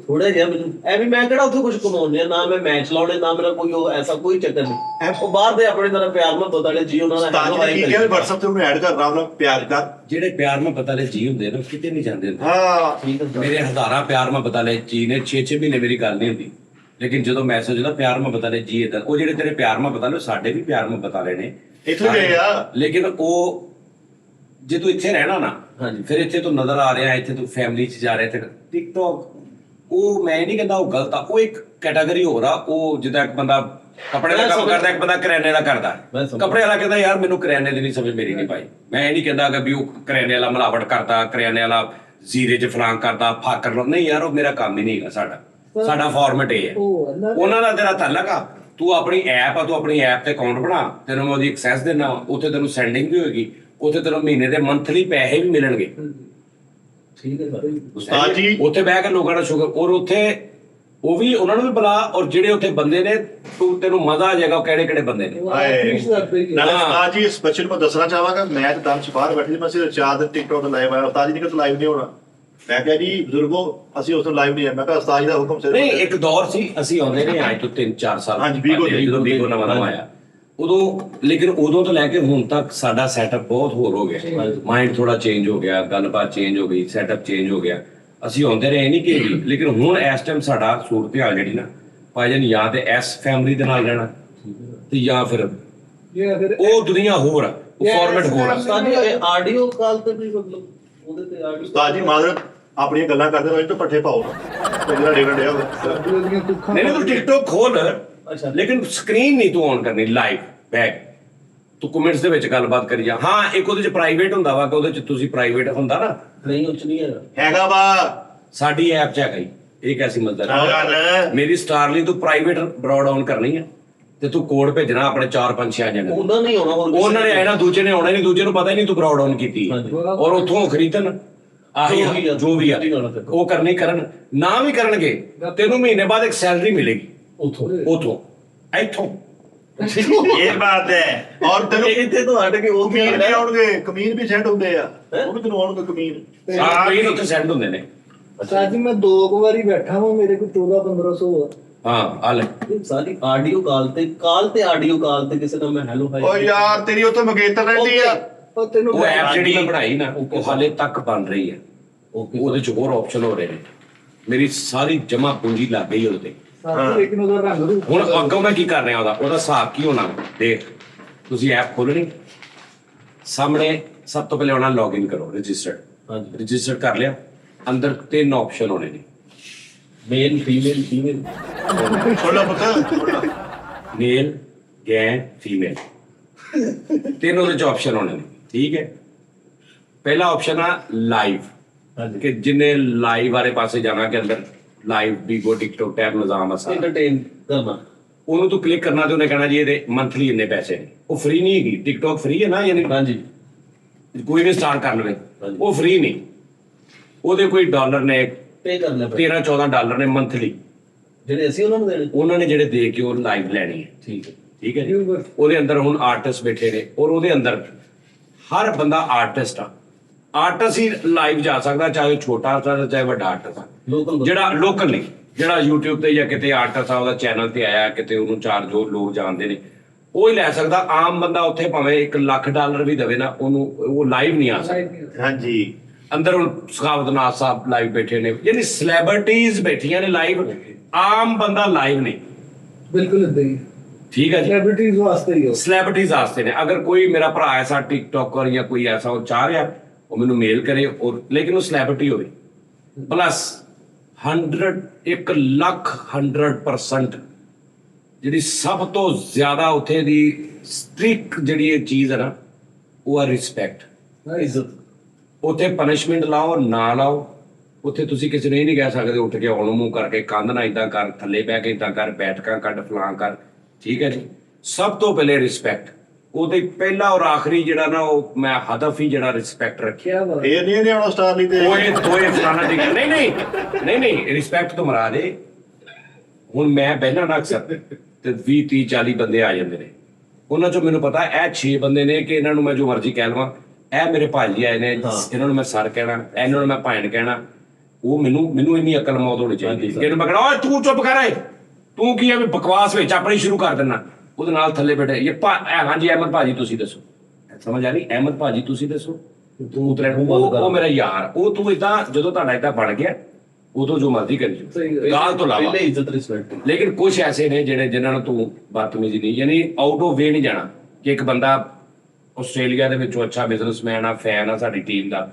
Speaker 5: ਥੋੜਾ ਜਿਹਾ ਮੈਨੂੰ ਐਵੇਂ ਮੈਂ ਕਿਹੜਾ ਉੱਥੇ ਕੁਝ ਕਮਾਉਂਦੇ ਆ ਨਾ ਮੈਂ ਮੈਚ ਲਾਉਣੇ ਨਾ ਮੇਰਾ ਕੋਈ ਉਹ ਐਸਾ ਕੋਈ ਚੱਕਰ ਨਹੀਂ ਉਹ ਬਾਹਰ ਦੇ ਆਪਣੇ ਤਰ੍ਹਾਂ ਪਿਆਰ ਮੁਹੱਬਤ ਵਾਲੇ ਜੀ ਉਹਨਾਂ ਦਾ
Speaker 4: ਉਸਤਾਦ ਜੀ ਨੇ ਕੀ ਕਿਹਾ WhatsApp ਤੇ ਉਹਨੂੰ ਐਡ ਕਰ ਰਾਮ ਨਾਲ ਪਿਆਰ ਕਰ
Speaker 2: ਜਿਹੜੇ ਪਿਆਰ ਮੈਂ ਪਤਾ ਲੈ ਜੀ ਹੁੰਦੇ ਨੇ ਉਹ ਕਿਤੇ ਨਹੀਂ ਜਾਂਦੇ ਹੁੰਦੇ
Speaker 4: ਹਾਂ
Speaker 5: ਠੀਕ ਹੈ
Speaker 2: ਮੇਰੇ ਹਜ਼ਾਰਾਂ ਪਿਆਰ ਮੈਂ ਪਤਾ ਲੈ ਜੀ ਨੇ 6-6 ਮਹੀਨੇ ਮੇਰੀ ਗੱਲ ਨਹੀਂ ਹੁੰਦੀ ਲੇਕਿਨ ਜਦੋਂ ਮੈਸੇਜ ਹੁੰਦਾ ਪਿਆਰ ਮੈਂ ਪਤਾ ਲੈ ਜੀ ਇਦਾਂ ਉਹ ਜਿਹੜੇ ਤੇਰੇ ਪਿਆਰ ਮੈਂ ਪਤਾ ਲੈ ਸਾਡੇ ਵੀ ਪਿਆਰ ਮੈਂ ਪਤਾ ਲੈਣੇ
Speaker 4: ਇੱਥੋਂ ਗਏ ਆ
Speaker 2: ਲੇਕਿਨ ਉਹ ਜੇ ਤੂੰ ਇੱਥੇ ਰਹਿਣਾ ਨਾ
Speaker 5: ਹਾਂਜੀ।
Speaker 2: ਫਿਰ ਇੱਥੇ ਤੂੰ ਨਜ਼ਰ ਆ ਰਿਹਾ ਇੱਥੇ ਤੂੰ ਫੈਮਿਲੀ 'ਚ ਜਾ ਰਿਹਾ ਤੇ ਟਿਕਟੌਕ ਉਹ ਮੈਂ ਨਹੀਂ ਕਹਿੰਦਾ ਉਹ ਗਲਤ ਆ ਉਹ ਇੱਕ ਕੈਟਾਗਰੀ ਹੋਰ ਆ ਉਹ ਜਿੱਦਾਂ ਇੱਕ ਬੰਦਾ ਕੱਪੜੇ ਦਾ ਕੰਮ ਕਰਦਾ, ਇੱਕ ਬੰਦਾ ਕਰਿਆਨੇ ਦਾ ਕਰਦਾ।
Speaker 5: ਮੈਂ ਸਮਝ-
Speaker 2: ਕੱਪੜੇ ਵਾਲਾ ਕਹਿੰਦਾ ਯਾਰ ਮੈਨੂੰ ਕਰਿਆਨੇ ਦੀ ਨਹੀਂ ਸਮਝ ਮੇਰੀ ਨਹੀਂ ਪਾਈ। ਮੈਂ ਇਹ ਨਹੀਂ ਕਹਿੰਦਾ ਕਿ ਵੀ ਉਹ ਕਰਿਆਨੇ ਵਾਲਾ ਮਿਲਾਵਟ ਕਰਦਾ, ਕਰਿਆਨੇ ਵਾਲਾ ਜ਼ੀਰੇ 'ਚ ਫਲਾਂਗ ਕਰਦਾ, ਫਾਕਰ ਨਹੀਂ ਯਾਰ, ਉਹ ਮੇਰਾ ਕੰਮ ਹੀ ਨਹੀਂ ਹੈਗਾ। ਸਾਡਾ ਫਾਰਮੈਟ ਇਹ ਹੈ। ਉਹਨਾਂ ਦਾ ਤੇਰਾ ਤਾਲਕ ਆ, ਤੂੰ ਆਪਣੀ ਐਪ ਆ, ਤੂੰ ਆਪਣੀ ਐਪ ਤੇ ਅਕਾਊਂਟ ਬਣਾ, ਤੈਨੂੰ ਮੈਂ ਉਹਦੀ ਐਕਸੈਸ ਦੇਣਾ, ਉੱਥੇ ਤੈਨੂੰ ਸੈਂਡਿੰਗ ਵੀ ਹੋਏਗੀ, ਉੱਥੇ ਤੈਨੂੰ ਮਹੀਨੇ ਦੇ ਮੰਥਲੀ ਪੈਸੇ ਵੀ ਮਿਲਣਗੇ।
Speaker 5: ਠੀਕ ਹੈ ਸਰ।
Speaker 4: ਉਸਤਾਦ ਜੀ
Speaker 2: ਉੱਥੇ ਬਹਿ ਕੇ ਲੋਕਾਂ ਦਾ ਸ਼ੁਕਰ, ਔਰ ਉੱਥੇ ਉਹ ਵੀ ਉਹਨਾਂ ਨੂੰ ਵੀ ਬੁਲਾ, ਔਰ ਜਿਹੜੇ ਉੱਥੇ ਬੰਦੇ ਨੇ ਤੈਨੂੰ ਮਜ਼ਾ ਆ ਜਾਏਗਾ, ਉਹ ਕਿਹੜੇ ਕਿਹੜੇ ਬੰਦੇ ਨੇ।
Speaker 4: ਨਾਲੇ ਉਸਤਾਦ ਜੀ ਇਸ ਬੱਚੇ ਨੂੰ ਮੈਂ ਦੱਸਣਾ ਚਾਹਾਂਗਾ, ਮੈਂ ਤਾਂ ਦਮ ਚ ਬਾਹਰ ਬੈਠੀ ਸੀ, ਮੈਂ ਸਿਰ 4 ਦਿਨ ਟਿਕਟੌਕ ਤੇ ਲਾਈਵ ਆਇਆ। ਉਸਤਾਦ ਜੀ ਨੇ ਕਿਹਾ ਲਾਈਵ ਨਹੀਂ ਹੋਣਾ। ਮੈਂ ਕਿਹਾ ਜੀ ਬਜ਼ੁਰਗੋ ਅਸੀਂ ਉਸ ਨੂੰ ਲਾਈਵ ਨਹੀਂ ਆਏ। ਮੈਂ ਕਿਹਾ ਉਸਤਾਦ ਜੀ ਦਾ ਹੁਕਮ ਸਿਰ
Speaker 2: ਨਹੀਂ, ਇੱਕ ਦੌਰ ਸੀ, ਅਸੀਂ ਆਉਂਦੇ ਨੇ ਅੱਜ ਤੋਂ 3-4 ਸਾਲ
Speaker 4: ਹਾਂਜੀ, ਵੀਗੋ ਦੇ,
Speaker 2: ਜਦੋਂ ਵੀਗੋ ਨਵਾਂ ਆਇਆ ਉਦੋਂ, ਲੇਕਿਨ ਉਦੋਂ ਤੋਂ ਲੈ ਕੇ ਹੁਣ ਤੱਕ ਸਾਡਾ ਸੈਟਅਪ ਬਹੁਤ ਹੋਰ ਹੋ ਗਿਆ। ਮਾਈਂਡ ਥੋੜਾ ਚੇਂਜ ਹੋ ਗਿਆ, ਗੱਲਬਾਤ ਚੇਂਜ ਹੋ ਗਈ, ਸੈਟਅਪ ਚੇਂਜ ਹੋ ਗਿਆ। ਅਸੀਂ ਆਉਂਦੇ ਰਹੇ ਨਹੀਂ ਕਿ, ਲੇਕਿਨ ਹੁਣ ਇਸ ਟਾਈਮ ਸਾਡਾ ਸੂਰਤ ਹਾਲ ਜਿਹੜੀ ਨਾ ਭਾਈਜਾਨ, ਜਾਂ ਤੇ ਇਸ ਫੈਮਿਲੀ ਦੇ ਨਾਲ ਰਹਿਣਾ ਤੇ ਜਾਂ ਫਿਰ ਉਹ ਦੁਨੀਆ ਹੋਰ ਆ, ਉਹ ਫਾਰਮੈਟ ਹੋਰ ਆ।
Speaker 5: ਸਾਡੀ ਆਡੀਓ ਕਾਲ ਤੇ ਵੀ ਮਤਲਬ ਉਹਦੇ ਤੇ ਆਡੀਓ
Speaker 4: ਉਸਤਾਦ ਜੀ ਮਾਜ਼ਰਤ, ਆਪਣੀਆਂ ਗੱਲਾਂ ਕਰਦੇ ਰਹੋ, ਇਹ ਤੋਂ ਪੱਠੇ ਪਾਓ ਉਹ ਜਿਹੜਾ ਡੇਗਣ ਡਿਆ ਹੋਵੇ।
Speaker 2: ਨਹੀਂ ਨਹੀਂ, ਤੂੰ ਟਿਕਟੋਕ ਖੋਲ,
Speaker 5: ਅੱਛਾ।
Speaker 2: ਲੇਕਿਨ ਸਕਰੀਨ ਨਹੀਂ ਤੂੰ ਔਨ ਕਰਨੀ ਲਾਈਵ ਬੈਕ, ਤੂੰ ਕਮੈਂਟਸ ਦੇ ਵਿੱਚ ਗੱਲਬਾਤ ਕਰੀ ਜਾ। ਹਾਂ, ਇੱਕ ਉਹਦੇ ਚ ਪ੍ਰਾਈਵੇਟ ਹੁੰਦਾ ਵਾ, ਕਿ ਉਹਦੇ ਚ ਤੁਸੀਂ ਪ੍ਰਾਈਵੇਟ ਹੁੰਦਾ ਨਾ,
Speaker 5: ਨਹੀਂ ਉੱਚ ਨਹੀਂ ਹੈਗਾ।
Speaker 4: ਹੈਗਾ ਵਾ
Speaker 2: ਸਾਡੀ ਐਪ ਚ ਹੈਗਾ ਹੀ। ਇਹ ਕੈਸੀ ਮਜ਼ਾ
Speaker 1: ਆਹ ਗੱਲ
Speaker 2: ਮੇਰੀ ਸਟਾਰਲੀ ਤੂੰ ਪ੍ਰਾਈਵੇਟ ਬਰੋਡ ਆਨ ਕਰਨੀ ਹੈ ਤੇ ਤੂੰ ਕੋਡ ਭੇਜਣਾ ਆਪਣੇ 4-5-6 ਜਣੇ।
Speaker 5: ਉਹਨਾਂ ਨਹੀਂ ਆਉਣਾ, ਹੋਰ
Speaker 2: ਉਹਨਾਂ ਨੇ ਆਣਾ, ਦੂਜੇ ਨੇ ਆਉਣਾ ਨਹੀਂ, ਦੂਜੇ ਨੂੰ ਪਤਾ ਹੀ ਨਹੀਂ ਤੂੰ ਬਰੋਡ ਆਨ ਕੀਤੀ।
Speaker 5: ਹਾਂਜੀ।
Speaker 2: ਔਰ ਉੱਥੋਂ ਖਰੀਦਣ ਆਹੀ ਜੋ ਵੀ ਆ ਉਹ ਕਰਨੀ ਕਰਨ, ਨਾ ਵੀ ਕਰਨਗੇ ਤੈਨੂੰ ਮਹੀਨੇ ਬਾਅਦ ਇੱਕ ਸੈਲਰੀ ਮਿਲੇਗੀ
Speaker 5: ਉੱਥੋਂ।
Speaker 2: ਉਥੋਂ ਇੱਥੋਂ।
Speaker 1: ਇਹ ਬਾਤ ਹੈ।
Speaker 4: ਔਰ ਤੈਨੂੰ
Speaker 5: ਇੱਥੇ ਤੋਂ ਹਟ ਕੇ ਉਹ
Speaker 4: ਕਮੀਨ ਵੀ ਆਉਣਗੇ, ਕਮੀਨ ਵੀ ਸੈਂਡ ਹੁੰਦੇ ਆ, ਉਹ ਵੀ ਤੈਨੂੰ ਆਉਣਗੇ ਕਮੀਨ।
Speaker 2: ਸਾਰੇ ਉੱਥੇ ਸੈਂਡ ਹੁੰਦੇ ਨੇ।
Speaker 3: ਸਾਜੀ ਮੈਂ 2 ਵਾਰੀ ਬੈਠਾ ਹਾਂ, ਮੇਰੇ ਕੋਲ 14-1500 ਆ।
Speaker 2: ਹਾਂ, ਆ ਲੈ।
Speaker 5: ਸਾਡੀ ਆਡੀਓ ਕਾਲ ਤੇ ਆਡੀਓ ਕਾਲ ਤੇ ਕਿਸੇ ਦਾ ਮੈਂ ਹੈਲੋ ਹਾਈ।
Speaker 4: ਓ ਯਾਰ ਤੇਰੀ ਉੱਥੇ ਮੰਗੇਤਰ ਰਹਿੰਦੀ ਆ।
Speaker 3: ਉਹ ਤੈਨੂੰ
Speaker 2: ਉਹ ਐਪ ਜਿਹੜੀ ਮੈਂ ਬਣਾਈ ਨਾ, ਉਹ ਹਾਲੇ ਤੱਕ ਬਣ ਰਹੀ ਹੈ। ਉਹਦੇ ਚ ਹੋਰ ਆਪਸ਼ਨ ਹੋ ਰਹੇ ਨੇ। ਮੇਰੀ ਸਾਰੀ ਜਮਾ ਪੂੰਜੀ ਲੱਗ ਗਈ ਉਹਦੇ ਤੇ।
Speaker 3: ਸਾਜੀ ਲੇਕਿਨ ਉਹਦਾ ਰੰਗ ਰੂਪ
Speaker 2: ਹੁਣ ਅੱਗੋਂ ਮੈਂ ਕੀ ਕਰ ਰਿਹਾ, ਉਹਦਾ ਹਿਸਾਬ ਕੀ ਹੋਣਾ। ਦੇਖ, ਤੁਸੀਂ ਐਪ ਖੋਲਣੀ, ਸਾਹਮਣੇ ਸਭ ਤੋਂ ਪਹਿਲੇ ਆਉਣਾ ਲੌਗਇਨ ਕਰੋ, ਰਜਿਸਟਰਡ।
Speaker 5: ਹਾਂਜੀ।
Speaker 2: ਰਜਿਸਟਰ ਕਰ ਲਿਆ, ਅੰਦਰ 3 ਆਪਸ਼ਨ ਹੋਣੇ ਨੇ,
Speaker 5: ਮੇਲ ਫੀਮੇਲ
Speaker 4: ਛੋਲਾ ਪੁੱਤ
Speaker 2: ਮੇਲ, ਗੈ, ਫੀਮੇਲ, 3 ਉਹਦੇ ਚ ਆਪਸ਼ਨ ਹੋਣੇ ਨੇ। ਠੀਕ ਹੈ, ਪਹਿਲਾ ਆਪਸ਼ਨ ਆ ਲਾਈਵ,
Speaker 5: ਹਾਂਜੀ।
Speaker 2: ਕਿ ਜਿੰਨੇ ਲਾਈਵ ਵਾਲੇ ਪਾਸੇ ਜਾਣਾ, ਕਿ ਅੰਦਰ ਲਾਈਵ ਵੀਗੋ ਟਿਕਟੋਕ ਟੈਬ ਨਿਜ਼ਾਮ ਆ ਸਾਰਾ,
Speaker 5: ਐਂਟਰਟੇਨ ਕਰਨਾ।
Speaker 2: ਉਹਨੂੰ ਤੂੰ ਕਲਿੱਕ ਕਰਨਾ ਤੇ ਉਹਨੇ ਕਹਿਣਾ ਜੀ ਇਹਦੇ ਮੰਥਲੀ ਇੰਨੇ ਪੈਸੇ ਨੇ। ਉਹ ਫ੍ਰੀ ਨਹੀਂ ਹੈਗੀ, ਟਿਕਟੋਕ ਫ੍ਰੀ ਹੈ ਨਾ, ਯਾਨੀ
Speaker 5: ਹਾਂਜੀ।
Speaker 2: ਕੋਈ ਵੀ ਸਟਾਰਟ ਕਰ ਲਵੇ,
Speaker 5: ਹਾਂਜੀ।
Speaker 2: ਉਹ ਫ੍ਰੀ ਨਹੀਂ, ਉਹਦੇ ਕੋਈ ਡਾਲਰ ਨੇ,
Speaker 5: ਪੇ ਕਰਨਾ ਪੈਣਾ।
Speaker 2: 13-14 ਡਾਲਰ ਨੇ ਮੰਥਲੀ,
Speaker 5: ਜਿਹੜੇ ਅਸੀਂ ਉਹਨਾਂ ਨੂੰ ਦੇਣੇ।
Speaker 2: ਉਹਨਾਂ ਨੇ ਜਿਹੜੇ ਦੇ ਕੇ ਉਹ ਲਾਈਵ ਲੈਣੀ ਹੈ।
Speaker 5: ਠੀਕ ਹੈ।
Speaker 2: ਠੀਕ ਹੈ ਜੀ। ਉਹਦੇ ਅੰਦਰ ਹੁਣ ਆਰਟਿਸਟ ਬੈਠੇ ਨੇ, ਔਰ ਉਹਦੇ ਅੰਦਰ ਹਰ ਬੰਦਾ ਆਰਟਿਸਟ ਆ। ਆਰਟਿਸਟ ਹੀ ਲਾਈਵ ਜਾ ਸਕਦਾ, ਚਾਹੇ ਉਹ ਛੋਟਾ ਆਰਟਿਸਟ ਚਾਹੇ ਵੱਡਾ ਆਰਟਿਸਟ ਆ।
Speaker 5: ਲੋਕਲ
Speaker 2: ਜਿਹੜਾ ਲੋਕਲ ਨਹੀਂ, ਜਿਹੜਾ YouTube ਤੇ ਜਾਂ ਕਿਤੇ ਆਰਟਿਸਟ ਆ, ਉਹਦਾ ਚੈਨਲ ਤੇ ਆਇਆ, ਕਿਤੇ ਉਹਨੂੰ 4 ਜੋ ਲੋਕ ਜਾਣਦੇ ਨੇ, ਉਹ ਹੀ ਲੈ ਸਕਦਾ। ਆਮ ਬੰਦਾ ਉੱਥੇ ਭਾਵੇਂ $1 ਲੱਖ ਵੀ ਦੇਵੇ ਨਾ, ਉਹਨੂੰ ਉਹ ਲਾਈਵ ਨਹੀਂ ਆ ਸਕਦਾ।
Speaker 4: ਹਾਂਜੀ।
Speaker 2: ਅੰਦਰ ਹੁਣ ਸੁਖਾਵਤ ਨਾਥ ਸਾਹਿਬ ਲਾਈਵ ਬੈਠੇ ਨੇ, ਯਾਨੀ ਸੈਲੈਬ੍ਰਿਟੀਜ਼ ਬੈਠੀਆਂ ਨੇ ਲਾਈਵ, ਆਮ ਬੰਦਾ ਲਾਈਵ ਨਹੀਂ।
Speaker 3: ਬਿਲਕੁਲ ਇਦਾਂ ਹੀ
Speaker 2: ਠੀਕ ਹੈ ਜੀ।
Speaker 3: ਸੈਲਿਬ੍ਰਿਟੀਜ਼ ਵਾਸਤੇ ਹੀ ਹੋ।
Speaker 2: ਸੈਲੈਬ੍ਰਿਟੀਜ਼ ਵਾਸਤੇ ਨੇ। ਅਗਰ ਕੋਈ ਮੇਰਾ ਭਰਾ ਐਸਾ ਟਿਕਟੋਕਰ ਜਾਂ ਕੋਈ ਐਸਾ ਉਹ ਚਾਹ ਰਿਹਾ, ਉਹ ਮੈਨੂੰ ਮੇਲ ਕਰੇ, ਔਰ ਲੇਕਿਨ ਉਹ ਸੈਲੈਬ੍ਰਿਟੀ ਹੋਵੇ। ਪਲੱਸ 100% ਜਿਹੜੀ ਸਭ ਤੋਂ ਜ਼ਿਆਦਾ ਉੱਥੇ ਦੀ ਸਟ੍ਰਿਕ ਜਿਹੜੀ ਇਹ ਚੀਜ਼ ਹੈ ਨਾ, ਉਹ ਆ ਰਿਸਪੈਕਟ,
Speaker 5: ਇੱਜ਼ਤ।
Speaker 2: ਉੱਥੇ ਪਨਿਸ਼ਮੈਂਟ ਲਾਓ ਨਾ ਲਾਓ, ਉੱਥੇ ਤੁਸੀਂ ਕਿਸੇ ਨੂੰ ਇਹ ਨਹੀਂ ਕਹਿ ਸਕਦੇ ਉੱਠ ਕੇ ਆਉਣ ਮੂੰਹ ਕਰਕੇ ਕੰਧ ਨਾ ਇਦਾਂ ਕਰ, ਥੱਲੇ ਬਹਿ ਕੇ ਇਦਾਂ ਕਰ, ਬੈਠਕਾਂ ਕੱਢ, ਫਲਾਂ ਕਰ। ਠੀਕ ਹੈ ਜੀ। ਸਭ ਤੋਂ ਪਹਿਲੇ ਰਿਸਪੈਕਟ, ਉਹਦੇ ਪਹਿਲਾ ਔਰ ਆਖਰੀ ਜਿਹੜਾ ਨਾ, ਉਹ ਮੈਂ ਹਦਫ ਹੀ ਜਿਹੜਾ ਰਿਸਪੈਕਟ ਰੱਖਿਆ।
Speaker 4: ਇਹ ਨਹੀਂ ਆਉਣਾ ਸਟਾਰ ਲਈ ਤੇ
Speaker 2: ਦੋਏ ਫਲਾਣਾ ਠੀਕ ਹੈ। ਨਹੀਂ ਰਿਸਪੈਕਟ ਤੋਂ ਮਰਾਦ ਏ। ਹੁਣ ਮੈਂ ਬਹਿਣਾ ਨਾ ਅਕਸਰ ਤੇ 20-30-40 ਬੰਦੇ ਆ ਜਾਂਦੇ ਨੇ, ਉਹਨਾਂ ਚੋਂ ਮੈਨੂੰ ਪਤਾ ਇਹ 6 ਬੰਦੇ ਨੇ ਕਿ ਇਹਨਾਂ ਨੂੰ ਮੈਂ ਜੋ ਮਰਜ਼ੀ ਕਹਿ ਲਵਾਂ, ਇਹ ਮੇਰੇ ਭਾਜੀ ਆਏ ਨੇ, ਇਹਨਾਂ ਨੂੰ ਮੈਂ ਸਰ ਕਹਿਣਾ, ਇਹਨਾਂ ਨੂੰ ਮੈਂ ਭੈਣ ਕਹਿਣਾ। ਉਹ ਮੈਨੂੰ ਇੰਨੀ ਅਕਲ ਮੌਤ ਹੋਣੀ ਚਾਹੀਦੀ ਕਿ ਇਹਨੂੰ ਮੈਂ ਕਹਿਣਾ ਓਏ ਤੂੰ ਚੁੱਪ ਕਰ, ਤੂੰ ਕੀ ਐ ਵੀ ਬਕਵਾਸ ਵਿੱਚ ਆਪਣੀ ਸ਼ੁਰੂ ਕਰ ਦਿੰਦਾ। ਉਹਦੇ ਨਾਲ ਥੱਲੇ ਬੈਠੇ ਇਹ ਹਾਂਜੀ ਅਹਿਮਦ ਭਾਜੀ ਤੁਸੀਂ ਦੱਸੋ, ਸਮਝ ਆ ਰਹੀ? ਅਹਿਮਦ ਭਾਜੀ ਤੁਸੀਂ ਦੱਸੋ, ਤੂੰ ਉਹ ਮੇਰਾ ਯਾਰ, ਉਹ ਤੂੰ ਏਦਾਂ ਜਦੋਂ ਤੁਹਾਡਾ ਏਦਾਂ ਬਣ ਗਿਆ, ਉਦੋਂ ਜੋ ਮਰਜ਼ੀ ਕਰੀ ਜਾਓ, ਗਾਲ ਤੋਂ ਇਲਾਵਾ।
Speaker 5: ਪਹਿਲੇ ਇੱਜ਼ਤ ਰਿਸਪੈਕਟ।
Speaker 2: ਲੇਕਿਨ ਕੁਝ ਐਸੇ ਨੇ ਜਿਨ੍ਹਾਂ ਨੂੰ ਤੂੰ ਬਦਤਮੀਜ਼ੀ ਨਹੀਂ, ਯਾਨੀ ਆਊਟ ਆਫ ਵੇ ਨਹੀਂ ਜਾਣਾ। ਕਿ ਇੱਕ ਬੰਦਾ ਆਸਟ੍ਰੇਲੀਆ ਦੇ ਵਿੱਚੋਂ ਅੱਛਾ ਬਿਜ਼ਨਸਮੈਨ ਆ, ਫੈਨ ਆ ਸਾਡੀ ਟੀਮ ਦਾ,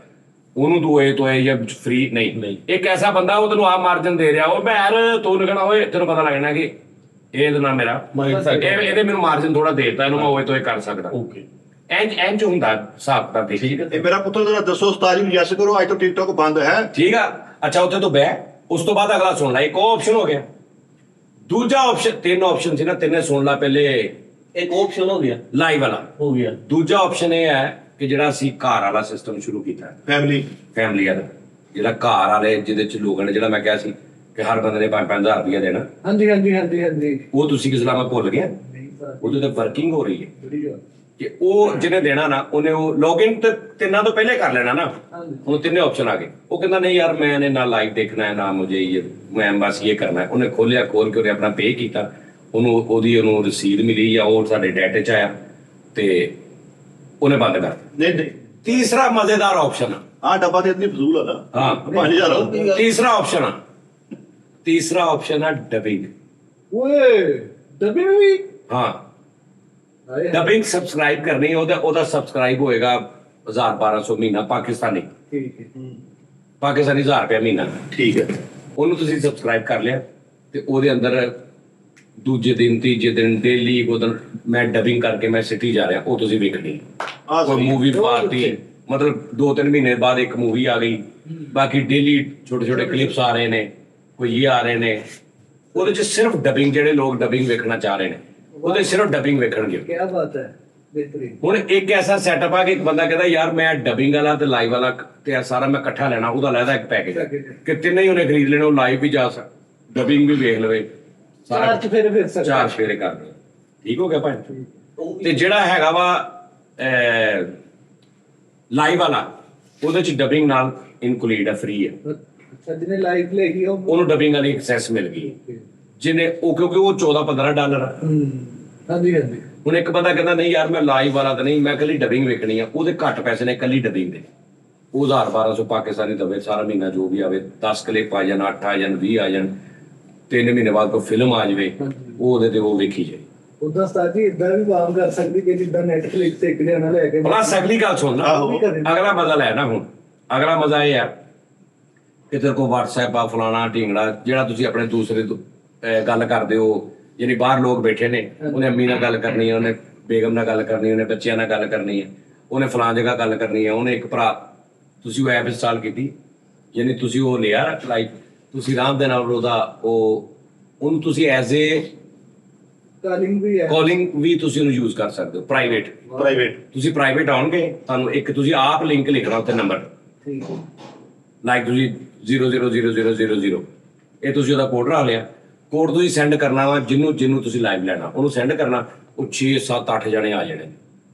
Speaker 2: ਉਹਨੂੰ ਤੂੰ ਇਹ ਜਾਂ ਫ੍ਰੀ ਨਹੀਂ। ਇੱਕ ਐਸਾ ਬੰਦਾ ਉਹ ਤੈਨੂੰ ਆਪ ਮਾਰਜਨ ਦੇ ਰਿਹਾ, ਉਹ ਭੈਰ ਤੂੰ ਕਹਿਣਾ ਓਏ, ਤੈਨੂੰ ਪਤਾ ਲੱਗਣਾ ਕਿ ਇਹਦੇ ਨਾਲ ਮੇਰਾ ਇਹਦੇ ਮੈਨੂੰ ਮਾਰਜਨ ਥੋੜਾ ਦੇਤਾ, ਇਹਨੂੰ ਮੈਂ ਓਏ ਤੋਏ ਕਰ ਸਕਦਾ।
Speaker 5: ਓਕੇ
Speaker 2: ਇੰਜ ਹੁੰਦਾ ਹਿਸਾਬ ਕਿਤਾਬ ਦੇ। ਠੀਕ
Speaker 4: ਇਹ ਮੇਰਾ ਪੁੱਤਰ ਜਰਾ ਦੱਸੋ ਉਸਤਾਦ ਜੀ ਨੂੰ ਯੈਸ ਕਰੋ, ਅੱਜ ਤੋਂ ਟਿਕਟੌਕ ਬੰਦ ਹੈ।
Speaker 2: ਠੀਕ ਆ, ਅੱਛਾ ਉੱਥੇ ਤੋਂ ਬਹਿ, ਉਸ ਤੋਂ ਬਾਅਦ ਅਗਲਾ ਸੁਣ ਲੈ। ਇੱਕ ਉਹ ਆਪਸ਼ਨ ਹੋ ਗਿਆ। ਦੂਜਾ ਆਪਸ਼ਨ, 3 ਆਪਸ਼ਨ ਸੀ ਨਾ, ਤਿੰਨੇ ਸੁਣ ਲਾ। ਪਹਿਲੇ
Speaker 5: ਇੱਕ ਆਪਸ਼ਨ ਹੋ ਗਿਆ,
Speaker 2: ਲਾਈਵ ਵਾਲਾ
Speaker 5: ਹੋ ਗਿਆ।
Speaker 2: ਦੂਜਾ ਆਪਸ਼ਨ ਇਹ ਹੈ ਕਿ ਜਿਹੜਾ ਅਸੀਂ ਘਰ ਵਾਲਾ ਸਿਸਟਮ ਸ਼ੁਰੂ ਕੀਤਾ ਹੈ, ਫੈਮਿਲੀ ਵਾਲਾ, ਜਿਹੜਾ ਘਰ ਵਾਲੇ ਜਿਹਦੇ ਚ ਲੋਕਾਂ ਨੇ, ਜਿਹੜਾ ਮੈਂ ਕਿਹਾ ਸੀ ਕਿ ਹਰ ਬੰਦੇ ਨੇ 5-5 ਹਜ਼ਾਰ ਰੁਪਇਆ ਦੇਣਾ,
Speaker 3: ਹਾਂਜੀ ਹਾਂਜੀ ਹਾਂਜੀ ਹਾਂਜੀ।
Speaker 2: ਉਹ ਤੁਸੀਂ ਕਿਸ ਤਰ੍ਹਾਂ ਮੈਂ ਭੁੱਲ ਗਿਆ, ਉਹਦੇ ਤੇ ਵਰਕਿੰਗ ਹੋ ਰਹੀ ਹੈ ਕਿ ਉਹ ਜਿਹਨੇ ਦੇਣਾ ਨਾ, ਉਹਨੇ ਉਹ ਲੌਗਇਨ ਤੇ ਤਿੰਨਾਂ ਤੋਂ ਪਹਿਲੇ ਕਰ ਲੈਣਾ ਨਾ। ਹੁਣ ਤਿੰਨੇ ਆਪਸ਼ਨ ਆ ਗਏ। ਉਹ ਕਹਿੰਦਾ ਨਹੀਂ ਯਾਰ ਮੈंने ਨਾ ਲਾਈਵ ਦੇਖਣਾ ਹੈ ਨਾ ਮੁਝे ये, मैं बस ये करना है। ਉਹਨੇ ਖੋਲਿਆ, ਖੋਲ ਕੇ ਉਹਨੇ ਆਪਣਾ ਪੇ ਕੀਤਾ, ਉਹਨੂੰ ਰਸੀਦ ਮਿਲੀ ਜਾਂ ਉਹ ਸਾਡੇ ਡਾਟੇ ਚ ਆਇਆ ਤੇ ਉਹਨੇ ਬੰਦ ਕਰ ਦਿੱਤਾ।
Speaker 4: ਨਹੀਂ
Speaker 2: ਤੀਸਰਾ ਮਜ਼ੇਦਾਰ ਆਪਸ਼ਨ
Speaker 4: ਆ ਡੱਬਾ ਤੇ ਇਤਨੀ ਫਜ਼ੂਲ ਆ ਨਾ।
Speaker 2: ਹਾਂ
Speaker 4: 5000
Speaker 2: ਤੀਸਰਾ ਆਪਸ਼ਨ ਆ ਡਬਿੰਗ।
Speaker 3: ਓਏ ਡਬਿੰਗ ਵੀ?
Speaker 2: ਹਾਂ ਡਬਿੰਗ ਸਬਸਕ੍ਰਾਈਬ ਕਰਨੀ ਹੈ। ਉਹਦਾ ਸਬਸਕ੍ਰਾਈਬ ਹੋਏਗਾ 1000-1200 ਮਹੀਨਾ ਪਾਕਿਸਤਾਨੀ।
Speaker 3: ਠੀਕ ਹੈ।
Speaker 2: ਪਾਕਿਸਤਾਨੀ 1000 ਰੁਪਏ ਮਹੀਨਾ।
Speaker 4: ਠੀਕ ਹੈ।
Speaker 2: ਉਹਨੂੰ ਤੁਸੀਂ ਸਬਸਕ੍ਰਾਈਬ ਕਰ ਲਿਆ ਤੇ ਉਹਦੇ ਅੰਦਰ ਦੂਜੇ ਦਿਨ ਤੀਜੇ ਦਿਨ ਡੇਲੀ ਉਹਦਾ ਮੈਂ ਡਬਿੰਗ ਕਰਕੇ ਮੈਂ ਸਿਟੀ ਜਾ ਰਿਹਾ, ਉਹ ਤੁਸੀਂ ਵੇਖਣੀ। ਕੋਈ ਮੂਵੀ ਪਾਰਟੀ, ਮਤਲਬ 2-3 ਮਹੀਨੇ ਬਾਅਦ ਇੱਕ ਮੂਵੀ ਆ ਗਈ, ਬਾਕੀ ਡੇਲੀ ਛੋਟੇ ਛੋਟੇ ਕਲਿਪਸ ਆ ਰਹੇ ਨੇ, ਕੋਈ ਇਹ ਆ ਰਹੇ ਨੇ। ਉਹਦੇ ਚ ਸਿਰਫ ਡਬਿੰਗ, ਜਿਹੜੇ ਲੋਕ ਡਬਿੰਗ ਵੇਖਣਾ ਚਾਹ ਰਹੇ ਨੇ ਉਹਦੇ ਸਿਰਫ ਡਬਿੰਗ ਵੇਖਣਗੇ।
Speaker 3: ਕੀ ਬਾਤ ਹੈ, ਬਿਹਤਰੀਨ।
Speaker 2: ਹੁਣ ਇੱਕ ਐਸਾ ਸੈਟਅਪ ਆ ਕਿ ਇੱਕ ਬੰਦਾ ਕਹਿੰਦਾ ਯਾਰ ਮੈਂ ਡਬਿੰਗ ਵਾਲਾ ਤੇ ਲਾਈਵ ਵਾਲਾ ਤੇ ਸਾਰਾ ਮੈਂ ਇਕੱਠਾ ਲੈਣਾ, ਉਹਦਾ ਲੈਦਾ ਇੱਕ ਪੈਕੇਜ ਕਿ ਤਿੰਨੇ ਹੀ ਉਹਨੇ ਖਰੀਦ ਲੈਣੇ। ਉਹ ਲਾਈਵ ਵੀ ਜਾ ਸਕਦਾ, ਡਬਿੰਗ ਵੀ ਵੇਖ ਲਵੇ, ਸਾਰਾ ਚਾਰ ਫੇਰੇ ਕਰ ਦੇ। ਠੀਕ ਹੋ ਗਿਆ ਭਾਈ। ਤੇ ਜਿਹੜਾ ਹੈਗਾ ਵਾ ਲਾਈਵ ਵਾਲਾ, ਉਹਦੇ ਚ ਡਬਿੰਗ ਨਾਲ ਇਨਕਲੂਡ ਹੈ, ਫ੍ਰੀ ਹੈ।
Speaker 3: ਅੱਛਾ, ਜਿਹਨੇ ਲਾਈਵ ਲੈ ਗਈ
Speaker 2: ਉਹਨੂੰ ਡਬਿੰਗ ਵਾਲੀ ਐਕਸੈਸ ਮਿਲ ਗਈ, ਜਿਹਨੇ ਉਹ, ਕਿਉਂਕਿ ਉਹ $14-15 ਆ।
Speaker 3: ਹਾਂਜੀ ਹਾਂਜੀ।
Speaker 2: ਹੁਣ ਇੱਕ ਬੰਦਾ ਕਹਿੰਦਾ ਨਹੀਂ ਯਾਰ ਮੈਂ ਲਾਈਵ ਵਾਲਾ ਤਾਂ ਨਹੀਂ, ਮੈਂ ਕੱਲੀ ਡਬਿੰਗ ਵੇਖਣੀ ਆ, ਉਹਦੇ ਘੱਟ ਪੈਸੇ ਨੇ ਕੱਲੀ ਡਬਿੰਗ ਦੇ। ਉਹ 1000-1200 ਪਾਕਿਸਤਾਨੀ ਦਵੇ ਸਾਰਾ ਮਹੀਨਾ, ਜੋ ਵੀ ਆਵੇ, 10 ਕਲਿੱਪ ਆ ਜਾਣ, 8 ਆ ਜਾਣ, 20 ਆ ਜਾਣ, 3 ਮਹੀਨੇ ਬਾਅਦ ਕੋਈ ਫਿਲਮ ਆ ਜਾਵੇ, ਉਹ ਉਹਦੇ ਤੇ ਉਹ ਵੇਖੀ ਜਾਏ।
Speaker 3: ਉਦਾਂ ਉਸਤਾਦ ਜੀ ਇਦਾਂ ਵੀ ਕੰਮ ਕਰ ਸਕਦੀ ਕਿ ਜਿੱਦਾਂ ਨੈਟਫਲਿਕਸ ਤੇ ਇੱਕ ਜਣਾ ਲੈ ਕੇ
Speaker 2: ਬਸ ਅਗਲੀ ਗੱਲ ਸੁਣ ਲਾ, ਅਗਲਾ ਮਜ਼ਾ ਲੈ ਨਾ। ਹੁਣ ਅਗਲਾ ਮਜ਼ਾ ਇਹ ਆ ਕਿ ਤੇਰੇ ਕੋਲ WhatsApp ਆ, ਫਲਾਣਾ ਢੀਂਗੜਾ, ਜਿਹੜਾ ਤੁਸੀਂ ਆਪਣੇ ਦੂਸਰੇ ਤੋਂ ਗੱਲ ਕਰਦੇ ਹੋ, ਯਾਨੀ ਬਾਹਰ ਲੋਕ ਬੈਠੇ ਨੇ, ਉਹਨੇ ਅੰਮੀ ਨਾਲ ਗੱਲ ਕਰਨੀ ਹੈ, ਉਹਨੇ ਬੇਗਮ ਨਾਲ ਗੱਲ ਕਰਨੀ, ਉਹਨੇ ਬੱਚਿਆਂ ਨਾਲ ਗੱਲ ਕਰਨੀ ਹੈ, ਉਹਨੇ ਫਲਾਂ ਜਗ੍ਹਾ ਗੱਲ ਕਰਨੀ ਹੈ, ਉਹਨੇ ਇੱਕ ਭਰਾ, ਤੁਸੀਂ ਉਹ ਐਪ ਇੰਸਟਾਲ ਕੀਤੀ, ਯਾਨੀ ਤੁਸੀਂ ਉਹ ਲਿਆ ਲਾਈਕ, ਤੁਸੀਂ ਆਰਾਮ ਦੇ ਨਾਲ ਉਹਨੂੰ ਤੁਸੀਂ ਐਜ਼ ਏ ਕਾਲਿੰਗ ਵੀ ਤੁਸੀਂ ਉਹਨੂੰ ਯੂਜ਼ ਕਰ ਸਕਦੇ ਹੋ। ਪ੍ਰਾਈਵੇਟ ਤੁਸੀਂ ਪ੍ਰਾਈਵੇਟ ਆਉਣਗੇ, ਤੁਹਾਨੂੰ ਇੱਕ ਤੁਸੀਂ ਆਪ ਲਿੰਕ ਲਿਖਣਾ ਉੱਤੇ ਨੰਬਰ, ਲਾਈਕ ਤੁਸੀਂ 000000, ਇਹ ਤੁਸੀਂ ਉਹਦਾ ਕੋਡ ਲਾ ਲਿਆ। ਕੋਡ ਤੁਸੀਂ ਸੈਂਡ ਕਰਨਾ ਵਾ, ਜਿਹਨੂੰ ਤੁਸੀਂ ਲਾਈਵ ਲੈਣਾ ਉਹਨੂੰ ਸੈਂਡ ਕਰਨਾ, ਉਹ 6-7-8 ਜਣੇ ਆ ਜਾਣੇ।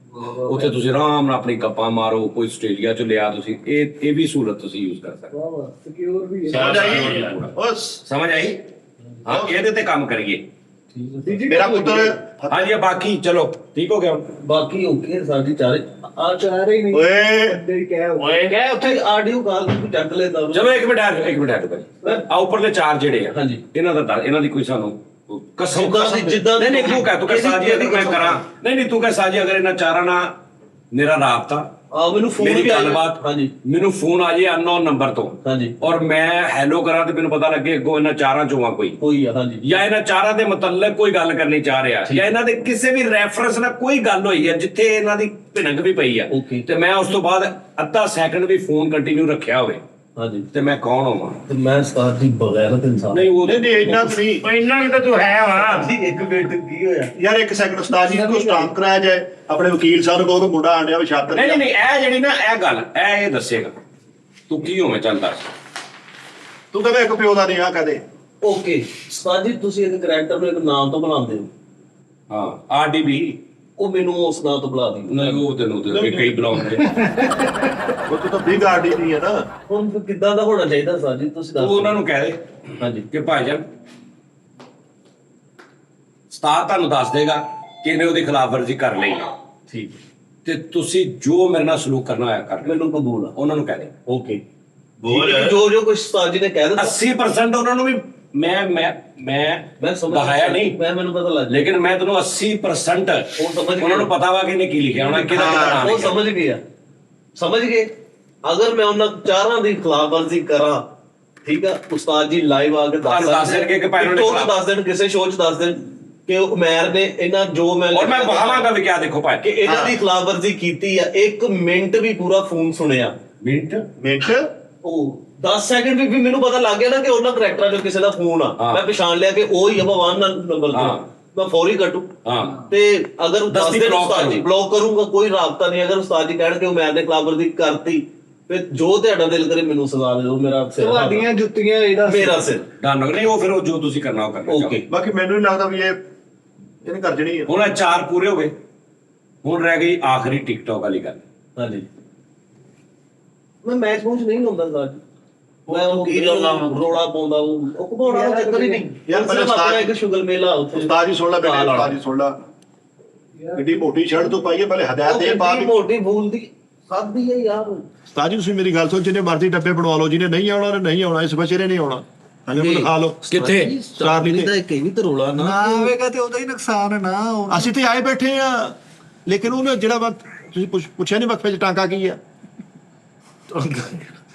Speaker 2: ਉੱਥੇ ਤੁਸੀਂ ਆਰਾਮ ਨਾਲ ਆਪਣੀ ਗੱਪਾਂ ਮਾਰੋ। ਕੋਈ ਆਸਟ੍ਰੇਲੀਆ ਚ ਲਿਆ ਤੁਸੀਂ, ਇਹ ਵੀ ਸਹੂਲਤ ਤੁਸੀਂ ਯੂਜ਼ ਕਰ ਸਕਦੇ ਹੋ।
Speaker 3: ਸਿਕਿਉਰ ਵੀ ਹੈ।
Speaker 2: ਸਮਝ ਆਈ? ਹਾਂ, ਇਹਦੇ ਤੇ ਕੰਮ ਕਰੀਏ।
Speaker 4: ਮੇਰਾ ਪੁੱਤਰ
Speaker 2: ਹਾਂਜੀ, ਬਾਕੀ ਚਲੋ ਠੀਕ ਹੋ ਗਿਆ।
Speaker 5: ਬਾਕੀ ਓਕੇ, ਸਾਡੀ ਚਾਰੇ
Speaker 3: ਚਾਰੇ ਹੀ ਨਹੀਂ
Speaker 4: ਓਏ
Speaker 5: ਕਹਿ ਉੱਥੇ ਆਡੀਓ ਕਾਲ ਨੂੰ ਚੱਕ ਲੈਂਦਾ।
Speaker 2: ਚਲੋ ਇੱਕ ਮਿੰਟ ਭਾਈ, ਆ ਉੱਪਰਲੇ 4 ਜਿਹੜੇ ਆ,
Speaker 5: ਹਾਂਜੀ,
Speaker 2: ਇਹਨਾਂ ਦੀ ਕੋਈ ਸਾਨੂੰ ਕਸਮ
Speaker 5: ਜਿੱਦਾਂ
Speaker 2: ਨਹੀਂ ਤੂੰ ਕਹਿ ਸਾਜੀ ਅਗਰ ਮੈਂ ਕਰਾਂ, ਨਹੀਂ ਤੂੰ ਕਹਿ ਸਾਜੀ ਅਗਰ ਇਹਨਾਂ 4 ਨਾਲ ਮੇਰਾ ਰਾਬਤਾ,
Speaker 5: ਮੈਨੂੰ ਫੋਨ
Speaker 2: ਮੇਰੀ ਗੱਲਬਾਤ,
Speaker 5: ਹਾਂਜੀ,
Speaker 2: ਮੈਨੂੰ ਫੋਨ ਆ ਜੇ ਅਨਨੋਨ ਨੰਬਰ ਤੋਂ,
Speaker 5: ਹਾਂਜੀ,
Speaker 2: ਔਰ ਮੈਂ ਹੈਲੋ ਕਰਾਂ ਤੇ ਮੈਨੂੰ ਪਤਾ ਲੱਗੇ ਅੱਗੋਂ ਇਹਨਾਂ 4 ਚੋਂ ਆ ਕੋਈ
Speaker 5: ਆ, ਹਾਂਜੀ,
Speaker 2: ਜਾਂ ਇਹਨਾਂ 4 ਦੇ ਮੁਤਲਕ ਕੋਈ ਗੱਲ ਕਰਨੀ ਚਾਹ ਰਿਹਾ, ਜਾਂ ਇਹਨਾਂ ਦੇ ਕਿਸੇ ਵੀ ਰੈਫਰੈਂਸ ਨਾਲ ਕੋਈ ਗੱਲ ਹੋਈ ਹੈ ਜਿੱਥੇ ਇਹਨਾਂ ਦੀ ਭਿਣਕ ਵੀ ਪਈ ਆ, ਤੇ ਮੈਂ ਉਸ ਤੋਂ ਬਾਅਦ ਅੱਧਾ ਸੈਕਿੰਡ ਵੀ ਫੋਨ ਕੰਟੀਨਿਊ ਰੱਖਿਆ ਹੋਵੇ,
Speaker 5: ਹਾਂਜੀ,
Speaker 2: ਤੇ ਮੈਂ ਕੌਣ ਹੋਵਾਂ?
Speaker 5: ਤੇ ਮੈਂ ਸਟਾਰ ਦੀ ਬਗੈਰਤ ਇਨਸਾਨ।
Speaker 2: ਨਹੀਂ ਉਹ
Speaker 4: ਨਹੀਂ ਇੰਨਾ ਨਹੀਂ,
Speaker 1: ਇੰਨਾ ਕਿ ਤੂੰ ਹੈ ਵਾ।
Speaker 5: ਜੀ ਇੱਕ ਮਿੰਟ ਕੀ ਹੋਇਆ
Speaker 4: ਯਾਰ, ਇੱਕ ਸੈਕਿੰਡ ਉਸਤਾਦ ਜੀ ਨੂੰ ਸਟਾਂਪ ਕਰਾਇਆ ਜਾਏ, ਆਪਣੇ ਵਕੀਲ ਸਾਹਿਬ ਨੂੰ ਕਹੋ ਕਿ ਮੁੰਡਾ ਆਂਡਿਆ ਵਿਸ਼ਾਤਰ।
Speaker 2: ਨਹੀਂ ਇਹ ਜਿਹੜੀ ਨਾ ਇਹ ਗੱਲ ਇਹ ਦੱਸੇਗਾ ਤੂੰ ਕੀ ਹੋਵੇਂ, ਚੱਲ ਦੱਸ।
Speaker 4: ਤੂੰ ਕਹਿੰਦਾ ਇੱਕ ਪਿਓ ਦਾ ਨਹੀਂ ਆ ਕਹਦੇ।
Speaker 5: ਓਕੇ ਸਟਾਰ ਜੀ, ਤੁਸੀਂ ਇੱਕ ਕਰੈਕਟਰ ਨੂੰ ਇੱਕ ਨਾਮ ਤੋਂ ਬੁਲਾਉਂਦੇ ਹੋ।
Speaker 2: ਹਾਂ, RDB,
Speaker 5: ਉਹ ਮੈਨੂੰ ਉਸ ਨਾਮ ਤੋਂ ਬੁਲਾ ਦਿਓ।
Speaker 2: ਨਹੀਂ ਉਹ ਤੈਨੂੰ ਤੇ ਕਈ ਬੁਲਾਉਂਦੇ,
Speaker 4: ਉਹ ਤਾਂ ਬਿਗ ਆਰਡੀ ਨਹੀਂ ਹੈ ਨਾ।
Speaker 5: ਹੁਣ ਕਿੱਦਾਂ ਦਾ ਹੋਣਾ ਚਾਹੀਦਾ ਸਟਾਰ ਜੀ, ਤੁਸੀਂ ਦੱਸੋ।
Speaker 2: ਉਹਨਾਂ ਨੂੰ ਕਹਿ ਦੇ
Speaker 5: ਹਾਂਜੀ
Speaker 2: ਕਿ ਭਾਈਜਾਨ ਸਟਾਰ ਤੁਹਾਨੂੰ ਦੱਸ ਦੇਗਾ ਕਿ ਇਹਨੇ ਉਹਦੀ ਖਿਲਾਫਵਰਜ਼ੀ ਕਰ ਲਈ,
Speaker 5: ਠੀਕ,
Speaker 2: ਤੇ ਤੁਸੀਂ ਜੋ ਮੇਰੇ ਨਾਲ ਸਲੂਕ ਕਰਨਾ ਹੋਇਆ ਕਰ ਲਓ।
Speaker 5: ਮੈਨੂੰ ਕਬੂਲ ਆ।
Speaker 2: ਉਹਨਾਂ ਨੂੰ ਕਹਿ ਦੇ
Speaker 5: ਓਕੇ ਜੋ ਕੁਝ ਸਟਾਰ ਜੀ ਨੇ ਕਹਿ ਦਿੱਤਾ,
Speaker 2: 80% ਉਹਨਾਂ ਨੂੰ ਵੀ ਮੈਂ
Speaker 5: ਸਮਝ
Speaker 2: ਦਿਖਾਇਆ ਨਹੀਂ,
Speaker 5: ਮੈਨੂੰ ਪਤਾ ਲੱਗ,
Speaker 2: ਲੇਕਿਨ ਮੈਂ ਤੈਨੂੰ 80%
Speaker 5: ਉਹ ਸਮਝ
Speaker 2: ਉਹਨਾਂ ਨੂੰ ਪਤਾ ਵਾ ਕਿ ਇਹਨੇ ਕੀ ਲਿਖਿਆ ਹੋਣਾ, ਕਿਹਦਾ ਨਾਮ
Speaker 5: ਉਹ ਸਮਝ ਗਏ। ਅਗਰ ਮੈਂ ਉਹਨਾਂ 4 ਦੀ ਖਿਲਾਫਵਰਜ਼ੀ ਕਰਾਂ, ਠੀਕ ਆ, ਉਸਤਾਦ ਜੀ ਲਾਈਵ ਆ ਕੇ
Speaker 2: ਦੱਸ ਦੇਣਗੇ ਕਿ ਭਾਈ ਉਹਨੇ
Speaker 5: ਦੱਸ ਦੇਣ, ਕਿਸੇ ਸ਼ੋਅ 'ਚ ਦੱਸ ਦੇਣ ਕਿ ਉਮੈਰ ਨੇ ਇਹਨਾਂ ਜੋ ਮੈਂ
Speaker 2: ਔਰ ਮੈਂ ਬਹਾਵਾਂਗਾ ਵੀ ਕਿਆ ਦੇਖੋ ਭਾਈ
Speaker 5: ਕਿ ਇਹਨਾਂ ਦੀ ਖਿਲਾਫਵਰਜ਼ੀ ਕੀਤੀ ਆ, 1 ਮਿੰਟ ਵੀ ਪੂਰਾ ਫੋਨ ਸੁਣਿਆ।
Speaker 2: ਮਿੰਟ
Speaker 5: ਉਹ 10 ਸੈਕਿੰਡ ਵੀ ਮੈਨੂੰ ਪਤਾ ਲੱਗ ਗਿਆ ਨਾ ਕਿ ਉਹਨਾਂ ਕਰੈਕਟਰਾਂ ਚੋਂ ਕਿਸੇ ਦਾ ਫੋਨ ਆ, ਮੈਂ ਪਛਾਣ ਲਿਆ ਕਿ ਉਹ ਹੀ ਆ ਭਗਵਾਨ ਨੰਬਰ ਤੋਂ, ਮੈਂ ਫੌਰੀ ਕੱਟੂ। ਤੇ ਅਗਰ 10 ਦਿਨ ਉਸਤਾਦ ਜੀ ਬਲੌਕ ਕਰੂੰਗਾ, ਕੋਈ ਰਾਬਤਾ ਨਹੀਂ। ਅਗਰ ਉਸਤਾਦ ਜੀ ਕਹਿਣਗੇ ਉਮੈਰ ਨੇ ਖਿਲਾਫਵਰਜ਼ੀ ਕਰਤੀ, ਫਿਰ ਜੋ ਤੁਹਾਡਾ ਦਿਲ ਕਰੇ ਮੈਨੂੰ ਸਜ਼ਾ ਦੇ ਦਿਓ, ਮੇਰਾ ਸਿਰ
Speaker 3: ਤੁਹਾਡੀਆਂ ਜੁੱਤੀਆਂ ਇਹਦਾ
Speaker 5: ਮੇਰਾ ਸਿਰ
Speaker 2: ਡਨ ਨਹੀਂ, ਉਹ ਫਿਰ ਉਹ ਜੋ ਤੁਸੀਂ ਕਰਨਾ ਉਹ ਕਰਨਾ।
Speaker 5: ਓਕੇ,
Speaker 4: ਬਾਕੀ ਮੈਨੂੰ ਨਹੀਂ ਲੱਗਦਾ ਵੀ ਇਹਨੇ ਕਰ ਜਣੀ ਹੈ।
Speaker 2: ਹੁਣ ਇਹ 4 ਪੂਰੇ ਹੋ ਗਏ, ਹੁਣ ਰਹਿ ਗਈ ਆਖਰੀ ਟਿਕਟੌਕ ਵਾਲੀ ਗੱਲ।
Speaker 5: ਹਾਂਜੀ, ਮੈਂ ਮੈਚ ਮੂਚ ਨਹੀਂ ਲਾਉਂਦਾ ਸਾਜ, ਮੈਂ ਉਹ ਕੀ ਰੋਲਾ ਪਾਉਂਦਾ, ਉਹ ਘਬੋੜਾ ਦਾ ਚੱਕਰ ਹੀ ਨਹੀਂ
Speaker 4: ਯਾਰ।
Speaker 5: ਪਹਿਲਾਂ ਆਪਣਾ ਇੱਕ ਸ਼ੁਗਲ ਮੇਲਾ ਉੱਥੇ
Speaker 4: ਉਸਤਾਦ ਜੀ ਸੁਣ ਲੈ ਬੇਟੇ, ਉਸਤਾਦ ਜੀ ਸੁਣ ਲੈ, ਕਿੱਡੀ ਮੋਟੀ ਸ਼ਰਟ ਤੋਂ ਪਾਈਏ, ਪਹਿਲੇ ਹਦਾਇਤ ਦੇ ਪਾ
Speaker 5: ਕਿੰਨੀ ਮੋਟੀ ਬੋਲਦੀ ਸਾਦੀ ਹੈ ਯਾਰ।
Speaker 4: ਉਸਤਾਦ ਜੀ ਤੁਸੀਂ ਮੇਰੀ ਗੱਲ ਸੁਣ, ਜਿਹਨੇ ਮਰਜ਼ੀ ਡੱਬੇ ਬਣਵਾ ਲਓ, ਜਿਹਨੇ ਨਹੀਂ ਆਉਣਾ ਉਹਨੇ ਨਹੀਂ ਆਉਣਾ, ਇਸ ਬਚੇਰੇ ਨਹੀਂ ਆਉਣਾ। ਹਲੇ ਮੈਨੂੰ ਖਾ ਲਓ
Speaker 2: ਕਿੱਥੇ
Speaker 5: ਸਟਾਰਲੀ ਦਾ ਇੱਕ ਵੀ ਤਾਂ ਰੋਲਾ ਨਾ
Speaker 3: ਆਵੇਗਾ ਤੇ ਉਹਦਾ ਹੀ ਨੁਕਸਾਨ ਹੈ ਨਾ।
Speaker 4: ਅਸੀਂ ਤੇ ਆਏ ਬੈਠੇ ਆ, ਲੇਕਿਨ ਉਹਨੇ ਜਿਹੜਾ ਵਕਤ ਤੁਸੀਂ ਪੁੱਛਿਆ ਨਹੀਂ ਵਕਫੇ 'ਚ ਟਾਂਕਾ ਕੀ ਆ।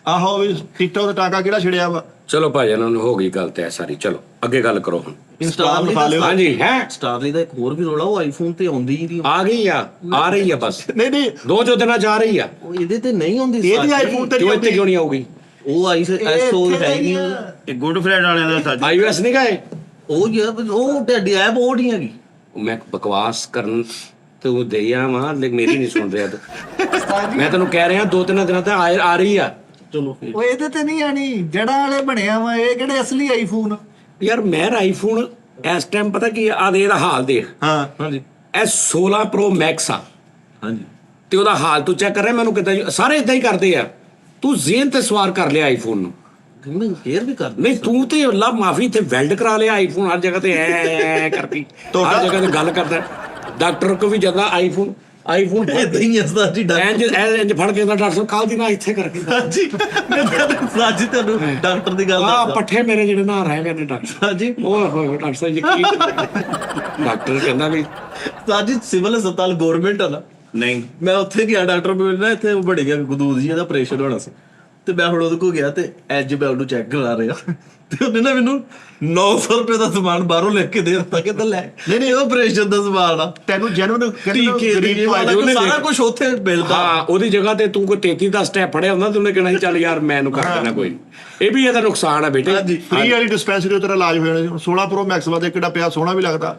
Speaker 4: ਆਹੋ ਵੀ ਟਿਕਟੌਕ ਦਾ ਟਾਂਕਾ ਕਿਹੜਾ ਛਿੜਿਆ ਵਾ।
Speaker 2: ਚਲੋ ਭਾਈ ਇਹਨਾਂ ਨੂੰ ਹੋ ਗਈ ਗੱਲ ਤੇ ਸਾਰੀ, ਚਲੋ ਅੱਗੇ ਗੱਲ ਕਰੋ ਹੁਣ।
Speaker 4: ਇੰਸਟਾਗ੍ਰਾਮ ਦਿਖਾ ਲਿਓ।
Speaker 2: ਹਾਂਜੀ ਹੈ
Speaker 5: ਸਟਾਰਲੀ ਦਾ ਇੱਕ ਹੋਰ ਵੀ ਰੋਲਾ, ਉਹ ਆਈਫੋਨ ਤੇ ਆਉਂਦੀ ਹੀ ਨਹੀਂ।
Speaker 2: ਆ ਗਈ ਆ ਰਹੀ ਆ ਬਸ,
Speaker 4: ਨਹੀਂ
Speaker 2: ਦੋ ਜੋ ਦਿਨਾਂ ਚ ਆ ਰਹੀ ਆ।
Speaker 5: ਉਹ ਇਹਦੇ ਤੇ ਨਹੀਂ ਆਉਂਦੀ,
Speaker 4: ਇਹਦੀ ਆਈਫੋਨ ਤੇ
Speaker 2: ਕਿਉਂ ਇੱਥੇ ਕਿਉਂ ਨਹੀਂ ਆਉਗੀ?
Speaker 5: ਉਹ ਆਈ ਐਸਓ ਹੈ ਨਹੀਂ,
Speaker 1: ਇਹ ਗੁੱਡ ਫਰਾਈਡ ਵਾਲਿਆਂ ਦਾ ਸੱਚ।
Speaker 2: iOS ਨਹੀਂ ਗਏ
Speaker 5: ਉਹ ਯਾਰ ਉਹ ਤੁਹਾਡੀ ਐਪ ਉਹ ਨਹੀਂ ਹੈਗੀ।
Speaker 2: ਮੈਂ ਬਕਵਾਸ ਕਰਨ ਤੂੰ ਦੇ ਆ ਮਾਂ, ਲੇਕਿਨ ਮੇਰੀ ਨਹੀਂ ਸੁਣ ਰਿਹਾ ਤੂੰ। ਮੈਂ ਤੈਨੂੰ ਕਹਿ ਰਿਹਾ 2-3 ਦਿਨਾਂ ਤੇ ਆ ਰਹੀ ਆ।
Speaker 5: ਚਲੋ ਫਿਰ
Speaker 3: ਉਹ ਇਹਦੇ ਤੇ ਨਹੀਂ ਆਣੀ, ਜੜਾਂ ਵਾਲੇ ਬਣਿਆ ਵਾ ਇਹ, ਕਿਹੜੇ ਅਸਲੀ ਆਈਫੋਨ।
Speaker 2: ਯਾਰ ਮੈਂ ਆਈਫੋਨ ਇਸ ਟਾਈਮ ਪਤਾ ਕੀ ਆ ਦੇ ਇਹਦਾ ਹਾਲ ਦੇਖ।
Speaker 4: ਹਾਂ
Speaker 5: ਹਾਂਜੀ
Speaker 2: ਇਹ 16 Pro Max ਆ
Speaker 5: ਹਾਂਜੀ,
Speaker 2: ਤੇ ਉਹਦਾ ਹਾਲ ਤੂੰ ਚੈੱਕ ਕਰ ਰਿਹਾ। ਮੈਨੂੰ ਕਿਦਾਂ ਸਾਰੇ ਇਦਾਂ ਹੀ ਕਰਦੇ ਆ। ਤੂੰ ਜ਼ੇਨ ਤੇ ਸਵਾਰ ਕਰ ਲਿਆ ਆਈਫੋਨ ਨੂੰ।
Speaker 5: ਮੈਂ ਕੇਅਰ ਵੀ ਕਰ
Speaker 2: ਨਹੀਂ ਤੂੰ ਤੇ ਅੱਲਾ ਮਾਫੀ ਤੇ ਵੈਲਡ ਕਰਾ ਲਿਆ ਆਈਫੋਨ ਹਰ ਜਗ੍ਹਾ ਤੇ ਐ ਕਰਕੇ ਹਰ ਜਗ੍ਹਾ ਤੇ ਗੱਲ ਕਰਦਾ। ਡਾਕਟਰ ਕੋ ਵੀ ਜਾਂਦਾ ਆਈਫੋਨ
Speaker 5: ਇਦਾਂ ਹੀ ਅਸਦਾ ਜੀ
Speaker 2: ਇੰਜ ਫੜ ਕੇ ਡਾਕਟਰ ਸਾਹਿਬ ਕੱਲ ਦੀ ਨਾ ਇੱਥੇ ਕਰਕੇ
Speaker 5: ਹਾਂਜੀ, ਮੈਂ ਸਾਜੀ ਤੁਹਾਨੂੰ ਡਾਕਟਰ ਦੀ ਗੱਲ
Speaker 2: ਆ
Speaker 5: ਦੱਸਦਾ।
Speaker 2: ਪੱਠੇ ਮੇਰੇ ਜਿਹੜੇ ਨਾ ਰਹਿ ਗਏ ਨੇ ਡਾਕਟਰ
Speaker 5: ਹਾਂਜੀ,
Speaker 2: ਉਹ ਹੋਏ ਡਾਕਟਰ ਸਾਹਿਬ ਯਕੀਨ ਡਾਕਟਰ ਕਹਿੰਦਾ ਵੀ
Speaker 5: ਸਾਜੀ ਸਿਵਲ ਹਸਪਤਾਲ ਗਵਰਨਮੈਂਟ ਆ ਨਾ।
Speaker 1: ਨਹੀਂ
Speaker 5: ਮੈਂ ਉੱਥੇ ਗਿਆ ਡਾਕਟਰ ਕੋਲ ਨਾ, ਇੱਥੇ ਬੜੇ ਗਿਆ ਗਦੂਦ ਜੀ ਦਾ ਆਪਰੇਸ਼ਨ ਹੋਣਾ ਸੀ, ਤੇ ਮੈਂ ਹੁਣ ਉਹਦੇ ਕੋਲ ਗਿਆ ਤੇ ਐਜ ਮੈਂ ਉਹਨੂੰ ਚੈੱਕ ਕਰਾ ਰਿਹਾ, ਤੇ ਉਹਨੇ ਨਾ ਮੈਨੂੰ 900 ਰੁਪਏ ਦਾ ਸਮਾਨ ਬਾਹਰੋਂ ਲੈ ਕੇ ਦੇ ਦਿੱਤਾ, ਕਹਿੰਦਾ ਲੈ ਨਹੀਂ ਉਹ ਆਪਰੇਸ਼ਨ ਦਾ ਸਮਾਨ ਆ,
Speaker 4: ਤੈਨੂੰ ਜੈਨੂਨ
Speaker 5: ਟੀਕੇ
Speaker 4: ਗਰੀਬ
Speaker 5: ਵਾਲਾ ਸਾਰਾ ਕੁਝ ਉੱਥੇ ਮਿਲਦਾ।
Speaker 2: ਹਾਂ ਉਹਦੀ ਜਗ੍ਹਾ ਤੇ ਤੂੰ ਕੋਈ 33 ਦਾ ਸਟੈਪ ਫੜਿਆ ਹੁੰਦਾ ਤੇ ਉਹਨੇ ਕਹਿਣਾ ਸੀ ਚੱਲ ਯਾਰ ਮੈਨੂੰ ਕਰ ਦੇਣਾ ਕੋਈ। ਇਹ ਵੀ ਇਹਦਾ ਨੁਕਸਾਨ ਹੈ ਬੇਟੇ।
Speaker 4: ਫ੍ਰੀ ਵਾਲੀ ਡਿਸਪੈਂਸਰੀ ਤੇਰਾ ਇਲਾਜ ਹੋ ਜਾਣਾ। 16 Pro Max ਵਾਦੇ ਕਿਹੜਾ ਪਿਆ ਸੋਹਣਾ ਵੀ ਲੱਗਦਾ।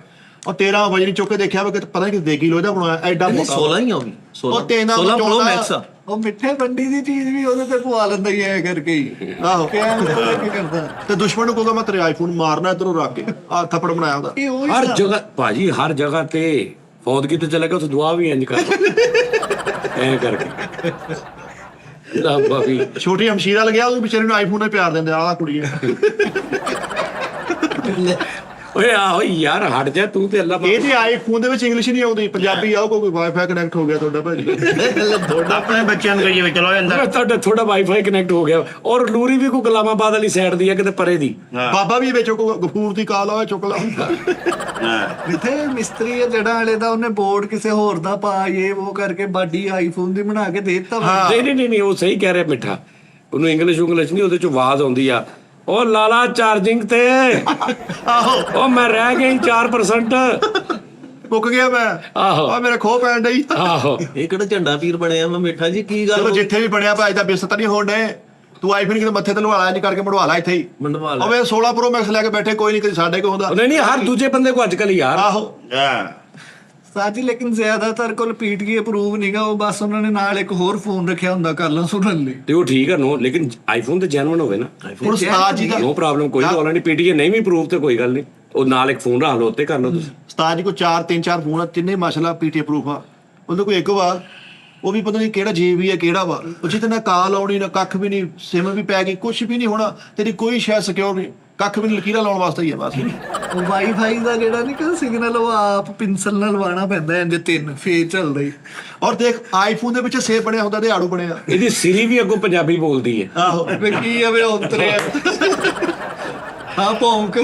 Speaker 4: ਉਹ 13 ਵਜੇ ਨਹੀਂ ਚੁੱਕ ਕੇ ਦੇਖਿਆ ਵਾ ਕਿ ਪਤਾ ਨਹੀਂ ਕਿ ਦੇ ਕਿਲੋ ਇਹਦਾ ਬਣਾਇਆ ਐਡਾ ਮੋਟਾ।
Speaker 5: 16 ਹੀ ਆ ਗਈ,
Speaker 4: ਉਹ ਤੇ ਇਹਨਾਂ
Speaker 5: 16
Speaker 4: ਵਿੱਚੋਂ
Speaker 5: Pro
Speaker 4: ਨਾ-
Speaker 5: Max ਆ।
Speaker 3: ਉਹ ਮਿੱਠੇ ਬੰਡੀ ਦੀ ਚੀਜ਼ ਵੀ ਉਹਦੇ ਤੇ ਪਵਾ ਲੈਂਦਾ ਹੀ ਐ ਕਰਕੇ ਹੀ।
Speaker 4: ਆਹੋ
Speaker 3: ਕਿਆ ਕੀ ਕਰਦਾ
Speaker 4: ਤੇ ਦੁਸ਼ਮਣ ਨੂੰ ਕਹੂਗਾ ਮੈਂ ਤੇਰੇ ਆਈਫੋਨ ਮਾਰਨਾ ਇਧਰੋਂ ਰੱਖ ਕੇ ਆ ਥੱਪੜ ਬਣਾਇਆ ਉਹਦਾ।
Speaker 3: ਇਹ ਉਹੀ
Speaker 2: ਹਰ ਜਗ੍ਹਾ ਭਾਜੀ ਹਰ ਜਗ੍ਹਾ ਤੇ ਫੌਦਗੀ ਤੇ ਚਲੇ ਗਿਆ ਉੱਥੇ ਦੁਆ ਵੀ ਇੰਜ ਕਰ ਐ ਕਰਕੇ ਰੱਬਾ ਵੀ
Speaker 4: ਛੋਟੀ ਹਮਸ਼ੀਰਾ ਲੱਗਿਆ ਉਹ ਵਿਚਾਰੇ ਨੂੰ ਆਈਫੋਨ ਨਾਲ ਪਿਆਰ ਦਿੰਦੇ ਆਹ ਕੁੜੀ
Speaker 2: ਓਏ ਆਹੋ ਯਾਰ ਹਟ ਜਾ ਤੂੰ ਤੇ ਅੱਲਾ
Speaker 4: ਇਹ ਤੇ ਆਈਫੋਨ ਦੇ ਵਿੱਚ ਇੰਗਲਿਸ਼ ਨਹੀਂ ਆਉਂਦੀ, ਪੰਜਾਬੀ ਆਓ ਕੋਈ ਵਾਈਫਾਈ ਕਨੈਕਟ ਹੋ ਗਿਆ ਤੁਹਾਡਾ ਭਾਜੀ।
Speaker 1: ਆਪਣੇ ਬੱਚਿਆਂ ਨੂੰ ਕਹੀਏ ਵੀ ਚਲੋ ਅੰਦਰ
Speaker 2: ਤੁਹਾਡਾ ਵਾਈਫਾਈ ਕਨੈਕਟ ਹੋ ਗਿਆ। ਔਰ ਲੂਰੀ ਵੀ ਕੋਈ ਗੁਲਾਮਾਬਾਦ ਵਾਲੀ ਸਾਈਡ ਦੀ ਹੈ ਕਿਤੇ ਪਰੇ ਦੀ।
Speaker 4: ਬਾਬਾ ਵੀ ਵਿੱਚ ਗਫੂਰ ਦੀ ਕਾਲ ਆਵੇ ਚੁੱਕ ਲਾ।
Speaker 3: ਜਿੱਥੇ ਮਿਸਤਰੀ ਹੈ ਜੜਾਂ ਵਾਲੇ ਦਾ, ਉਹਨੇ ਬੋਰਡ ਕਿਸੇ ਹੋਰ ਦਾ ਪਾ ਇਹ ਉਹ ਕਰਕੇ ਬਾਡੀ ਆਈਫੋਨ ਦੀ ਬਣਾ ਕੇ ਦੇ ਦਿੱਤਾ ਵਾ।
Speaker 2: ਨਹੀਂ ਉਹ ਸਹੀ ਕਹਿ ਰਿਹਾ ਮਿੱਠਾ। ਉਹਨੂੰ ਇੰਗਲਿਸ਼ ਨਹੀਂ ਉਹਦੇ ਚ ਆਵਾਜ਼ ਆਉਂਦੀ ਆ ਉਹ ਲਾਲਾ ਚਾਰਜਿੰਗ ਤੇ
Speaker 4: ਆਹੋ
Speaker 2: ਉਹ ਮੈਂ ਰਹਿ ਗਈ 4%।
Speaker 4: ਮੁੱਕ ਗਿਆ ਮੈਂ।
Speaker 2: ਆਹੋ
Speaker 4: ਆ ਮੇਰੇ ਖੋ ਪੈਣ ਡਈ।
Speaker 2: ਆਹੋ
Speaker 5: ਇਹ ਕਿਹੜਾ ਝੰਡਾ ਪੀਰ ਬਣਿਆ ਮੈਂ ਮਿੱਠਾ ਜੀ, ਕੀ ਗੱਲ
Speaker 4: ਚਲੋ ਜਿੱਥੇ ਵੀ ਬਣਿਆ ਭਾਈ ਦਾ ਬਿਸਤ ਤਾਂ ਨਹੀਂ ਹੋਣ ਡੇ। ਤੂੰ ਆਈਫੋਨ ਕਿਤੇ ਮੱਥੇ ਤੇ ਲਵਾ ਨਹੀਂ ਕਰਕੇ ਮੜਵਾ ਲਾ ਇੱਥੇ ਹੀ।
Speaker 5: ਮੰਡਵਾ ਲੈ।
Speaker 4: ਓਏ 16 Pro Max ਲੈ ਕੇ ਬੈਠੇ ਕੋਈ ਨਹੀਂ ਕਦੀ ਸਾਡੇ ਕੋ ਹੁੰਦਾ।
Speaker 2: ਨਹੀਂ ਹਰ ਦੂਜੇ ਬੰਦੇ ਕੋ ਅੱਜ ਕੱਲ ਯਾਰ।
Speaker 4: ਆਹੋ
Speaker 3: ਸਾਜੀ ਲੇਕਿਨ ਜ਼ਿਆਦਾਤਰ ਕੋਲ ਪੀਟੀਏ ਅਪਰੂਵ ਨਹੀਂਗਾ, ਉਹ ਬਸ ਉਹਨਾਂ ਨੇ ਨਾਲ ਇੱਕ ਹੋਰ ਫੋਨ ਰੱਖਿਆ ਹੁੰਦਾ ਕਾਲਾਂ ਸੁਣਨ ਲਈ।
Speaker 2: ਤੇ ਉਹ ਠੀਕ ਹੈ ਨੋ, ਲੇਕਿਨ ਆਈਫੋਨ ਤੇ ਜੈਨੂਇਨ ਹੋਵੇ ਨਾ।
Speaker 4: ਹੁਣ ਉਸਤਾਦ ਜੀ ਦਾ
Speaker 2: ਨੋ ਪ੍ਰੋਬਲਮ, ਕੋਈ ਰੌਲਾ ਨਹੀਂ। ਪੀਟੀਏ ਨਹੀਂ ਵੀ ਪ੍ਰੂਫ ਤੇ ਕੋਈ ਗੱਲ ਨਹੀਂ, ਉਹ ਨਾਲ ਇੱਕ ਫੋਨ ਰੱਖ ਲਓ ਉੱਤੇ ਕਰ ਲਓ ਤੁਸੀਂ।
Speaker 4: ਉਸਤਾਦ ਜੀ ਕੋ 3-4 ਫੋਨ ਆ, ਤਿੰਨੇ ਮਾਸ਼ਾਅੱਲਾ ਪੀਟੀ ਪ੍ਰੂਫ ਆ। ਉਹਦੇ ਕੋਈ ਇੱਕ ਵਾ ਉਹ ਵੀ ਪਤਾ ਨਹੀਂ ਕਿਹੜਾ ਜੀਬੀ ਹੈ ਕਿਹੜਾ ਵਾ, ਉਹ ਜਿੱਤੇ ਨਾ ਕਾਲ ਆਉਣੀ ਨਾ ਕੱਖ ਵੀ ਨਹੀਂ, ਸਿਮ ਵੀ ਪੈ ਗਈ, ਕੁਝ ਵੀ ਨਹੀਂ ਹੋਣਾ, ਤੇਰੀ ਕੋਈ ਸ਼ਾਇਦ ਸਿਕਿਉਰ ਨਹੀਂ, ਕੱਖ ਵੀ ਨਹੀਂ, ਲਕੀਰਾਂ ਲਾਉਣ ਵਾਸਤੇ ਹੀ ਆ ਬਸ।
Speaker 3: ਉਹ ਵਾਈਫਾਈ ਦਾ ਜਿਹੜਾ ਨਹੀਂ ਕਿ ਸਿਗਨਲ ਉਹ ਆਪ ਪਿੰਸਲ ਨਾਲ ਲਵਾਉਣਾ ਪੈਂਦਾ ਇੰਜ 3 ਫੇਰ ਚੱਲਦਾ ਹੀ।
Speaker 4: ਔਰ ਦੇਖ ਆਈਫੋਨ ਦੇ ਵਿੱਚ ਸੇਵ ਬਣਿਆ ਹੁੰਦਾ ਤੇ ਆੜੂ ਬਣਿਆ।
Speaker 2: ਇਹਦੀ ਸਿਰੀ ਵੀ ਅੱਗੋਂ ਪੰਜਾਬੀ ਬੋਲਦੀ ਹੈ।
Speaker 4: ਆਹੋ
Speaker 3: ਵੇ ਕੀ ਆਵੇ ਉਤਰਿਆ ਹਾਂ ਭੌਂਕ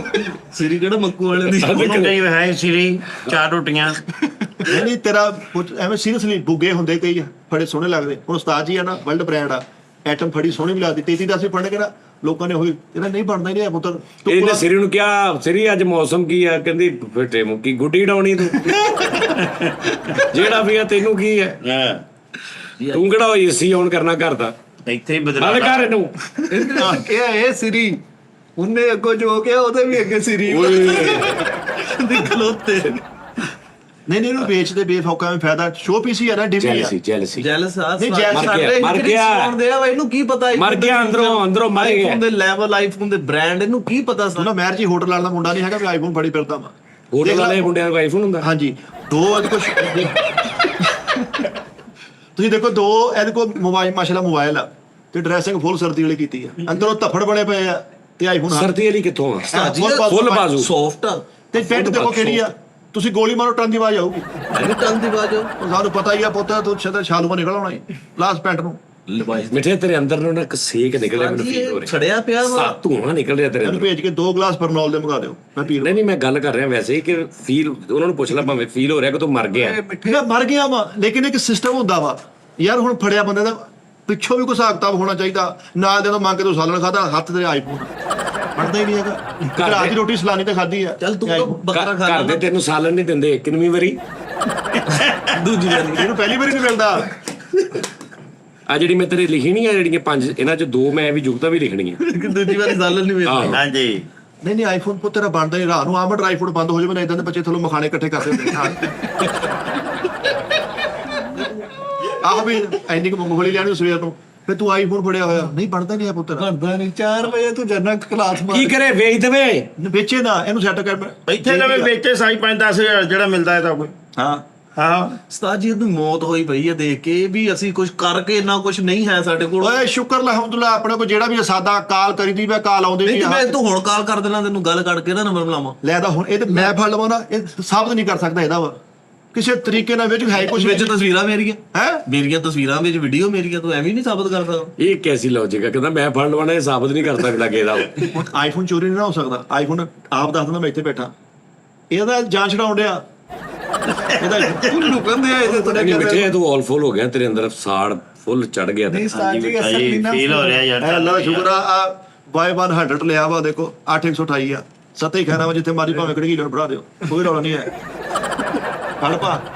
Speaker 5: ਸਿਰੀ ਕਿਹੜਾ ਮੱਕੂ ਵਾਲੇ ਦੀ।
Speaker 1: ਉਹਨੂੰ ਕਹੀ ਹੈ ਸਿਰੀ 4 ਰੋਟੀਆਂ।
Speaker 4: ਨਹੀਂ ਤੇਰਾ ਐਵੇਂ ਸੀਰੀਅਸਲੀ ਬੁੱਗੇ ਹੁੰਦੇ ਕਈ ਬੜੇ ਸੋਹਣੇ ਲੱਗਦੇ। ਹੁਣ ਉਸਤਾਦ ਜੀ ਆ ਨਾ ਵਰਲਡ ਬ੍ਰਾਂਡ ਆ, ਐਟਮ ਫੜੀ ਸੋਹਣੀ ਵੀ ਲੱਗਦੀ, 33 10 ਵੀ ਫੜਨਗੇ ਨਾ ਲੋਕਾਂ ਨੇ ਹੋਈ ਇਹਦਾ ਨਹੀਂ ਬਣਦਾ ਹੀ ਨਹੀਂ ਪੁੱਤਰ ਤੂੰ
Speaker 2: ਇਹਨੇ ਸਿਰੀ ਨੂੰ ਕਿਹਾ, ਸਿਰੀ ਅੱਜ ਮੌਸਮ ਕੀ ਆ? ਕਹਿੰਦੀ ਫਿੱਟੇ ਮੁੱਕੀ ਗੁੱਡੀ ਡਾਉਣੀ ਤੂੰ ਜਿਹੜਾ ਵੀ ਆ ਤੈਨੂੰ ਕੀ ਹੈ?
Speaker 1: ਹਾਂ
Speaker 2: ਤੂੰ ਕਿਹੜਾ ਏਸੀ ਆਨ ਕਰਨਾ ਘਰ ਦਾ?
Speaker 1: ਇੱਥੇ ਹੀ
Speaker 2: ਬੰਦ
Speaker 1: ਬਦਲਾ
Speaker 2: ਕਰ ਇਹਨੂੰ।
Speaker 3: ਇਹ ਸਿਰੀ ਉਹਨੇ ਅੱਗੋਂ ਜੋ ਕਿਹਾ ਉਹਦੇ ਵੀ ਅੱਗੇ ਸਿਰੀ ਦੀ ਖਲੋਤੇ
Speaker 4: ਨਹੀਂ ਇਹਨੂੰ ਵੇਚਦੇ ਬੇਫੌਕਾ ਵਿੱਚ ਫਾਇਦਾ ਸ਼ੋ ਪੀਸੀ ਹੈ ਨਾ ਡਿਮੀ ਆ
Speaker 2: ਜੈਲਸੀ
Speaker 5: ਜੈਲਸ ਆ
Speaker 4: ਨਹੀਂ, jealous
Speaker 2: ਮਰ ਗਿਆ।
Speaker 5: ਸੁਣਦੇ ਆ ਇਹਨੂੰ ਕੀ ਪਤਾ
Speaker 2: ਮਰ ਗਿਆ ਅੰਦਰੋਂ ਮਰ ਗਿਆ।
Speaker 5: ਆਈਫੋਨ ਦੇ ਲੈਵਲ, ਆਈਫੋਨ ਦੇ ਬ੍ਰਾਂਡ, ਇਹਨੂੰ ਕੀ ਪਤਾ
Speaker 4: ਤੂੰ ਨਾ ਮਹਿਰ ਜੀ ਹੋਟਲ ਵਾਲਾ ਦਾ ਮੁੰਡਾ ਨਹੀਂ ਹੈਗਾ ਵੀ ਆਈਫੋਨ ਫੜੀ ਫਿਰਦਾ ਵਾ
Speaker 2: ਹੋਟਲ ਵਾਲੇ ਮੁੰਡਿਆਂ ਦਾ ਆਈਫੋਨ ਹੁੰਦਾ।
Speaker 4: ਹਾਂਜੀ ਦੋ ਇਹਦੇ ਕੋਲ ਤੁਸੀਂ ਦੇਖੋ ਦੋ ਇਹਦੇ ਕੋਲ ਮੋਬਾਈਲ ਮਾਸ਼ਾਅੱਲਾ ਮੋਬਾਈਲ ਆ ਤੇ ਡਰੈਸਿੰਗ ਫੁੱਲ ਸਰਦੀ ਵਾਲੀ ਕੀਤੀ ਆ ਅੰਦਰੋਂ ਧੱਫੜ ਬਣੇ ਪਏ ਆ ਤੇ ਆਈਫੋਨ
Speaker 2: ਸਰਦੀ ਵਾਲੀ ਕਿੱਥੋਂ ਆ?
Speaker 4: ਫੁੱਲ
Speaker 2: ਬਾਜ਼ੂ।
Speaker 5: ਸੌਫਟ ਆ
Speaker 4: ਤੇ ਪੈਂਟ ਦੇਖੋ ਕਿਹੜੀ ਆ ਤੁਸੀਂ ਗੋਲੀ ਮਾਰੋ ਟਨ ਦੀ ਆਵਾਜ਼ ਆਊਗੀ
Speaker 5: ਇਹਨੂੰ ਟੰਗ ਦੀ ਬਾਜੋ
Speaker 4: ਉਹ ਸਾਨੂੰ ਪਤਾ ਹੀ ਆ ਪੁੱਤ ਤੂੰ ਛੇਤੀ ਛਾਲੂਆ ਨਿਕਲ ਆਉਣਾ ਲਾਸ ਪੈਂਟ ਨੂੰ
Speaker 5: ਲਵਾਈ
Speaker 2: ਮਿੱਠੇ ਤੇਰੇ ਅੰਦਰ ਨੂੰ ਨਾ ਇੱਕ ਸੇਕ ਨਿਕਲਿਆ, ਮੈਨੂੰ ਫੀਲ ਹੋ ਰਿਹਾ।
Speaker 5: ਛੜਿਆ ਪਿਆ ਵਾ
Speaker 2: ਧੂਆਂ ਨਿਕਲ ਰਿਹਾ ਤੇਰੇ
Speaker 4: ਇਹਨੂੰ
Speaker 2: ਅੰਦਰ।
Speaker 4: ਭੇਜ ਕੇ 2 ਗਲਾਸ ਫਰਨੌਲ ਦੇ ਮੰਗਾ ਦਿਓ ਮੈਂ ਪੀ
Speaker 2: ਨਹੀਂ ਮੈਂ ਗੱਲ ਕਰ ਰਿਹਾ ਵੈਸੇ ਹੀ ਕਿ ਫੀਲ ਉਹਨਾਂ ਨੂੰ ਪੁੱਛ ਲੈ ਭਾਵੇਂ ਫੀਲ ਹੋ ਰਿਹਾ ਕਿ ਤੂੰ ਮਰ ਗਿਆ।
Speaker 4: ਮੈਂ ਮਰ ਗਿਆ ਵਾ ਲੇਕਿਨ ਇੱਕ ਸਿਸਟਮ ਹੁੰਦਾ ਵਾ ਯਾਰ ਹੁਣ ਫੜਿਆ ਬੰਦੇ ਦਾ ਪਿੱਛੋਂ ਵੀ ਕੋਈ ਹਿਸਾਬ ਕਿਤਾਬ ਹੋਣਾ ਚਾਹੀਦਾ ਨਾਲ ਦੇ ਤੋਂ ਮੰਗ ਕੇ ਤੂੰ ਸਾਲਣ ਖਾਦਾ ਹੱਥ ਤੇ ਆਈਫੋਨ ਪੜਦਾ ਹੀ ਨਹੀਂ ਹੈਗਾ ਰਾਤ ਦੀ ਰੋਟੀ ਸਲਾਨੀ ਤੇ ਖਾਦੀ ਆ
Speaker 5: ਚੱਲ ਤੂੰ ਤਾਂ ਬੱਕਰਾ ਖਾ
Speaker 2: ਘਰ ਦੇ ਤੈਨੂੰ ਸਾਲਣ ਨਹੀਂ ਦਿੰਦੇ ਕਿੰਨੀ ਵਾਰੀ?
Speaker 5: ਦੂਜੀ ਵਾਰੀ
Speaker 4: ਇਹਨੂੰ ਪਹਿਲੀ ਵਾਰੀ ਨਹੀਂ ਮਿਲਦਾ
Speaker 2: ਆ ਜਿਹੜੀ ਮੈਂ ਤੇਰੇ ਲਿਖੀ ਨਹੀਂ ਆ ਜਿਹੜੀਆਂ 5 ਇਹਨਾਂ ਚ 2 ਮੈਂ ਵੀ ਜੁਗਤਾ ਵੀ ਲਿਖਣੀਆਂ।
Speaker 5: ਦੂਜੀ ਵਾਰੀ ਸਾਲਨ ਨਹੀਂ ਮਿਲਦਾ।
Speaker 2: ਆਹੋ।
Speaker 1: ਹਾਂਜੀ
Speaker 4: ਨਹੀਂ ਆਈਫੋਨ ਪੁੱਤ ਤੇਰਾ ਬਣਦਾ ਹੀ ਰਾਤ ਨੂੰ ਆਮਡ ਡਰਾਈ ਫਰੂਟ ਬੰਦ ਹੋ ਜਾਵੇ ਨਾ ਇਦਾਂ ਦੇ ਬੱਚੇ ਥੱਲੋਂ ਮਖਾਣੇ ਇਕੱਠੇ ਕਰਦੇ ਹੁੰਦੇ ਆਹ ਵੀ ਐਨੀ ਕੁ ਮੂੰਗਫਲੀ ਲੈਣੀ ਸਵੇਰ ਨੂੰ ਫੇ ਤੂੰ ਆਈਫੋਨ ਫੜਿਆ ਹੋਇਆ ਨਹੀਂ ਬਣਦਾ ਨਹੀਂ ਆ ਪੁੱਤਰ
Speaker 3: ਬਣਦਾ ਨਹੀਂ 4 ਵਜੇ ਤੂੰ ਜਨਰਲ ਕਲਾਸ ਮਾਰ
Speaker 2: ਕੀ ਕਰੇ ਵੇਚ ਦੇਵੇ?
Speaker 4: ਵੇਚੇ ਨਾ ਇਹਨੂੰ ਸੈੱਟ ਕਰ
Speaker 1: ਇੱਥੇ ਲਵੇ ਵੇਚੇ ਸਾਈ 5-10 ਹਜ਼ਾਰ ਜਿਹੜਾ ਮਿਲਦਾ ਇਹਦਾ ਕੋਈ।
Speaker 4: ਹਾਂ
Speaker 1: ਹਾਂ
Speaker 5: ਉਸਤਾਦ ਜੀ ਨੂੰ ਮੌਤ ਹੋਈ ਪਈ ਹੈ ਦੇਖ ਕੇ ਵੀ ਅਸੀਂ ਕੁਝ ਕਰਕੇ ਇੰਨਾ ਕੁਝ ਨਹੀਂ ਹੈ ਸਾਡੇ ਕੋਲ।
Speaker 4: ਓਏ ਸ਼ੁਕਰ ਅਲਹਮਦੁਲਿਲਾ ਆਪਣੇ ਕੋਲ ਜਿਹੜਾ ਵੀ ਸਾਦਾ ਕਾਲ ਕਰੀਦੀ ਵੇ ਕਾਲ ਆਉਂਦੇ
Speaker 5: ਨਹੀਂ
Speaker 4: ਵੀ
Speaker 5: ਤੇ ਮੈਂ ਤੂੰ ਹੁਣ ਕਾਲ ਕਰ ਦੇਣਾ ਤੈਨੂੰ ਗੱਲ ਕਰਕੇ ਨਾ ਨੰਬਰ ਬੁਲਾਵਾਂ।
Speaker 4: ਲੈ ਦਾ ਹੁਣ ਇਹ ਤੇ ਮੈਂ ਫੜ ਲਵਾਂ ਨਾ ਇਹ ਸਾਬਤ ਨਹੀਂ ਕਰ ਸਕਦਾ ਇਹਦਾ ਵਾ ਕਿਸੇ ਤਰੀਕੇ ਨਾਲ ਵਿੱਚ ਹੈ ਕੁਝ
Speaker 5: ਵਿੱਚ ਤਸਵੀਰਾਂ ਮੇਰੀਆਂ
Speaker 4: ਹੈ
Speaker 5: ਮੇਰੀਆਂ ਤਸਵੀਰਾਂ ਵਿੱਚ ਵੀਡੀਓ ਮੇਰੀਆਂ ਤੂੰ ਐਵੇਂ ਨਹੀਂ ਸਾਬਤ ਕਰ ਸਕਦਾ।
Speaker 2: ਇਹ ਕੈਸੀ ਲੌਜਿਕ ਹੈ? ਕਹਿੰਦਾ ਮੈਂ ਫੜ ਲਵਾਣਾ, ਇਹ ਸਾਬਤ ਨਹੀਂ ਕਰ ਸਕਦਾ ਕਿ ਇਹਦਾ।
Speaker 4: ਹੁਣ ਆਈਫੋਨ ਚੋਰੀ ਨਹੀਂ ਨਾ ਹੋ ਸਕਦਾ ਆਈਫੋਨ ਆਪ ਦੱਸ ਦਿੰਦਾ ਮੈਂ ਇੱਥੇ ਬੈਠਾ ਇਹਦਾ ਜਾਨ ਛਡਾਉਣ ਡਿਆ ਇਹਦਾ
Speaker 3: ਲੁਕਣ ਦੇ ਇਹਦੇ ਤੋਂ
Speaker 2: ਨਹੀਂ ਮਿੱਠੇ ਤੂੰ ਆਲ ਫੁੱਲ ਹੋ ਗਿਆ, ਤੇਰੇ ਅੰਦਰ ਸਾੜ ਫੁੱਲ ਚੜ ਗਿਆ ਤੇ।
Speaker 3: ਨਹੀਂ ਸਟਾਰ ਜੀ ਅਸਲ ਨਹੀਂ ਨਾ
Speaker 1: ਫੀਲ ਹੋ ਰਿਹਾ ਯਾਰ।
Speaker 4: ਅੱਲਾ ਦਾ ਸ਼ੁਕਰ ਆ Y100 ਲਿਆ ਵਾ ਦੇਖੋ 8128 ਆ ਸੱਤੇ ਹੀ ਖਾਣਾ ਵਾ ਜਿੱਥੇ ਮਾਰੀ ਭਾਵੇਂ ਕਿਹੜੀ ਕਿਲੋ ਭਰਾ ਦਿਓ ਕੋਈ ਰੌਲਾ ਨਹੀਂ ਹੈ ਫੜ ਪਾ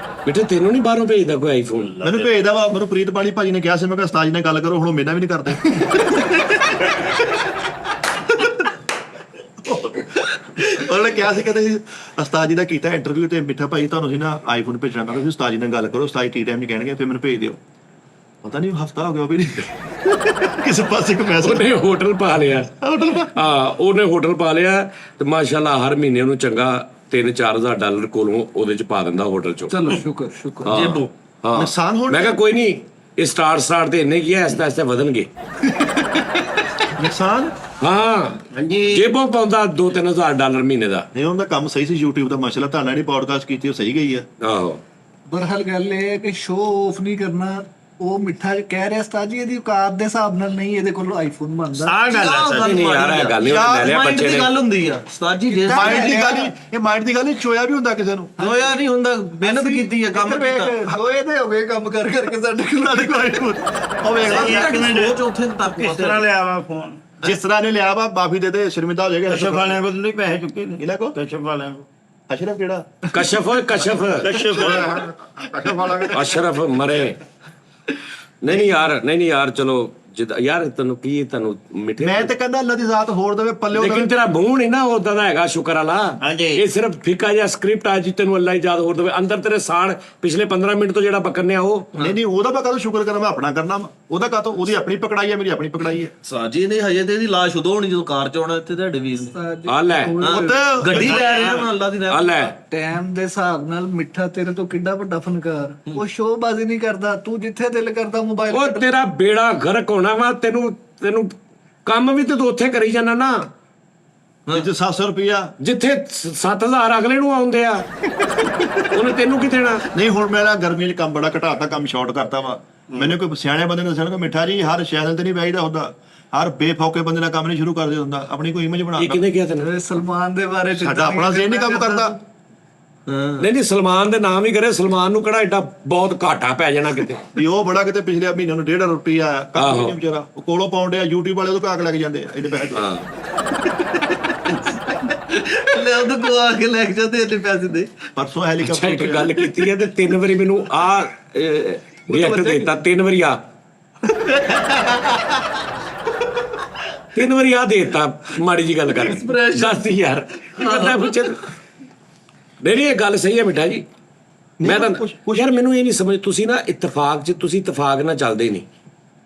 Speaker 2: ਮਿੱਠੇ ਤੈਨੂੰ ਨਹੀਂ ਬਾਹਰੋਂ ਭੇਜਦਾ ਕੋਈ ਆਈਫੋਨ?
Speaker 4: ਮੈਨੂੰ ਭੇਜਦਾ ਵਾ ਮੈਨੂੰ ਪ੍ਰੀਤ ਪਾਲੀ ਭਾਜੀ ਨੇ ਕਿਹਾ ਸੀ ਮੈਂ ਕਿਹਾ ਉਸਤਾਦ ਜੀ ਨਾਲ ਗੱਲ ਕਰੋ ਹੁਣ ਉਹ ਮੇਰੇ ਨਾਲ ਵੀ ਨਹੀਂ ਕਰਦੇ ਉਹਨੇ ਕਿਹਾ ਸੀ ਕਹਿੰਦੇ ਸੀ ਉਸਤਾਦ ਜੀ ਦਾ ਕੀਤਾ ਇੰਟਰਵਿਊ ਤੇ ਮਿੱਠਾ ਭਾਈ ਤੁਹਾਨੂੰ ਸੀ ਨਾ ਆਈਫੋਨ ਭੇਜਣਾ ਮੈਂ ਕਿਹਾ ਤੁਸੀਂ ਉਸਤਾਦ ਜੀ ਨਾਲ ਗੱਲ ਕਰੋ ਉਸਤਾਦ ਜੀ ਟੀ ਟਾਈਮ ਨਹੀਂ ਕਹਿਣਗੇ ਫਿਰ ਮੈਨੂੰ ਭੇਜ ਦਿਓ ਪਤਾ ਨਹੀਂ ਹਫਤਾ ਹੋ ਗਿਆ ਉਹ ਵੀ ਨਹੀਂ ਕਿਸੇ ਪਾਸੇ ਕੋ ਮੈਸੇਜ
Speaker 2: ਉਹਨੇ ਹੋਟਲ ਪਾ ਲਿਆ।
Speaker 4: ਹੋਟਲ ਪਾ
Speaker 2: ਹਾਂ ਉਹਨੇ ਹੋਟਲ ਪਾ ਲਿਆ ਤੇ ਮਾਸ਼ਾਅੱਲਾ ਹਰ ਮਹੀਨੇ ਉਹਨੂੰ ਚੰਗਾ $3-4,000 ਕੋਲੋਂ ਉਹਦੇ ਚ ਪਾ ਦਿੰਦਾ ਹੋਟਲ ਚੋਂ।
Speaker 3: ਚਲੋ ਸ਼ੁਕਰ
Speaker 2: ਹਾਂ।
Speaker 5: ਜੇਬੂ
Speaker 2: ਹਾਂ
Speaker 4: ਨੁਕਸਾਨ ਹੋਣ
Speaker 2: ਮੈਂ ਕਿਹਾ ਕੋਈ ਨਹੀਂ ਇਹ ਸਟਾਰਟ ਤੇ ਇੰਨੇ ਕੀ ਹੈ ਐਸਾ ਐਸਾ ਵਧਣਗੇ।
Speaker 4: ਨੁਕਸਾਨ
Speaker 2: ਹਾਂ
Speaker 1: ਹਾਂਜੀ
Speaker 2: ਜੇਬੋਂ ਪਾਉਂਦਾ $2-3,000 ਮਹੀਨੇ ਦਾ।
Speaker 4: ਨਹੀਂ ਉਹਦਾ ਕੰਮ ਸਹੀ ਸੀ YouTube ਦਾ ਮਾਸ਼ਾਅੱਲਾ ਤੁਹਾਡਾ ਜਿਹੜੀ ਪੋਡਕਾਸਟ ਕੀਤੀ ਉਹ ਸਹੀ ਗਈ ਆ
Speaker 2: ਆਹੋ
Speaker 3: ਬਰਹਾਲ ਗੱਲ ਇਹ ਹੈ ਕਿ ਸ਼ੋਅ ਆਫ ਨਹੀਂ ਕਰਨਾ ਉਹ ਮਿੱਠਾ ਕਹਿ ਰਿਹਾ ਉਸਤਾਦ ਜੀ ਇਹਦੀ ਔਕਾਤ ਦੇ ਹਿਸਾਬ ਨਾਲ ਨਹੀਂ ਇਹਦੇ ਕੋਲ ਆਈਫੋਨ ਬਣਦਾ।
Speaker 1: ਆਹ ਗੱਲ ਹੈ ਸਰ।
Speaker 2: ਨਹੀਂ ਯਾਰ ਇਹ ਗੱਲ ਨਹੀਂ ਉਹਨੇ ਲੈ ਲਿਆ
Speaker 5: ਮਾਈਂਡ
Speaker 2: ਬੱਚੇ
Speaker 5: ਦੀ
Speaker 2: ਨੇ।
Speaker 5: ਗੱਲ ਹੁੰਦੀ ਆ ਉਸਤਾਦ ਜੀ ਜੇ
Speaker 4: ਮਾਈਂਡ ਦੀ ਗੱਲ ਇਹ ਮਾਈਂਡ ਦੀ ਗੱਲ ਚੋਇਆ ਵੀ ਹੁੰਦਾ ਕਿਸੇ ਨੂੰ
Speaker 5: ਹੋਇਆ ਨਹੀਂ ਹੁੰਦਾ ਮਿਹਨਤ ਕੀਤੀ ਆ ਕੰਮ ਕੀਤਾ
Speaker 3: ਹੋਏ ਤੇ ਹੋ ਗਏ ਕੰਮ ਕਰ ਕਰਕੇ ਸਾਡੇ ਕੋਲ ਆਈਫੋਨ
Speaker 4: ਉਹ ਵੇਖ ਲਾ
Speaker 1: ਇੱਕ ਮਿੰਟ
Speaker 5: ਸੋਚ ਉੱਥੇ ਤੱਕ
Speaker 1: ਕਿਸ ਤਰ੍ਹਾਂ ਲਿਆ ਵਾ ਫੋਨ?
Speaker 4: ਜਿਸ ਤਰ੍ਹਾਂ ਨੇ ਲਿਆ ਵਾ ਮਾਫੀ ਦੇ ਦੇ ਸ਼ਰਮਿੰਦਾ ਹੋ ਜਾਏਗਾ
Speaker 1: ਕਸ਼ਫ ਵਾਲਿਆਂ ਕੋਲ ਨਹੀਂ ਪੈਸੇ ਚੁੱਕੇ ਨੇ।
Speaker 4: ਇਹਨਾਂ ਕੋ
Speaker 1: ਕਸ਼ਫ ਵਾਲਿਆਂ ਕੋਲ
Speaker 4: ਅਸ਼ਰਫ ਕਿਹੜਾ
Speaker 2: ਕਸ਼ਫ ਓਏ ਕਸ਼ਫ
Speaker 1: ਕਸ਼ਫ
Speaker 4: ਅਸ਼ਰਫ ਵਾਲਾ
Speaker 2: ਅਸ਼ਰਫ ਮਰੇ। ਨਹੀਂ ਯਾਰ ਚਲੋ ਯਾਰ ਤੈਨੂੰ ਕੀ ਤੁਹਾਨੂੰ ਮਿੱਠੇ
Speaker 4: ਮੈਂ ਤੇ ਕਹਿੰਦਾ ਅੱਲਾ ਦੀ ਜ਼ਾਤ ਹੋਰ ਦੇਵੇ ਪੱਲੇ
Speaker 2: ਲੇਕਿਨ ਤੇਰਾ ਮੂੰਹ ਨਹੀਂ ਨਾ ਉਦਾਂ ਦਾ ਹੈਗਾ ਸ਼ੁਕਰ ਵਾਲਾ।
Speaker 1: ਹਾਂਜੀ।
Speaker 2: ਇਹ ਸਿਰਫ ਫਿੱਕਾ ਜਿਹਾ ਸਕ੍ਰਿਪਟ ਆ ਜੀ ਤੈਨੂੰ ਅੱਲਾ ਇਜਾਜ਼ਤ ਹੋਰ ਦੇਵੇ। ਅੰਦਰ ਤੇਰੇ ਸਾਣ ਪਿਛਲੇ 15 ਮਿੰਟ ਤੋਂ ਜਿਹੜਾ ਪਕੜਨੇ ਆ ਉਹ
Speaker 4: ਨਹੀਂ ਉਹਦਾ ਮੈਂ ਕਦੋਂ ਸ਼ੁਕਰ ਕਰਾਂ ਮੈਂ ਆਪਣਾ ਕਰਨਾ ਵਾ। ਉਹਦਾ ਕਾਤੋਂ ਉਹਦੀ ਆਪਣੀ ਪਕੜਾਈ ਹੈ ਮੇਰੀ ਆਪਣੀ ਪਕੜਾਈ ਹੈ
Speaker 5: ਸਾਜੀ ਨੇ ਹਜੇ ਤੇ ਇਹਦੀ ਲਾਸ਼ ਉਦੋਂ ਹੋਣੀ ਜਦੋਂ ਕਾਰ ਚ ਆਉਣਾ ਇੱਥੇ ਤੁਹਾਡੇ ਵੀਰ ਨੇ
Speaker 2: ਆ ਲੈ
Speaker 5: ਗੱਡੀ ਲੈ ਰਿਹਾ ਮੈਂ ਅੱਲਾ ਦੀ
Speaker 2: ਆ
Speaker 5: ਰਹਿਮਤ
Speaker 2: ਲੈ
Speaker 3: ਟਾਈਮ ਦੇ ਹਿਸਾਬ ਨਾਲ ਮਿੱਠਾ ਤੇਰੇ ਤੋਂ ਕਿੱਡਾ ਵੱਡਾ ਫਨਕਾਰ ਉਹ ਸ਼ੋਅਬਾਜ਼ੀ ਨਹੀਂ ਕਰਦਾ ਤੂੰ ਜਿੱਥੇ ਦਿਲ ਕਰਦਾ ਮੋਬਾਈਲ
Speaker 2: ਉਹ ਤੇਰਾ ਬੇੜਾ ਗਰਕ ਹੋਣਾ ਵਾ। ਤੈਨੂੰ ਕੰਮ ਵੀ ਤੇ ਤੂੰ ਉੱਥੇ ਕਰੀ ਜਾਣਾ ਨਾ
Speaker 4: ਜਿੱਥੇ 700 ਰੁਪਿਆ
Speaker 2: ਜਿੱਥੇ 7,000 ਅਗਲੇ ਨੂੰ ਆਉਂਦੇ ਆ ਉਹਨੇ ਤੈਨੂੰ ਕੀ ਦੇਣਾ?
Speaker 4: ਨਹੀਂ ਹੁਣ ਮੇਰਾ ਗਰਮੀ 'ਚ ਕੰਮ ਬੜਾ ਘਟਾਤਾ ਕੰਮ ਸ਼ਾਰਟ ਕਰਤਾ ਵਾ ਮੈਨੂੰ ਕੋਈ ਸਿਆਣੇ ਬੰਦੇ ਨੇ ਦੱਸਣਾ ਕਿ ਮਿੱਠਾ ਜੀ ਹਰ ਸ਼ੈਨਲ ਤੇ ਨਹੀਂ ਬੈਠਦਾ ਹੁੰਦਾ ਹਰ ਬੇਫੌਕੇ ਬੰਦੇ ਨਾਲ ਕੰਮ ਨਹੀਂ ਸ਼ੁਰੂ ਕਰ ਦੇ ਹੁੰਦਾ ਆਪਣੀ ਕੋਈ ਇਮੇਜ ਬਣਾ
Speaker 2: ਇਹ ਕਿਹਨੇ ਕਿਹਾ ਤੈਨੂੰ?
Speaker 3: ਸਲਮਾਨ ਦੇ ਬਾਰੇ ਚ
Speaker 4: ਸਾਡਾ ਆਪਣਾ ਜ਼ੇਨ ਨਹੀਂ ਕੰਮ ਕਰਦਾ
Speaker 2: ਨਹੀਂ ਸਲਮਾਨ ਦੇ ਨਾਮ ਹੀ ਕਰੇ, ਸਲਮਾਨ ਨੂੰ ਕਿਹੜਾ ਏਡਾ ਬਹੁਤ ਘਾਟਾ ਪੈ ਜਾਣਾ ਕਿਤੇ।
Speaker 4: ਵੀ ਉਹ ਬੜਾ ਕਿਤੇ ਪਿਛਲੇ ਮਹੀਨੇ ਨੂੰ 1.5 ਰੁਪਿਆ ਆਇਆ, ਕੱਖ ਵੀ ਨਹੀਂ ਵਿਚਾਰਾ, ਉਹ ਕੋਲੋਂ ਪਾਉਂਦੇ ਆ YouTube ਵਾਲੇ ਉਹਦੇ ਕਾਕ ਲੈ ਕੇ ਜਾਂਦੇ ਆ ਇਹਦੇ ਪੈਸੇ।
Speaker 2: ਹਾਂ
Speaker 3: ਲੈ ਉਹਦੇ ਕੋ ਆ ਕੇ ਲੈ ਕੇ ਜਾਂਦੇ ਇੰਨੇ ਪੈਸੇ ਦੇ।
Speaker 4: ਪਰਸੋਂ
Speaker 2: ਅੱਛਾ
Speaker 4: ਹੈਲੀਕਾਪਟਰ
Speaker 2: ਇੱਕ ਗੱਲ ਕੀਤੀ ਹੈ ਤੇ 3 ਵਾਰੀ ਮੈਨੂੰ ਆ ਰਿਐਕਟ ਦਿੱਤਾ, 3 ਵਾਰੀ ਆ 3 ਵਾਰੀ ਆ ਦੇਤਾ ਮਾੜੀ ਜੀ ਗੱਲ ਕਰ ਦੱਸ ਯਾਰ ਬੰਦਾ ਪੁੱਛੇ। ਨਹੀਂ ਇਹ ਗੱਲ ਸਹੀ ਹੈ ਮਿੱਠਾ ਜੀ। ਮੈਂ ਤਾਂ ਯਾਰ ਮੈਨੂੰ ਇਹ ਨਹੀਂ ਸਮਝ, ਤੁਸੀਂ ਨਾ ਇਤਫਾਕ 'ਚ ਤੁਸੀਂ ਇਤਫਾਕ ਨਾਲ ਚੱਲਦੇ ਨਹੀਂ।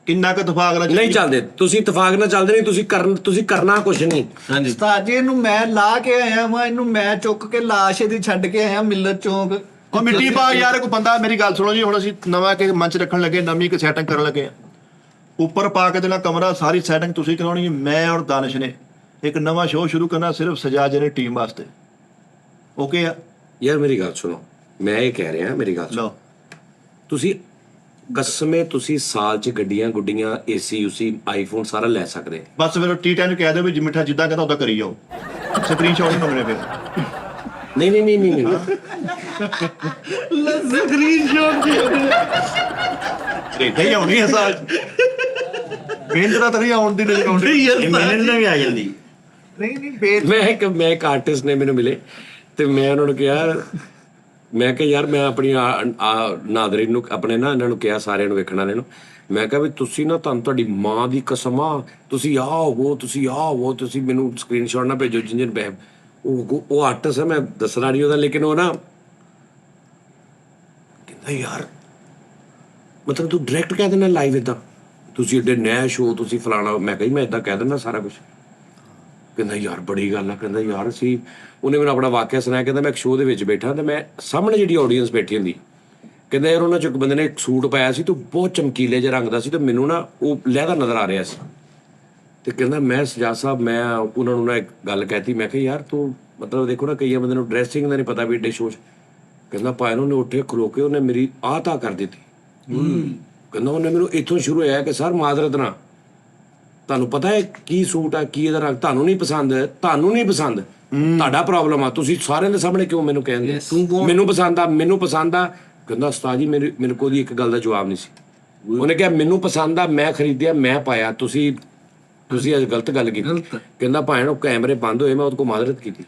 Speaker 4: ਕਿੰਨਾ ਕੁ ਇਤਫਾਕ ਨਾਲ
Speaker 2: ਨਹੀਂ ਚੱਲਦੇ ਤੁਸੀਂ, ਇਤਫਾਕ ਨਾਲ ਚੱਲਦੇ ਨਹੀਂ ਤੁਸੀਂ ਕਰਨਾ ਕੁਛ ਨਹੀਂ।
Speaker 3: ਉਸਤਾਦ ਜੀ ਇਹਨੂੰ ਮੈਂ ਲਾ ਕੇ ਆਇਆ ਵਾਂ, ਇਹਨੂੰ ਮੈਂ ਚੁੱਕ ਕੇ ਲਾਸ਼ ਇਹਦੀ ਛੱਡ ਕੇ ਆਇਆ ਮਿਲਤ ਚੌਂਕ।
Speaker 4: ਉਹ ਮਿੱਟੀ ਪਾ ਯਾਰ, ਕੋਈ ਬੰਦਾ ਮੇਰੀ ਗੱਲ ਸੁਣੋ ਜੀ। ਹੁਣ ਅਸੀਂ ਨਵਾਂ ਕਿ ਮੰਚ ਰੱਖਣ ਲੱਗੇ, ਨਵੀਂ ਇੱਕ ਸੈਟਿੰਗ ਕਰਨ ਲੱਗੇ ਆ। ਉੱਪਰ ਪਾ ਕੇ ਦੇਣਾ ਕਮਰਾ, ਸਾਰੀ ਸੈਟਿੰਗ ਤੁਸੀਂ ਕਰਾਉਣੀ। ਮੈਂ ਔਰ ਦਾਨਿਸ਼ ਨੇ ਇੱਕ ਨਵਾਂ ਸ਼ੋਅ ਸ਼ੁਰੂ ਕਰਨਾ ਸਿਰਫ ਸਜਾ ਜਰੇ ਟੀਮ ਵਾਸਤੇ। ਓਕੇ ਆ
Speaker 2: ਯਾਰ ਮੇਰੀ ਗੱਲ ਸੁਣੋ, ਮੈਂ ਇਹ ਕਹਿ ਰਿਹਾ, ਮੇਰੀ ਗੱਲ ਸੁਣੋ।
Speaker 4: ਲਓ
Speaker 2: ਤੁਸੀਂ ਕਸਮੇ ਤੁਸੀਂ ਸਾਲ 'ਚ ਗੱਡੀਆਂ ਗੁੱਡੀਆਂ ਏਸੀ ਉਸੀ ਆਈਫੋਨ ਸਾਰਾ ਲੈ ਸਕਦੇ।
Speaker 4: ਬਸ ਫਿਰ T10 ਨੂੰ ਕਹਿ ਦਿਓ ਵੀ ਮਿੱਠਾ ਜਿੱਦਾਂ ਕਹਿੰਦਾ ਉਦਾਂ ਕਰੀ ਜਾਓ। ਸਕਰੀਨਸ਼ਾਟ ਨਹੀਂ ਮੰਗਣੇ ਫਿਰ।
Speaker 2: ਨਹੀਂ ਨਹੀਂ ਨਹੀਂ ਨਹੀਂ
Speaker 3: ਸਕਰੀਨਸ਼ਾਟ ਦੀ
Speaker 4: ਰੇਟੇ ਹੀ ਆਉਣੀ ਹੈ ਸਾਲ ਮਹਿੰਦਰਾ ਤਾਂ ਨਹੀਂ ਆਉਣ ਦੀ ਨਜ਼ਰ ਆਉਂਦੀ
Speaker 1: ਇਹ ਮਿਲਣ ਦਾ ਵੀ ਆ ਜਾਂਦੀ।
Speaker 3: ਨਹੀਂ
Speaker 2: ਮੈਂ ਇੱਕ ਆਰਟਿਸਟ ਨੇ ਮੈਨੂੰ ਮਿਲੇ ਤੇ ਮੈਂ ਉਹਨਾਂ ਨੂੰ ਕਿਹਾ, ਮੈਂ ਕਿਹਾ ਯਾਰ ਮੈਂ ਆਪਣੀ ਨਾਦਰੀਨ ਨੂੰ ਆਪਣੇ ਨਾ ਇਹਨਾਂ ਨੂੰ ਕਿਹਾ, ਸਾਰਿਆਂ ਨੂੰ ਵੇਖਣ ਵਾਲਿਆਂ ਨੂੰ, ਮੈਂ ਕਿਹਾ ਵੀ ਤੁਸੀਂ ਨਾ ਤੁਹਾਨੂੰ ਤੁਹਾਡੀ ਮਾਂ ਦੀ ਕਸਮ ਆ, ਤੁਸੀਂ ਤੁਸੀਂ ਮੈਨੂੰ ਸਕਰੀਨਸ਼ਾਟ ਨਾ ਭੇਜੋ ਜਿੰਜਨ ਬੈਬ। ਉਹ ਆਰਟਿਸਟ ਹੈ, ਮੈਂ ਦੱਸਣਾ ਨਹੀਂ ਉਹਦਾ, ਲੇਕਿਨ ਉਹ ਨਾ ਕਹਿੰਦਾ ਯਾਰ ਮਤਲਬ ਤੂੰ ਡਾਇਰੈਕਟ ਕਹਿ ਦੇਣਾ ਲਾਈਵ ਏਦਾਂ, ਤੁਸੀਂ ਏਡੇ ਨਇਆ ਸ਼ੋਅ ਤੁਸੀਂ ਫਲਾਣਾ। ਮੈਂ ਕਹੀ ਮੈਂ ਏਦਾਂ ਕਹਿ ਦਿੰਦਾ ਸਾਰਾ ਕੁਝ। ਕਹਿੰਦਾ ਯਾਰ ਬੜੀ ਗੱਲ ਆ, ਕਹਿੰਦਾ ਯਾਰ ਅਸੀਂ, ਉਹਨੇ ਮੈਨੂੰ ਆਪਣਾ ਵਾਕਿਆ ਸੁਣਾਇਆ। ਕਹਿੰਦਾ ਮੈਂ ਇੱਕ ਸ਼ੋਅ ਦੇ ਵਿੱਚ ਬੈਠਾ ਤੇ ਮੈਂ ਸਾਹਮਣੇ ਜਿਹੜੀ ਆਡੀਅנס ਬੈਠੀ ਹੁੰਦੀ, ਕਹਿੰਦਾ ਯਾਰ ਉਹਨਾਂ 'ਚ ਇੱਕ ਬੰਦੇ ਨੇ ਇੱਕ ਸੂਟ ਪਾਇਆ ਸੀ ਤੇ ਬਹੁਤ ਚਮਕੀਲੇ ਜਿਹੇ ਰੰਗ ਦਾ ਸੀ ਤੇ ਮੈਨੂੰ ਨਾ ਉਹ ਲਹਿਦਾ ਨਜ਼ਰ ਆ ਰਿਹਾ ਸੀ। ਤੇ ਕਹਿੰਦਾ ਮੈਂ ਸਜਾ ਸਾਹਿਬ, ਮੈਂ ਉਹਨਾਂ ਨੂੰ ਨਾ ਇੱਕ ਗੱਲ ਕਹਿਤੀ, ਮੈਂ ਕਿਹਾ ਯਾਰ ਤੂੰ ਮਤਲਬ ਦੇਖੋ ਨਾ ਕਈਆਂ ਬੰਦੇ ਨੂੰ ਡਰੈਸਿੰਗ ਦਾ ਨਹੀਂ ਪਤਾ ਵੀ ਏਡੇ ਸ਼ੋਅ 'ਚ। ਕਹਿੰਦਾ ਭਾਈ ਉਹਨੇ ਉੱਠੇ ਖਲੋ ਕੇ ਉਹਨੇ ਮੇਰੀ ਆਹ ਤਾਂ ਕਰ ਦਿੱਤੀ। ਕਹਿੰਦਾ ਉਹਨੇ ਮੈਨੂੰ ਇੱਥੋਂ ਸ਼ੁਰੂ ਹੋਇਆ ਕਿ ਸਰ ਮਾਜ਼ਰਤ ਨਾ, ਤੁਹਾਨੂੰ ਪਤਾ ਹੈ ਕੀ ਸੂਟ ਆ, ਕੀ ਇਹਦਾ ਰੰਗ, ਤੁਹਾਨੂੰ ਨਹੀਂ ਪਸੰਦ, ਤੁਹਾਡਾ ਪ੍ਰੋਬਲਮ ਆ, ਤੁਸੀਂ ਸਾਰਿਆਂ ਦੇ ਸਾਹਮਣੇ ਕਿਉਂ ਮੈਨੂੰ ਕਹਿੰਦੇ ਮੈਨੂੰ ਪਸੰਦ ਆ। ਕਹਿੰਦਾ ਉਸਤਾਦ ਜੀ ਮੇਰੇ ਕੋਲ ਦੀ ਇੱਕ ਗੱਲ ਦਾ ਜਵਾਬ ਨਹੀਂ ਸੀ। ਉਹਨੇ ਕਿਹਾ ਮੈਨੂੰ ਪਸੰਦ ਆ, ਮੈਂ ਖਰੀਦਿਆ, ਮੈਂ ਪਾਇਆ, ਤੁਸੀਂ ਅੱਜ ਗਲਤ ਗੱਲ ਕੀਤੀ। ਕਹਿੰਦਾ ਭਾਵੇਂ ਉਹ ਕੈਮਰੇ ਬੰਦ ਹੋਏ ਮੈਂ ਉਹਦੇ ਕੋਲ ਮਾਜ਼ਰਤ ਕੀਤੀ।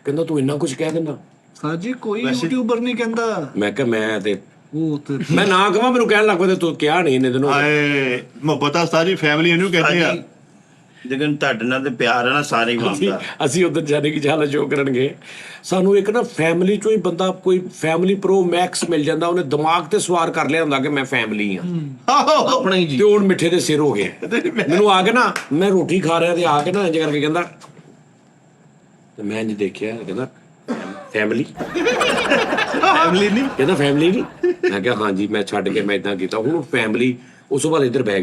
Speaker 2: ਕਹਿੰਦਾ ਤੂੰ ਇੰਨਾ ਕੁਝ ਕਹਿ ਦਿੰਦਾ।
Speaker 3: ਉਸਤਾਦ ਜੀ ਕੋਈ ਯੂਟਿਊਬਰ ਨਹੀਂ ਕਹਿੰਦਾ।
Speaker 2: ਮੈਂ ਕਿਹਾ ਮੈਂ ਤੇ
Speaker 3: ਉਹ ਤੇ
Speaker 2: ਮੈਂ ਨਾ ਕਹਾਂ ਮੈਨੂੰ ਕਹਿਣ ਲੱਗ ਪਏ ਤੂੰ ਕਿਹਾ ਨਹੀਂ ਇਹਨੇ ਦਿਨੋਂ।
Speaker 4: ਆਏ ਮੁਹੱਬਤ ਆ ਸਾਰੀ ਫੈਮਿਲੀ ਇਹਨੂੰ ਕਹਿੰਦੇ ਆ।
Speaker 1: ਲੇਕਿਨ ਤੁਹਾਡੇ ਨਾਲ ਤੇ ਪਿਆਰ ਹੈ ਨਾ ਸਾਰੇ ਹੀ ਮੰਨਦਾ।
Speaker 2: ਅਸੀਂ ਉਧਰ ਜਾਣੇ ਕੀ ਚਾਲ ਸ਼ੋ ਕਰਨਗੇ, ਸਾਨੂੰ ਇੱਕ ਨਾ ਫੈਮਿਲੀ ਚੋਂ ਹੀ ਬੰਦਾ ਕੋਈ ਫੈਮਿਲੀ ਪ੍ਰੋ ਮੈਕਸ ਮਿਲ ਜਾਂਦਾ, ਉਹਨੇ ਦਿਮਾਗ ਤੇ ਸਵਾਰ ਕਰ ਲਿਆ ਹੁੰਦਾ ਕਿ ਮੈਂ ਫੈਮਿਲੀ ਆ
Speaker 4: ਆਪਣਾ ਹੀ
Speaker 2: ਤੇ ਹੁਣ ਮਿੱਠੇ ਦੇ ਸਿਰ ਹੋ ਗਿਆ। ਮੈਨੂੰ ਆ ਕੇ ਨਾ ਮੈਂ ਰੋਟੀ ਖਾ ਰਿਹਾ ਤੇ ਆ ਕੇ ਨਾ ਇੰਜ ਕਰਕੇ ਕਹਿੰਦਾ, ਤੇ ਮੈਂ ਇੰਜ ਦੇਖਿਆ, ਕਹਿੰਦਾ ਫੈਮਿਲੀ ਨਹੀਂ, ਕਹਿੰਦਾ ਫੈਮਿਲੀ ਨਹੀਂ। ਮੈਂ ਕਿਹਾ ਹਾਂਜੀ, ਮੈਂ ਛੱਡ ਕੇ ਮੈਂ ਇਦਾਂ ਕੀਤਾ। ਹੁਣ ਫੈਮਿਲੀ ਉਸ ਤੋਂ ਬਾਅਦ ਇੱਧਰ ਬਹਿ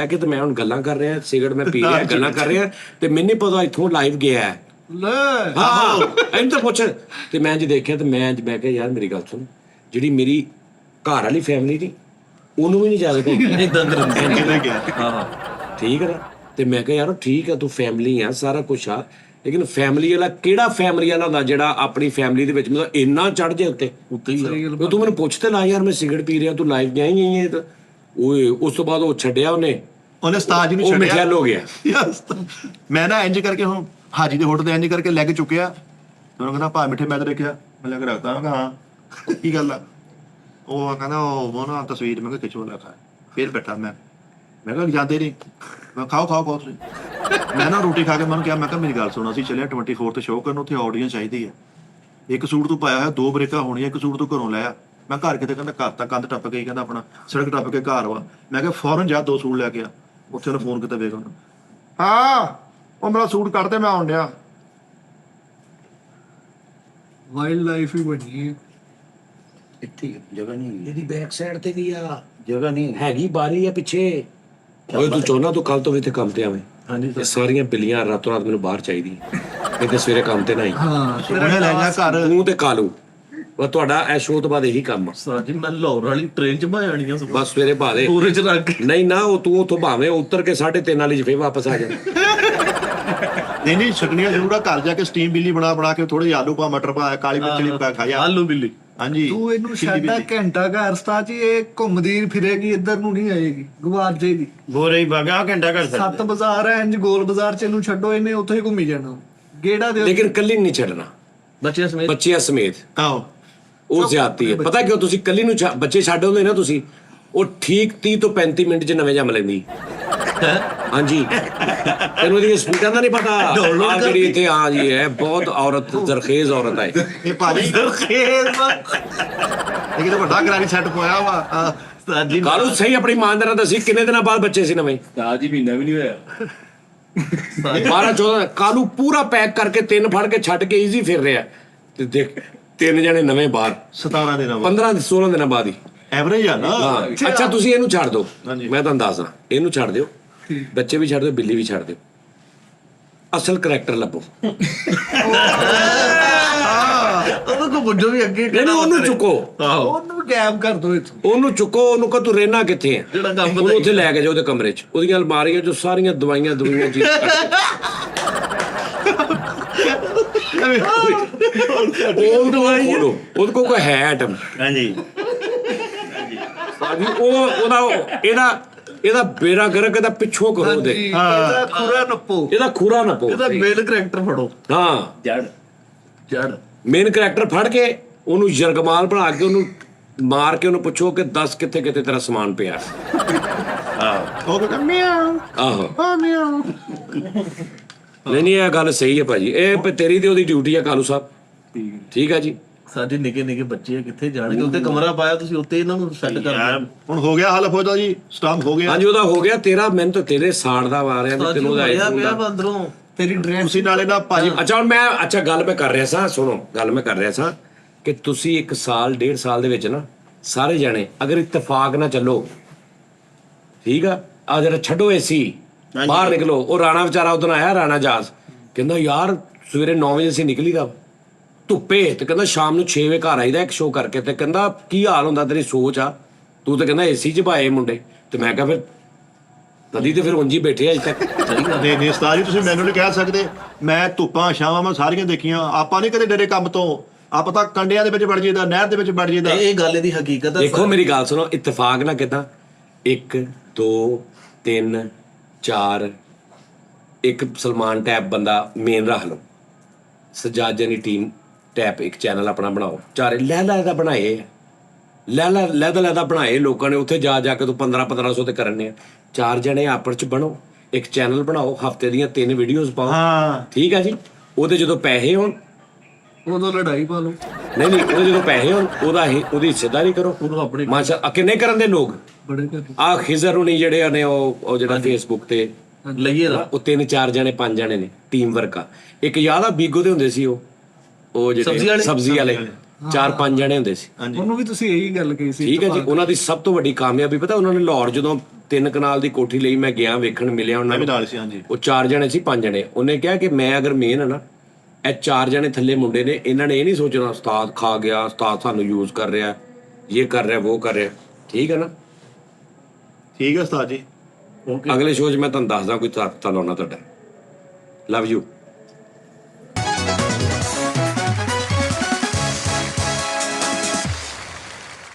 Speaker 2: ਕੇ ਤੇ ਮੈਂ ਹੁਣ ਗੱਲਾਂ ਕਰ ਰਿਹਾ, ਸਿਗਰਟ ਮੈਂ ਪੀ ਰਿਹਾ, ਗੱਲਾਂ ਕਰ ਰਿਹਾ ਤੇ ਮੈਨੂੰ ਪਤਾ ਇੱਥੋਂ ਲਾਈਵ ਗਿਆ ਹੈ। ਹਾਂ ਇਹਨੂੰ ਤਾਂ ਪੁੱਛ। ਤੇ ਮੈਂ ਜੇ ਦੇਖਿਆ ਤੇ ਮੈਂ ਕਿਹਾ ਯਾਰ ਮੇਰੀ ਗੱਲ ਸੁਣ, ਜਿਹੜੀ ਮੇਰੀ ਘਰ ਵਾਲੀ ਫੈਮਿਲੀ ਦੀ ਉਹਨੂੰ ਵੀ ਨਹੀਂ ਜਾਗਦੇ ਠੀਕ ਹੈ। ਤੇ ਮੈਂ ਕਿਹਾ ਯਾਰ ਠੀਕ ਆ, ਤੂੰ ਫੈਮਿਲੀ ਆ, ਸਾਰਾ ਕੁਛ ਆ, ਲੇਕਿਨ ਫੈਮਿਲੀ ਵਾਲਾ ਕਿਹੜਾ ਫੈਮਿਲੀ ਵਾਲਾ ਹੁੰਦਾ ਜਿਹੜਾ ਆਪਣੀ ਫੈਮਿਲੀ ਦੇ ਵਿੱਚ ਮਤਲਬ ਇੰਨਾ ਚੜ ਜਾਏ ਉੱਤੇ ਹੀ। ਤੂੰ ਮੈਨੂੰ ਪੁੱਛ ਤੇ ਲਾ ਯਾਰ ਮੈਂ ਸਿਗਰਟ ਪੀ ਰਿਹਾ, ਤੂੰ ਲਾਈਵ ਗਿਆ ਹੀ ਨਹੀਂ। ਤਾਂ ਓਏ ਉਸ ਤੋਂ ਬਾਅਦ ਉਹ ਛੱਡਿਆ ਉਹਨੇ
Speaker 4: ਉਸਤਾਦ ਜੀ ਨੂੰ
Speaker 2: ਉਹ
Speaker 4: ਛੱਡਿਆ।
Speaker 2: ਮਿਠਿਆਲ ਹੋ ਗਿਆ।
Speaker 4: ਮੈਂ ਨਾ ਇੰਜ ਕਰਕੇ ਹੁਣ ਹਾਜੀ ਦੇ ਹੋਟਲ ਤੇ ਇੰਜ ਕਰਕੇ ਲੈ ਕੇ ਚੁੱਕਿਆ। ਉਹਨੂੰ ਕਹਿੰਦਾ ਭਾ ਮਿੱਠੇ ਮੈਂ ਤਾਂ ਦੇਖਿਆ, ਮੈਂ ਲੈ ਕੇ ਰੱਖਦਾ। ਮੈਂ ਕਿਹਾ ਹਾਂ ਕੀ ਗੱਲ ਆ? ਉਹ ਕਹਿੰਦਾ ਉਹ ਨਾ ਤਸਵੀਰ। ਮੈਂ ਕਿਹਾ ਖਿੱਚੋ ਲਿਆ। ਫਿਰ ਬੈਠਾ ਮੈਂ ਕਿਹਾ ਜਾਂਦੇ ਨਹੀਂ। ਮੈਂ ਖਾਓ ਤੁਸੀਂ। ਮੈਂ ਨਾ ਰੋਟੀ ਖਾ ਕੇ ਮੈਨੂੰ ਕਿਹਾ, ਮੈਂ ਕਿਹਾ ਮੇਰੀ ਗੱਲ ਸੁਣੋ, ਅਸੀਂ ਚੱਲਿਆ 24 ਤੇ ਸ਼ੋਅ ਕਰਨ, ਉੱਥੇ ਆਡੀਅנס ਚਾਹੀਦੀ ਹੈ। ਇੱਕ ਸੂਟ ਤੂੰ ਪਾਇਆ ਹੋਇਆ, 2 ਬ੍ਰੇਕਾਂ ਹੋਣੀਆਂ, ਇੱਕ ਸੂਟ ਤੂੰ ਘਰੋਂ ਲਿਆ। ਮੈਂ ਘਰ ਕਿਤੇ, ਕਹਿੰਦਾ ਘਰ ਤਾਂ ਕੰਧ ਟੱਪ ਕੇ, ਕਹਿੰਦਾ ਆਪਣਾ ਸੜਕ ਟੱਪ ਕੇ ਘਰ ਵਾ। ਮੈਂ ਕਿਹਾ ਫੌਰਨ ਜਾ 2 ਸੂਟ ਲੈ ਕੇ ਆ। ਉੱਥੇ ਉਹਨੇ ਫੋਨ ਕੀਤਾ, ਵੇਖ ਉਹਨੂੰ, ਹਾਂ ਉਹ ਮੇਰਾ ਸੂਟ ਕੱਢ ਦੇ, ਮੈਂ ਆਉਣ ਡਿਆ।
Speaker 3: ਵਾਈਲਡ ਲਾਈਫ ਹੀ ਬਣੀ ਹੈ
Speaker 1: ਇੱਥੇ ਜਗ੍ਹਾ ਨਹੀਂ
Speaker 2: ਇਹਦੀ ਬੈਕ ਸਾਈਡ ਤੇ ਵੀ ਆ
Speaker 1: ਜਗ੍ਹਾ ਨਹੀਂ
Speaker 2: ਹੈਗੀ, ਬਾਰੀ ਆ ਪਿੱਛੇ। ਓਏ ਤੂੰ ਚਾਹੁੰਦਾ ਤੂੰ ਕੱਲ ਤੋਂ ਵੀ ਇੱਥੇ ਕੰਮ ਤੇ ਆਵੇਂ।
Speaker 1: ਹਾਂਜੀ
Speaker 2: ਇਹ ਸਾਰੀਆਂ ਬਿੱਲੀਆਂ ਰਾਤੋਂ ਰਾਤ ਮੈਨੂੰ ਬਾਹਰ ਚਾਹੀਦੀ ਇਹ ਤੇ ਸਵੇਰੇ ਕੰਮ ਤੇ ਨਾ ਆਈ।
Speaker 4: ਉਹਨੇ ਲੈ ਜਾ ਘਰ।
Speaker 2: ਤੂੰ ਤੇ ਕਾਲੂ ਬਸ ਤੁਹਾਡਾ ਇਹ ਸ਼ੋਅ ਤੋਂ ਬਾਅਦ ਇਹੀ ਕੰਮ ਆ।
Speaker 5: ਸਾਜੀ ਮੈਂ ਲਾਹੌਰ ਵਾਲੀ ਟ੍ਰੇਨ ਚ ਮੈਂ ਆਣੀ ਆ
Speaker 2: ਬਸ ਸਵੇਰੇ ਪਾ ਦੇ
Speaker 5: ਪੂਰੇ ਚ ਰੱਖ।
Speaker 2: ਨਹੀਂ ਨਾ ਉਹ ਤੂੰ ਉੱਥੋਂ ਭਾਵੇਂ ਉਤਰ ਕੇ 3:30 ਵਾਲੀ ਚ ਫੇਰ ਵਾਪਸ ਆ ਜਾ।
Speaker 4: ਨਹੀਂ ਛਕਣੀਆਂ ਜ਼ਰੂਰ ਆ। ਘਰ ਜਾ ਕੇ ਸਟੀਮ ਬਿੱਲੀ ਬਣਾ ਕੇ ਥੋੜੇ ਆਲੂ ਪਾ ਮਟਰ ਪਾ ਕਾਲੀ ਮਿਰਚ ਨਹੀਂ ਪਾ ਖਾਇਆ।
Speaker 5: ਆਲੂ ਬਿੱਲੀ
Speaker 4: ਹਾਂਜੀ
Speaker 3: ਤੂੰ ਇਹਨੂੰ
Speaker 4: ਚਿੱਲੀ
Speaker 3: ਛੱਡਾ
Speaker 4: ਬਿੱਲੀ।
Speaker 3: ਘੰਟਾ ਘਰ ਸਤਾ ਜੀ, ਇਹ ਘੁੰਮਦੀ ਫਿਰੇਗੀ, ਇੱਧਰ ਨੂੰ ਨਹੀਂ ਆਏਗੀ, ਗਵਾਚ ਜਾਏਗੀ।
Speaker 1: ਬੋਰੇ ਹੀ ਬਾਗਾ ਘੰਟਾ ਘਰ
Speaker 3: ਸੱਤ ਬਾਜ਼ਾਰ ਹੈ ਇੰਜ, ਗੋਲ ਬਾਜ਼ਾਰ ਚ ਇਹਨੂੰ ਛੱਡੋ, ਇਹਨੇ ਉੱਥੇ ਹੀ ਘੁੰਮੀ ਜਾਣਾ। ਗੇੜਾ ਦੇ
Speaker 2: ਲੇਕਿਨ ਕੱਲੀ ਨਹੀਂ ਛੱਡਣਾ,
Speaker 5: ਬੱਚਿਆਂ ਸਮੇਤ।
Speaker 2: ਬੱਚਿਆਂ ਸਮੇਤ
Speaker 4: ਆਹੋ
Speaker 2: ਉਹ ਜ਼ਿਆਦਤੀ ਹੈ। ਪਤਾ ਕਿਉਂ? ਤੁਸੀਂ ਕੱਲੀ ਨੂੰ ਬੱਚੇ ਛੱਡ ਆਉਂਦੇ ਨਾ ਤੁਸੀਂ, ਉਹ ਠੀਕ 30 ਤੋਂ 35 ਮਿੰਟ 'ਚ ਨਵੇਂ ਜੰਮ ਲੈਂਦੀ। ਹਾਂਜੀ, ਤੈਨੂੰ ਇਹਦੀਆਂ ਸਪੀਡਾਂ ਦਾ ਨਹੀਂ ਪਤਾ। ਆ ਜਿਹੜੀ ਇੱਥੇ ਆ ਜੀ ਹੈ, ਬਹੁਤ ਔਰਤ ਜ਼ਰਖੇਜ਼ ਔਰਤ ਹੈ।
Speaker 4: ਇਹ ਭਾਜੀ ਲੇਕਿਨ ਵੱਡਾ ਗਰਾਰੀ ਸੈੱਟ ਪੋਇਆ ਵਾ।
Speaker 5: ਸਾਜੀ
Speaker 2: ਕਾਲੂ ਸਹੀ ਆਪਣੀ ਇਮਾਨਦਾਰੀ ਦੱਸੀ, ਕਿੰਨੇ ਦਿਨਾਂ ਬਾਅਦ ਬੱਚੇ ਸੀ ਨਵੇਂ?
Speaker 5: ਸਾਜੀ ਮਹੀਨਾ ਵੀ ਨਹੀਂ ਹੋਇਆ।
Speaker 2: 12-14 ਕਾਲੂ ਪੂਰਾ ਪੈਕ ਕਰਕੇ 3 ਫੜ ਕੇ ਛੱਡ ਕੇ ਈਜ਼ੀ ਫਿਰ ਰਿਹਾ ਤੇ ਦੇਖ 3 ਜਣੇ ਨਵੇਂ ਬਾਹਰ
Speaker 4: 17 ਦਿਨਾਂ ਬਾਅਦ
Speaker 2: 15-16 ਦਿਨਾਂ ਬਾਅਦ ਹੀ।
Speaker 4: ਐਵਰੇਜ ਆ ਨਾ।
Speaker 2: ਹਾਂ ਅੱਛਾ, ਤੁਸੀਂ ਇਹਨੂੰ ਛੱਡ ਦਿਓ,
Speaker 4: ਹਾਂਜੀ।
Speaker 2: ਮੈਂ ਤੁਹਾਨੂੰ ਦੱਸਦਾ, ਇਹਨੂੰ ਛੱਡ ਦਿਓ, ਬੱਚੇ ਵੀ ਛੱਡ ਦਿਓ, ਬਿੱਲੀ ਵੀ ਛੱਡ ਦਿਓ, ਅਸਲ ਕਰੈਕਟਰ ਲੱਭੋ।
Speaker 5: ਉਹਨੂੰ ਕੋ ਬੁੱਝੋ ਵੀ ਅੱਗੇ
Speaker 2: ਨਹੀਂ ਉਹਨੂੰ ਚੁੱਕੋ,
Speaker 3: ਉਹਨੂੰ ਗੈਪ ਕਰ ਦੋ ਇੱਥੋਂ।
Speaker 2: ਉਹਨੂੰ ਚੁੱਕੋ, ਉਹਨੂੰ ਕਹੋ ਤੂੰ ਰਹਿਣਾ ਕਿੱਥੇ ਹੈ,
Speaker 5: ਜਿਹੜਾ ਕੰਮ
Speaker 2: ਉਹਨੂੰ ਉੱਥੇ ਲੈ ਕੇ ਜਾਓ ਉਹਦੇ ਕਮਰੇ 'ਚ, ਉਹਦੀਆਂ ਅਲਮਾਰੀਆਂ 'ਚੋਂ ਸਾਰੀਆਂ ਦਵਾਈਆਂ ਚੀਜ਼ ਉਹਦੇ ਕੋਲ ਕੋਈ ਹੈ ਆਈਟਮ।
Speaker 1: ਹਾਂਜੀ
Speaker 2: ਇਹਦਾ ਬੇੜਾ ਗਰਕ ਇਹਦਾ ਪਿੱਛੋਂ ਕਰੋ ਉਹਦੇ,
Speaker 3: ਇਹਦਾ ਖੁਰਾ ਨੱਪੋ।
Speaker 2: ਇਹਦਾ ਖੂਰਾ ਨਾ ਪੋ।
Speaker 5: ਇਹਦਾ ਮੇਨ ਕਰੈਕਟਰ ਫੜੋ।
Speaker 2: ਹਾਂ,
Speaker 5: ਜੜ
Speaker 2: ਮੇਨ ਕਰੈਕਟਰ ਫੜ ਕੇ ਉਹਨੂੰ ਜਰਗਮਾਲ ਬਣਾ ਕੇ ਉਹਨੂੰ ਮਾਰ ਕੇ ਉਹਨੂੰ ਪੁੱਛੋ ਕਿ ਦੱਸ ਕਿੱਥੇ ਕਿੱਥੇ ਤੇਰਾ ਸਮਾਨ ਪਿਆ।
Speaker 4: ਉਹ ਕਹਿੰਦਾ ਮਿਆਉ
Speaker 2: ਆਹੋ,
Speaker 4: ਆ ਮਿਆਉ।
Speaker 2: ਨਹੀਂ ਇਹ ਗੱਲ ਸਹੀ ਹੈ ਭਾਜੀ, ਇਹ ਤੇਰੀ ਤੇ ਉਹਦੀ ਡਿਊਟੀ ਹੈ ਕਾਲੂ ਸਾਹਿਬ। ਠੀਕ ਹੈ ਜੀ।
Speaker 5: ਸਾਡੇ ਨਿੱਕੇ ਨਿੱਕੇ ਬੱਚੇ ਆ, ਕਿੱਥੇ ਜਾਣਗੇ? ਉੱਤੇ ਕਮਰਾ ਪਾਇਆ ਤੁਸੀਂ, ਉੱਤੇ ਇਹਨਾਂ ਨੂੰ ਸੈੱਟ ਕਰ ਦਿਓ।
Speaker 4: ਹੁਣ ਹੋ ਗਿਆ ਹੱਲ ਫੌਜਾ ਜੀ, ਸਟਾਂਪ ਹੋ ਗਿਆ।
Speaker 2: ਹਾਂਜੀ ਉਹਦਾ ਹੋ ਗਿਆ। ਤੇਰਾ ਮੈਨੂੰ ਤਾਂ ਤੇਰੇ ਸਾੜ ਦਾ ਆ ਰਿਹਾ ਵੀ ਤੈਨੂੰ ਉਹਦਾ
Speaker 5: ਪਿਆ ਅੰਦਰੋਂ।
Speaker 3: ਤੇਰੀ ਡਰੈਸ
Speaker 4: ਤੁਸੀਂ ਨਾਲੇ ਨਾ ਭਾਜੀ
Speaker 2: ਅੱਛਾ ਹੁਣ ਮੈਂ ਗੱਲ ਮੈਂ ਕਰ ਰਿਹਾ ਸਾਂ, ਸੁਣੋ ਗੱਲ ਮੈਂ ਕਰ ਰਿਹਾ ਸਾਂ ਕਿ ਤੁਸੀਂ 1 ਸਾਲ 1.5 ਸਾਲ ਦੇ ਵਿੱਚ ਨਾ ਸਾਰੇ ਜਾਣੇ ਅਗਰ ਇਤਫਾਕ ਨਾ ਚੱਲੋ, ਠੀਕ ਆ ਜਰਾ ਛੱਡੋ ਏਸੀ, ਬਾਹਰ ਨਿਕਲੋ। ਉਹ ਰਾਣਾ ਵਿਚਾਰਾ ਉਦੋਂ ਆਇਆ, ਰਾਣਾ ਜਾਸ, ਕਹਿੰਦਾ ਯਾਰ ਸਵੇਰੇ 9 ਵਜੇ ਅਸੀਂ ਨਿਕਲੀਦਾ ਧੁੱਪੇ, ਤੇ ਕਹਿੰਦਾ ਸ਼ਾਮ ਨੂੰ 6 ਵਜੇ ਘਰ ਆਈਦਾ ਇੱਕ ਸ਼ੋਅ ਕਰਕੇ, ਤੇ ਕਹਿੰਦਾ ਕੀ ਹਾਲ ਹੁੰਦਾ ਤੇਰੀ ਸੋਚ ਆ, ਤੂੰ ਤਾਂ ਕਹਿੰਦਾ ਏਸੀ 'ਚ ਪਾਏ ਮੁੰਡੇ। ਤੇ ਮੈਂ ਕਿਹਾ ਫਿਰ ਤਦੀ ਤੇ ਫਿਰ ਉਂਝ ਹੀ ਬੈਠੇ ਅਜੇ ਤੱਕ।
Speaker 4: ਨਹੀਂ ਉਸਤਾਦ ਜੀ, ਤੁਸੀਂ ਮੈਨੂੰ ਨਹੀਂ ਕਹਿ ਸਕਦੇ। ਮੈਂ ਧੁੱਪਾਂ ਛਾਵਾਂ ਮੈਂ ਸਾਰੀਆਂ ਦੇਖੀਆਂ। ਆਪਾਂ ਨਹੀਂ ਕਦੇ ਡਰੇ ਕੰਮ ਤੋਂ, ਆਪਾਂ ਤਾਂ ਕੰਡਿਆਂ ਦੇ ਵਿੱਚ ਵੜ ਜਾਈਦਾ, ਨਹਿਰ ਦੇ ਵਿੱਚ ਵੜ ਜਾਈਦਾ।
Speaker 5: ਇਹ ਗੱਲ ਇਹਦੀ ਹਕੀਕਤ ਹੈ।
Speaker 2: ਦੇਖੋ ਮੇਰੀ ਗੱਲ ਸੁਣੋ, ਇਤਫਾਕ ਨਾ ਕਿੱਦਾਂ 1 2 3 4 ਇੱਕ ਸਲਮਾਨ ਟੈਪ ਬੰਦਾ ਮੇਨ ਰੱਖ ਲਓ, ਸਜਾਦ ਜਨੀ ਟੀਮ ਟੈਪ ਇੱਕ ਚੈਨਲ ਆਪਣਾ ਬਣਾਓ, ਚਾਰੇ ਲਹਿਦਾ ਬਣਾਏ, ਲਹਿਦਾ ਬਣਾਏ ਲੋਕਾਂ ਨੇ, ਉੱਥੇ ਜਾ ਕੇ ਤੋਂ 1500 ਤੇ ਕਰਨੇ ਆ। 4 ਜਣੇ ਆਪਸ ਚ ਬਣੋ, ਇੱਕ ਚੈਨਲ ਬਣਾਓ, ਹਫਤੇ ਦੀਆਂ 3 ਵੀਡੀਓਜ਼ ਪਾਓ।
Speaker 4: ਹਾਂ
Speaker 2: ਠੀਕ ਹੈ ਜੀ। ਉਹਦੇ ਜਦੋਂ ਪੈਸੇ ਹੋਣ
Speaker 3: ਉਦੋਂ ਲੜਾਈ ਪਾ ਲਓ।
Speaker 2: ਨਹੀਂ ਉਹਦੇ ਜਦੋਂ ਪੈਸੇ ਹੋਣ ਉਹਦੀ ਹਿੱਸੇਦਾਰੀ ਕਰੋ।
Speaker 5: ਉਹਨੂੰ ਆਪਣੀ
Speaker 2: ਮਾਸ਼ਾ ਕਿੰਨੇ ਕਰਨ ਦੇ ਲੋਕ
Speaker 3: ਬੜੇ ਕਰ
Speaker 2: ਆ ਖਿਜ਼ਰ ਹੁਣੀ ਜਿਹੜੇ ਨੇ ਉਹ ਜਿਹੜਾ ਫੇਸਬੁੱਕ ਤੇ
Speaker 5: ਲਈਏ ਨਾ,
Speaker 2: ਉਹ 3-4 ਜਣੇ 5 ਜਣੇ ਨੇ, ਟੀਮ ਵਰਕ ਆ। ਇੱਕ ਯਾਦ ਆ ਬੀਗੋ ਦੇ ਹੁੰਦੇ ਸੀ ਉਹ ਜਿਹੜੇ ਸਬਜ਼ੀ ਵਾਲੇ 4-5 ਜਣੇ ਹੁੰਦੇ ਸੀ।
Speaker 3: ਉਹਨੂੰ ਵੀ ਤੁਸੀਂ ਇਹੀ ਗੱਲ ਕਹੀ ਸੀ।
Speaker 2: ਠੀਕ ਹੈ ਜੀ। ਉਹਨਾਂ ਦੀ ਸਭ ਤੋਂ ਵੱਡੀ ਕਾਮਯਾਬੀ ਪਤਾ, ਉਹਨਾਂ ਨੇ ਲਾਹੌਰ ਜਦੋਂ 3 ਕਨਾਲ ਦੀ ਕੋਠੀ ਲਈ, ਮੈਂ ਗਿਆ ਵੇਖਣ, ਮਿਲਿਆ ਉਹਨਾਂ
Speaker 4: ਵੀ
Speaker 2: ਨੂੰ,
Speaker 4: ਨਾਲ ਸੀ। ਹਾਂਜੀ
Speaker 2: ਉਹ 4 ਜਣੇ ਸੀ 5 ਜਣੇ। ਉਹਨੇ ਕਿਹਾ ਕਿ ਮੈਂ ਅਗਰ ਮੇਨ ਹੈ ਨਾ, ਇਹ 4 ਜਣੇ ਥੱਲੇ ਮੁੰਡੇ ਨੇ, ਇਹਨਾਂ ਨੇ ਇਹ ਨਹੀਂ ਸੋਚਣਾ ਉਸਤਾਦ ਖਾ ਗਿਆ, ਉਸਤਾਦ ਸਾਨੂੰ ਯੂਜ਼ ਕਰ ਰਿਹਾ, ਇਹ ਕਰ ਰਿਹਾ, ਉਹ ਕਰ ਰਿਹਾ। ਠੀਕ ਹੈ ਨਾ।
Speaker 4: ਠੀਕ ਹੈ ਉਸਤਾਦ ਜੀ।
Speaker 2: ਅਗਲੇ ਸ਼ੋਅ 'ਚ ਮੈਂ ਤੁਹਾਨੂੰ ਦੱਸਦਾ ਕੋਈ ਤੱਤਾ ਲਾਉਣਾ ਤੁਹਾਡਾ। Love you.